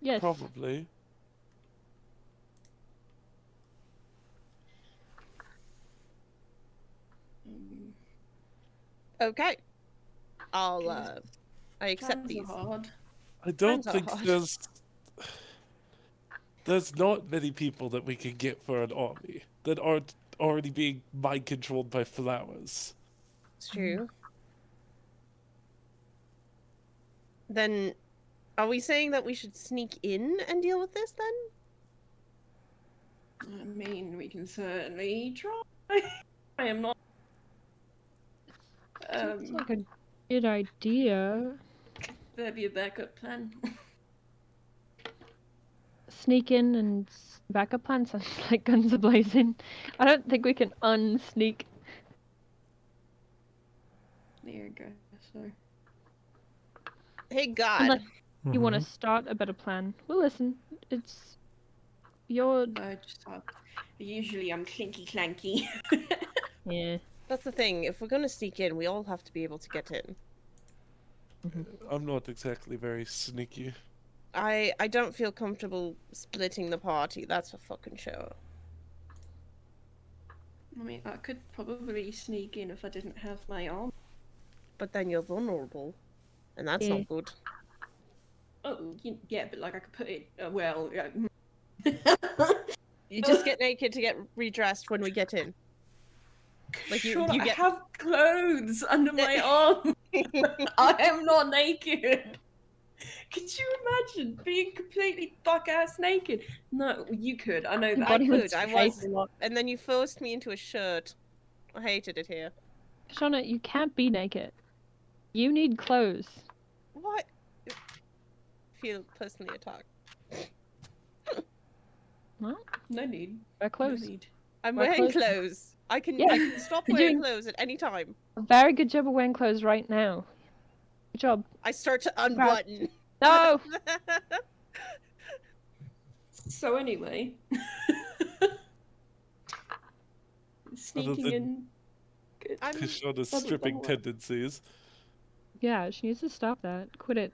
Yes. Probably. Mm, Okay. I accept plans are these. hard. I don't Plans are think hard. there's not many people that we can get for an army that aren't already being mind controlled by flowers. It's true. Then, are we saying that we should sneak in and deal with this then? I mean, we can certainly try. I am not. Sounds like a good idea. There'd be a backup plan. Sneak in and backup plan sounds like guns are blazing. I don't think we can unsneak. There you go. So. Hey, God. Unless you want to Mhm. start a better plan. We'll listen. It's your I just thought. Usually I'm clinky clanky. yeah. That's the thing. If we're gonna sneak in, we all have to be able to get in. I'm not exactly very sneaky. I don't feel comfortable splitting the party. That's for fucking sure. I mean, I could probably sneak in if I didn't have my arm. But then you're vulnerable, and that's Yeah. not good. Oh, yeah, but like I could put it. Well, yeah. You just get naked to get redressed when we get in. Like you Sean, I get. have clothes under my arm. I am not naked. Could you imagine being completely buck-ass naked? No, you could. I know Your that. I body would could. I shake was, a lot. and then you forced me into a shirt. I hated it here. Shauna, you can't be naked. You need clothes. What? Feel personally attacked. Well, No need. wear No clothes. need. I'm Wear wearing clothes. clothes. I can Yeah. stop You're wearing doing- clothes at any time. A very good job of wearing clothes right now. Good job. I start to unbutton. No! So anyway, sneaking than- in. Good. I'm Kishana's Blah, blah, stripping blah. tendencies. Yeah, she needs to stop that. Quit it.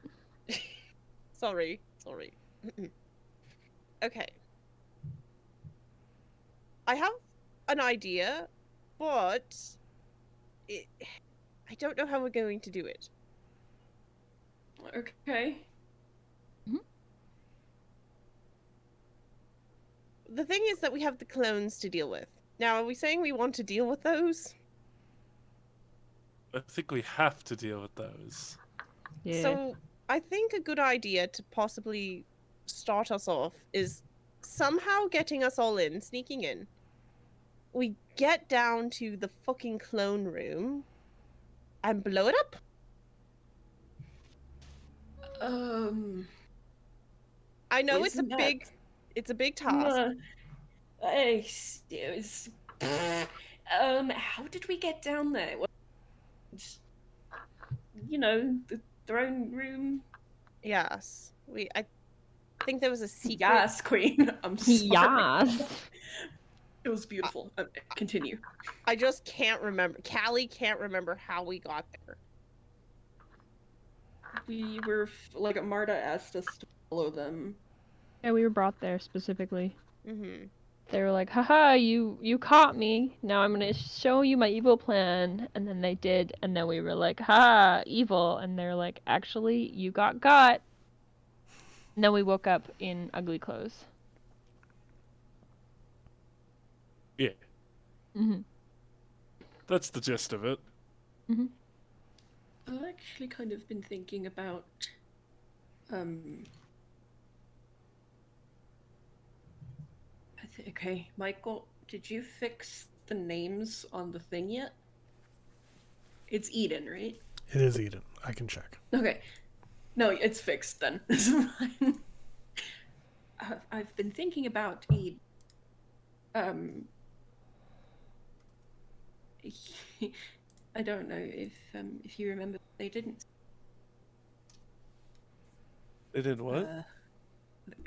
sorry. Okay. I have an idea, but I don't know how we're going to do it. Okay. The thing is that we have the clones to deal with. Now, are we saying we want to deal with those? I think we have to deal with those. Yeah. So, I think a good idea to possibly start us off is somehow getting us all in, sneaking in. We get down to the fucking clone room and blow it up. I know Isn't that- it's a big task. How did we get down there? You know, the throne room. Yes. I think there was a secret. Yes, Queen. I'm sorry. Yes. It was beautiful. Continue. I just can't remember. Callie can't remember how we got there. We were like Marta asked us to follow them. Yeah, we were brought there specifically. Mm-hmm. They were like, haha, you caught me. Now I'm gonna show you my evil plan. And then they did. And then we were like, ha, evil. And they're like, actually, you got. And then we woke up in ugly clothes. Yeah, Mm-hmm. that's the gist of it. Mm-hmm. I've actually kind of been thinking about okay, Michael, did you fix the names on the thing yet? It's Eden, right? It is Eden. I can check. Okay. No, it's fixed then. It's fine. I've been thinking about Eden. I don't know if you remember, they didn't. They did what?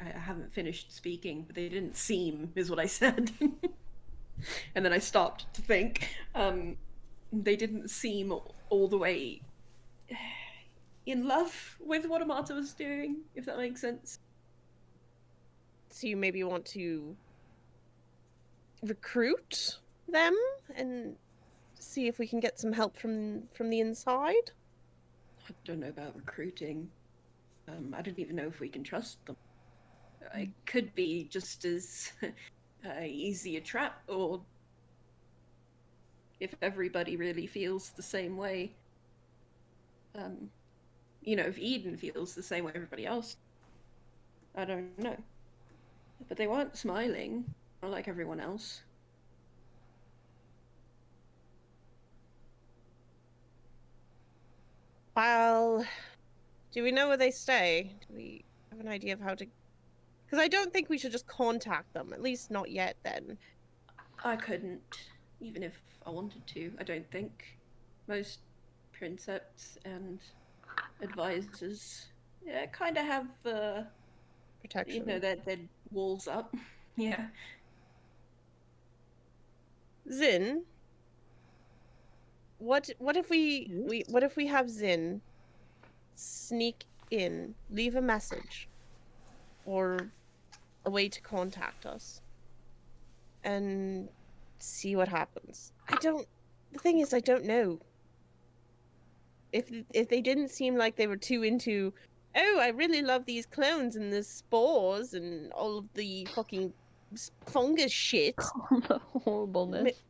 I haven't finished speaking, but they didn't seem, is what I said. And then I stopped to think. They didn't seem all the way in love with what Amata was doing, if that makes sense. So you maybe want to recruit them and see if we can get some help from the inside? I don't know about recruiting. I don't even know if we can trust them. It could be just as easy a trap, or if everybody really feels the same way. You know, if Eden feels the same way everybody else, I don't know. But they weren't smiling, not like everyone else. Well, do we know where they stay? Do we have an idea of how to... Because I don't think we should just contact them, at least not yet then. I couldn't, even if I wanted to, I don't think. Most princeps and advisors kind of have, Protection. you know, their walls up. Yeah. Zin, what if what if we have Zin sneak in, leave a message, or a way to contact us, and see what happens? The thing is, I don't know. If they didn't seem like they were too into, oh, I really love these clones and the spores and all of the fucking fungus shit. The horribleness.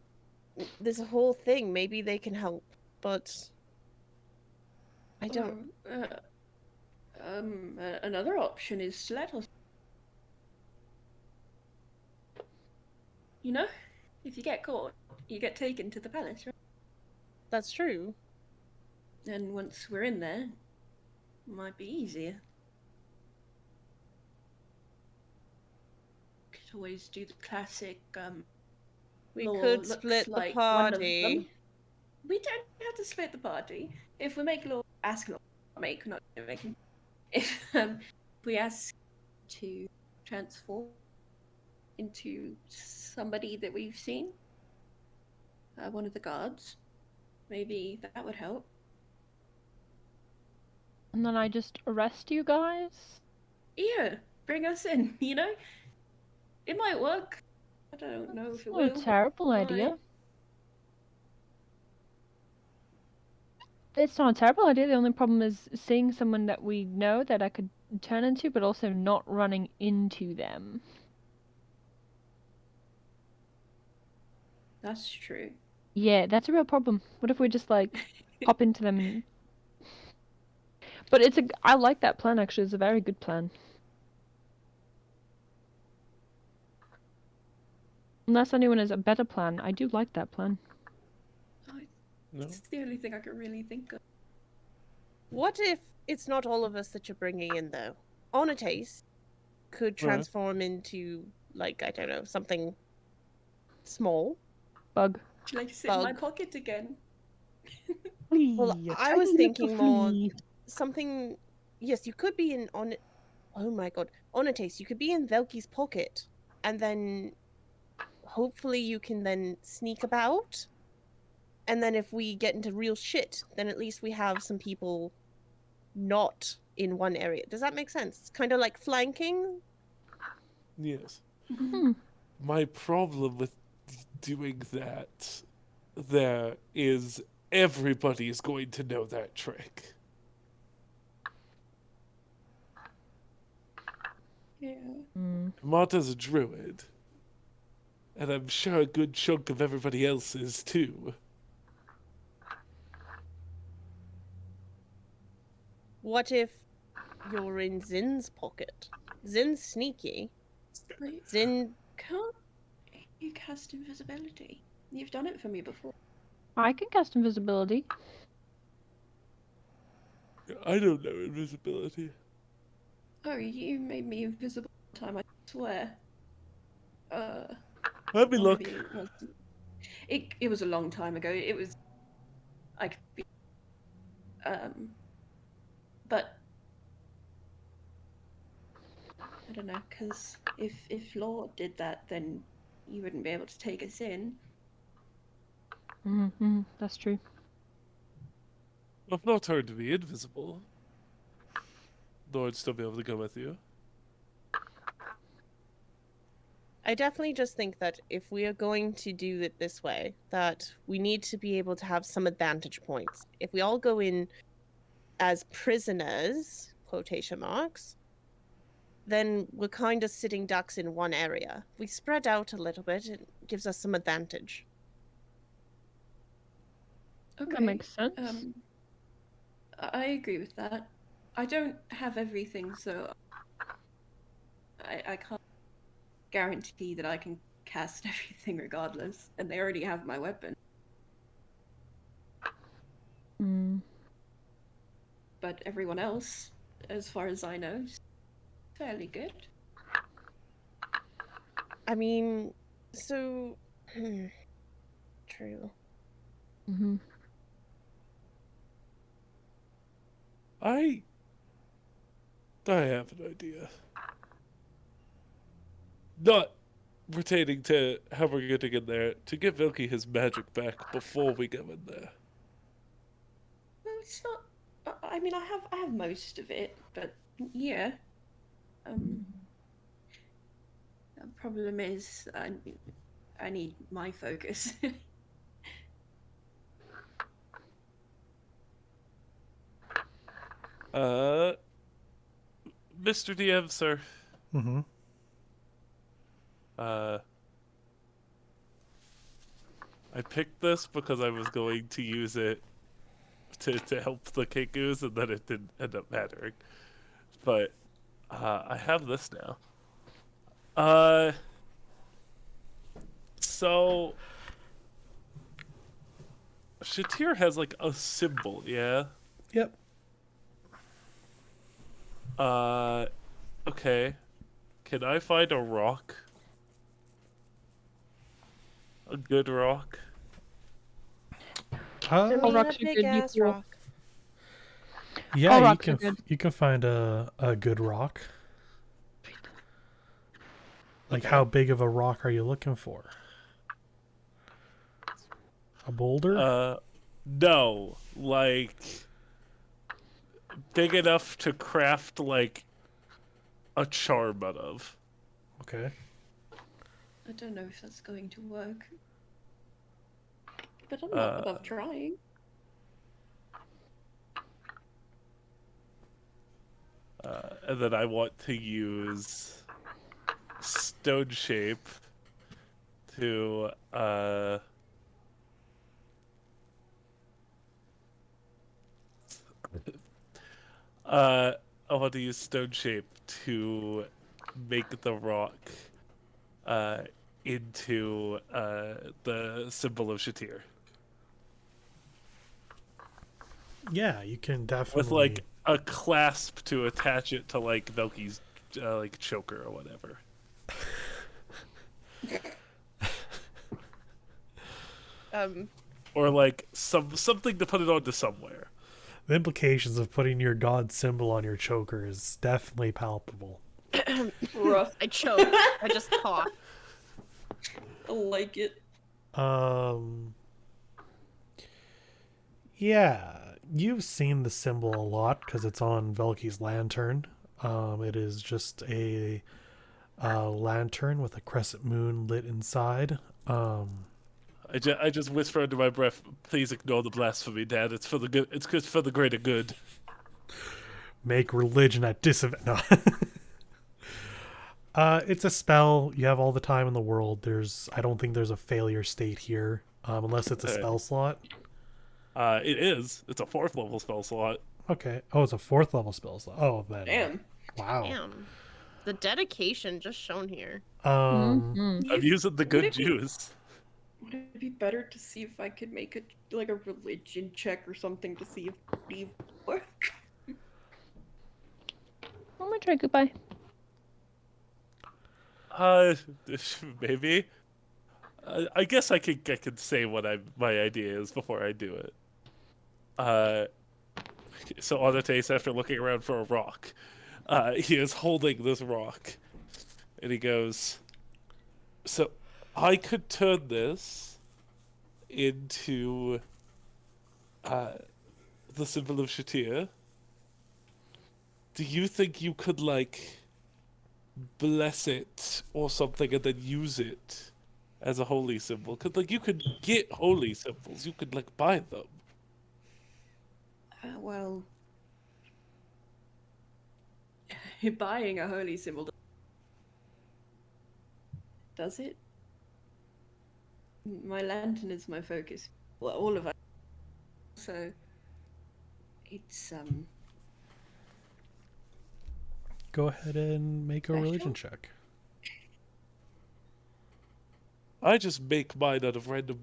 this whole thing. Maybe they can help, but I don't. Another option is to let us. You know, if you get caught, you get taken to the palace, right? That's true. And once we're in there, it might be easier. Could always do the classic. We law could looks split the like one of them. party. We don't have to split the party. If we make law, ask law, make not making. If we ask to transform into somebody that we've seen, one of the guards, maybe that would help. And then I just arrest you guys? Yeah, bring us in. You know, it might work. I don't know if it Not a will. terrible Might. idea. It's not a terrible idea. The only problem is seeing someone that we know that I could turn into, but also not running into them. That's true. Yeah, that's a real problem. What if we just like hop into them and... But I like that plan actually. It's a very good plan. Unless anyone has a better plan, I do like that plan. No. It's the only thing I can really think of. What if it's not all of us that you're bringing in, though? Onates could transform into, like, I don't know, something small. Bug. Would you like to sit in my pocket again? Well, I was thinking more something. Yes, you could be in on. Oh my god, Onates, you could be in Velky's pocket, and then hopefully you can then sneak about. And then if we get into real shit, then at least we have some people not in one area. Does that make sense? It's kind of like flanking. Yes. Hmm. My problem with doing that there is everybody is going to know that trick. Yeah. Marta's a druid. And I'm sure a good chunk of everybody else is too. What if you're in Zin's pocket? Zin's sneaky. Wait, Zin. can't you cast invisibility? You've done it for me before. I can cast invisibility. I don't know invisibility. Oh, you made me invisible one time, I swear. Let me or look. maybe it was a long time ago. It was I could be but I don't know, because if Law did that, then you wouldn't be able to take us in. Mm-hmm. That's true. I've not heard to be invisible. Though I'd still be able to go with you. I definitely just think that if we are going to do it this way, that we need to be able to have some advantage points. If we all go in as prisoners, quotation marks, then we're kind of sitting ducks in one area. If we spread out a little bit, it gives us some advantage. Okay. That makes sense. I agree with that. I don't have everything, so I can't guarantee that I can cast everything regardless, and they already have my weapon. But everyone else, as far as I know, is fairly good. I mean, so... True. Mm-hmm. I have an idea. Not pertaining to how we're getting in there, to give Vilky his magic back before we go in there. Well, it's not. I mean, I have most of it, but yeah. The problem is, I need my focus. Mr. DM, sir. I picked this because I was going to use it to help the Kinkus, and then it didn't end up mattering. But I have this now. So Shatir has like a symbol, yeah? Yep. Okay. Can I find a rock? A good rock? I mean, rocks a are big good, ass Nicole. rock. Yeah, All you rocks can are good. you can find a good rock. Like, Okay. how big of a rock are you looking for? A boulder? No. Like, big enough to craft, like, a charm out of. Okay. I don't know if that's going to work. But I'm not above trying. And then I want to use stone shape to, I want to use stone shape to make the rock into the symbol of Shatir. Yeah, you can definitely. With like a clasp to attach it to like Velky's like choker or whatever. Or like something to put it onto somewhere. The implications of putting your god symbol on your choker is definitely palpable. Rough. I choke. I just cough. I like it. Yeah, you've seen the symbol a lot because it's on Velky's lantern. It is just a lantern with a crescent moon lit inside. I just whisper under my breath, "Please ignore the blasphemy, Dad. It's for the good. It's good for the greater good." Make religion at disadvantage. No. It's a spell. You have all the time in the world. I don't think there's a failure state here, unless it's a spell slot. It is. It's a 4th level spell slot. Okay. Oh, it's a 4th level spell slot. Oh, then. Damn. Wow. Damn. The dedication just shown here. I'm using the good Would it be- juice. Would it be better to see if I could make a religion check or something to see if it work? I'm gonna try goodbye. Maybe. I guess I could say what my idea is before I do it. So Onotace, after looking around for a rock, he is holding this rock, and he goes, "So, I could turn this into the symbol of Shatir. Do you think you could, like, bless it or something and then use it as a holy symbol? Because, like, you could get holy symbols. You could, like, buy them." Well, buying a holy symbol does it? My lantern is my focus. Well, all of us. So it's Go ahead and make a religion Special? check. I just make mine out of random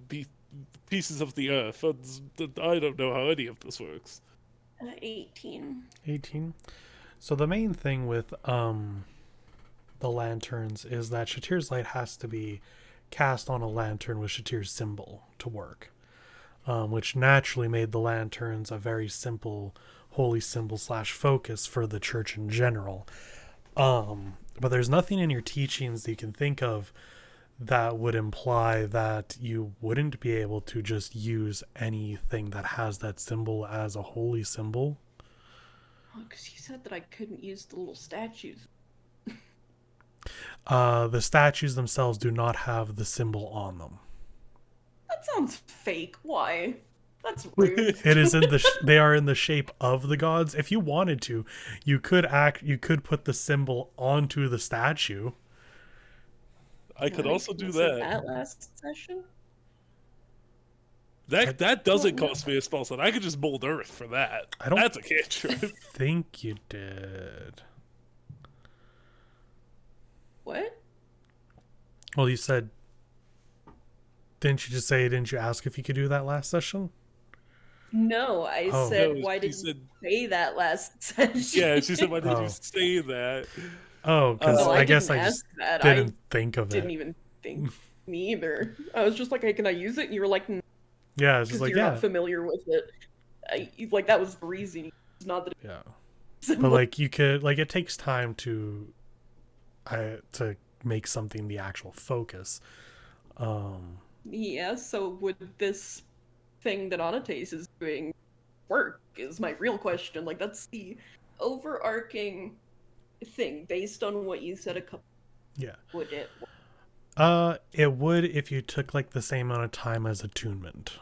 pieces of the earth, and I don't know how any of this works. 18. 18. So the main thing with the lanterns is that Shatir's light has to be cast on a lantern with Shatir's symbol to work, which naturally made the lanterns a very simple holy symbol / focus for the church in general. But there's nothing in your teachings that you can think of that would imply that you wouldn't be able to just use anything that has that symbol as a holy symbol. Because you said that I couldn't use the little statues. The statues themselves do not have the symbol on them. That sounds fake. Why? That's rude. It is in they are in the shape of the gods. If you wanted to, you could put the symbol onto the statue. I could also do Was it that. last session? That doesn't cost me a spell slot. I could just mold earth for that. I don't That's a cantrip. think you did. What? Well, you said. Didn't you just say? Didn't you ask if you could do that last session? No, I Oh. said, No, why she didn't said- you say that last session? Yeah, she said, "Why did Oh. you say that?" Oh, because No, I guess didn't I just ask that. didn't think of I didn't it. even think me either. I was just like, hey, can I use it? And you were like, Yeah, it's because just like, you're yeah, not familiar with it. Like, that was the reason. It's not that yeah. it's But like, you could like, it takes time to make something the actual focus. Yeah, so would this thing that Anates is doing work is my real question. Like, that's the overarching thing based on what you said a couple. Yeah. Would it? It would if you took like the same amount of time as attunement,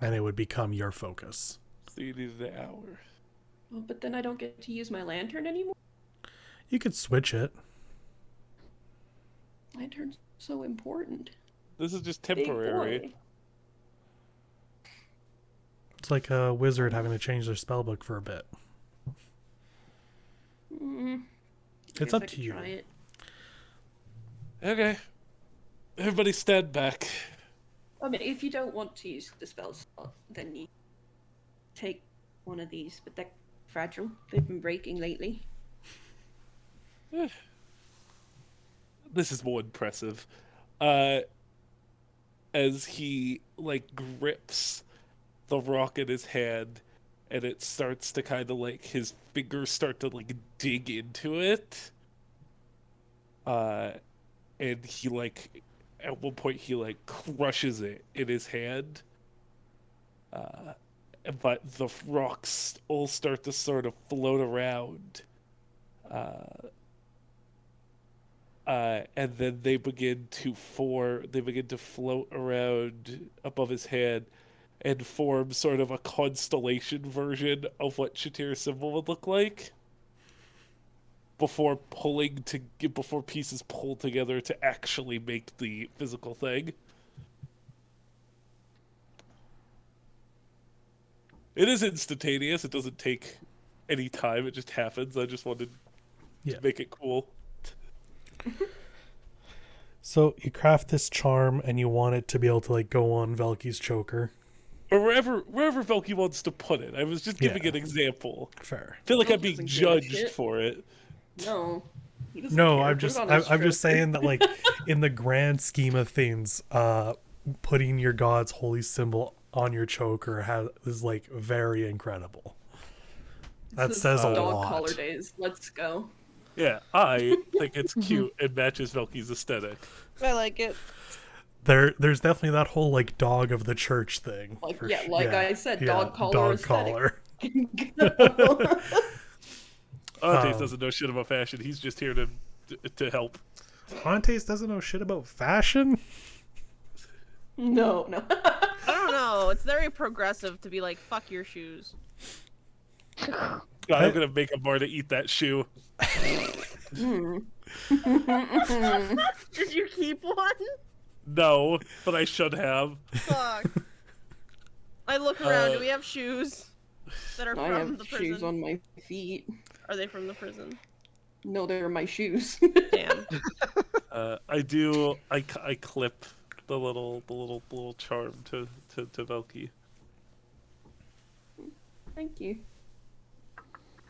and it would become your focus. So you needed an hour. Oh, but then I don't get to use my lantern anymore. You could switch it. Lantern's so important. This is just Big temporary. boy. It's like a wizard having to change their spellbook for a bit. Mm, It's guess up I to could you. try it. Okay. Everybody stand back. I mean, if you don't want to use the spell slot, then you take one of these, but they're fragile. They've been breaking lately. This is more impressive. As he like grips the rock in his hand, and it starts to kind of like his fingers start to like dig into it. And he like at one point he like crushes it in his hand. But the rocks all start to sort of float around. And then they begin to float around above his head and form sort of a constellation version of what Shatir's symbol would look like before pieces pull together to actually make the physical thing. It is instantaneous. It doesn't take any time. It just happens. I just wanted to make it cool. So you craft this charm, and you want it to be able to like go on Velky's choker. Or wherever Velky wants to put it. I was just giving Yeah. an example. Fair. I feel like Velky I'm being doesn't give a judged shit. for it. No. He doesn't No, care. I'm Put it just on his I'm just shirt. saying that like in the grand scheme of things, putting your god's holy symbol on your choker is like very incredible. That This is says a dog lot. collar days. Let's go. Yeah, I think it's cute and matches Velky's aesthetic. I like it. There's definitely that whole like dog of the church thing. Like for yeah, sure. like I said, Yeah, dog collar. dog aesthetic. collar. Antes doesn't know shit about fashion. He's just here to help. Antes doesn't know shit about fashion. No. I don't know. It's very progressive to be like, fuck your shoes. I'm gonna make a bar to eat that shoe. Did you keep one? No, but I should have. Fuck. I look around. Do we have shoes that are I from have the prison? shoes on my feet. Are they from the prison? No, they're my shoes. Damn. I do. I clip the little charm to Velky. Thank you.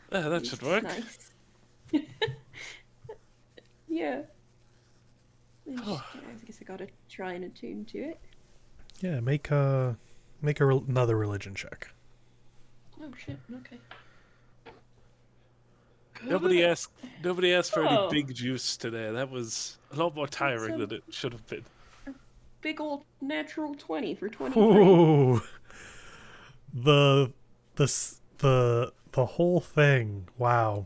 That should work. Nice. Yeah. I guess I gotta try and attune to it. Yeah, make another religion check. Oh shit. Okay. Nobody asked for any Oh. big juice today. That was a lot more tiring than it should have been. Big old natural 20 for 23. Ooh. The whole thing. Wow.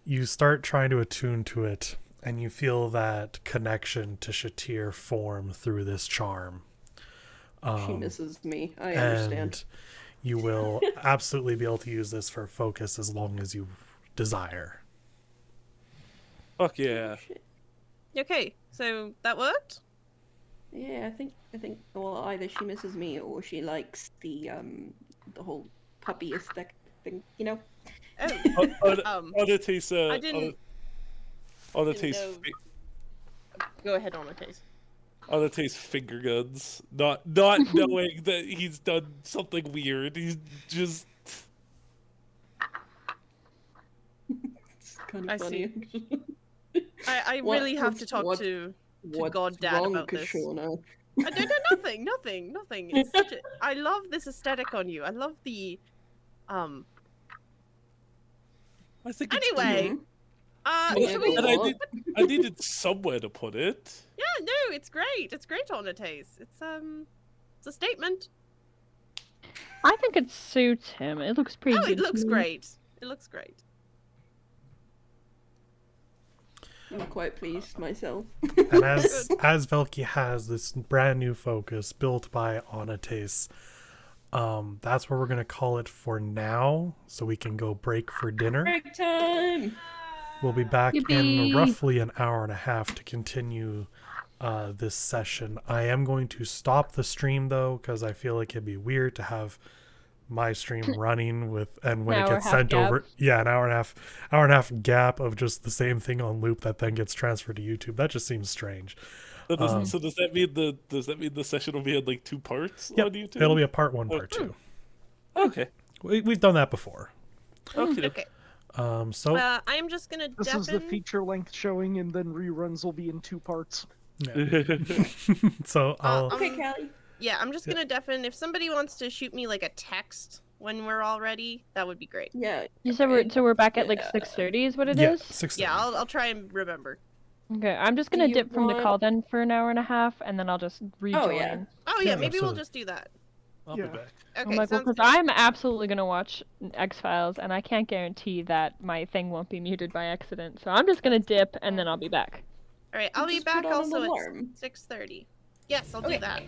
You start trying to attune to it, and you feel that connection to Shatir form through this charm. She misses me. I understand. And you will absolutely be able to use this for focus as long as you desire. Fuck yeah. Okay, so that worked? Yeah, I think well either she misses me or she likes the whole puppy aesthetic thing, you know? Odate's, I didn't Odate's, know. Go ahead, Onates. Odate's finger guns, not knowing that he's done something weird. He's just. It's kind I of funny. I What- really have to talk what- to What's God Dad wrong, about this. Kashona? I don't know nothing. It's such a, I love this aesthetic on you. I love the I think it's Anyway, cool. Yeah, should we? go on. I needed somewhere to put it. Yeah, no, it's great. It's great, Onates. It's a statement. I think it suits him. It looks pretty Oh, good. it looks to me. great. It looks great. I'm quite pleased myself. And as Velki has this brand new focus built by Onates, that's where we're gonna call it for now, so we can go break for dinner. Break time! We'll be back in Yippee. roughly an hour and a half to continue this session. I am going to stop the stream though, because I feel like it'd be weird to have my stream running with, and when An it hour gets and a half sent over, an hour and a half gap of just the same thing on loop that then gets transferred to YouTube. That just seems strange. So does that mean the session will be in like 2 parts Yep, on YouTube? it'll be a part 1, part 2. Okay. We've done that before. Okay. So I'm just gonna. This is the feature-length showing, and then reruns will be in 2 parts. so I'll Okay, Callie. Yeah, I'm just gonna deafen. If somebody wants to shoot me like a text when we're all ready, that would be great. Yeah. You said we're back at like 6:30 is what it is? 6:30. Yeah, I'll try and remember. Okay, I'm just gonna you dip from the want- call then for an hour and a half, and then I'll just rejoin. yeah. Oh yeah, Yeah, maybe we'll absolutely. just do that. I'll Yeah. be back. Okay, I'm like, well, sounds because good. I'm absolutely gonna watch X-Files, and I can't guarantee that my thing won't be muted by accident. So I'm just gonna dip, and then I'll be back. All right, I'll be Just back put on an also alarm. at 6:30. Yes, I'll Okay. do that.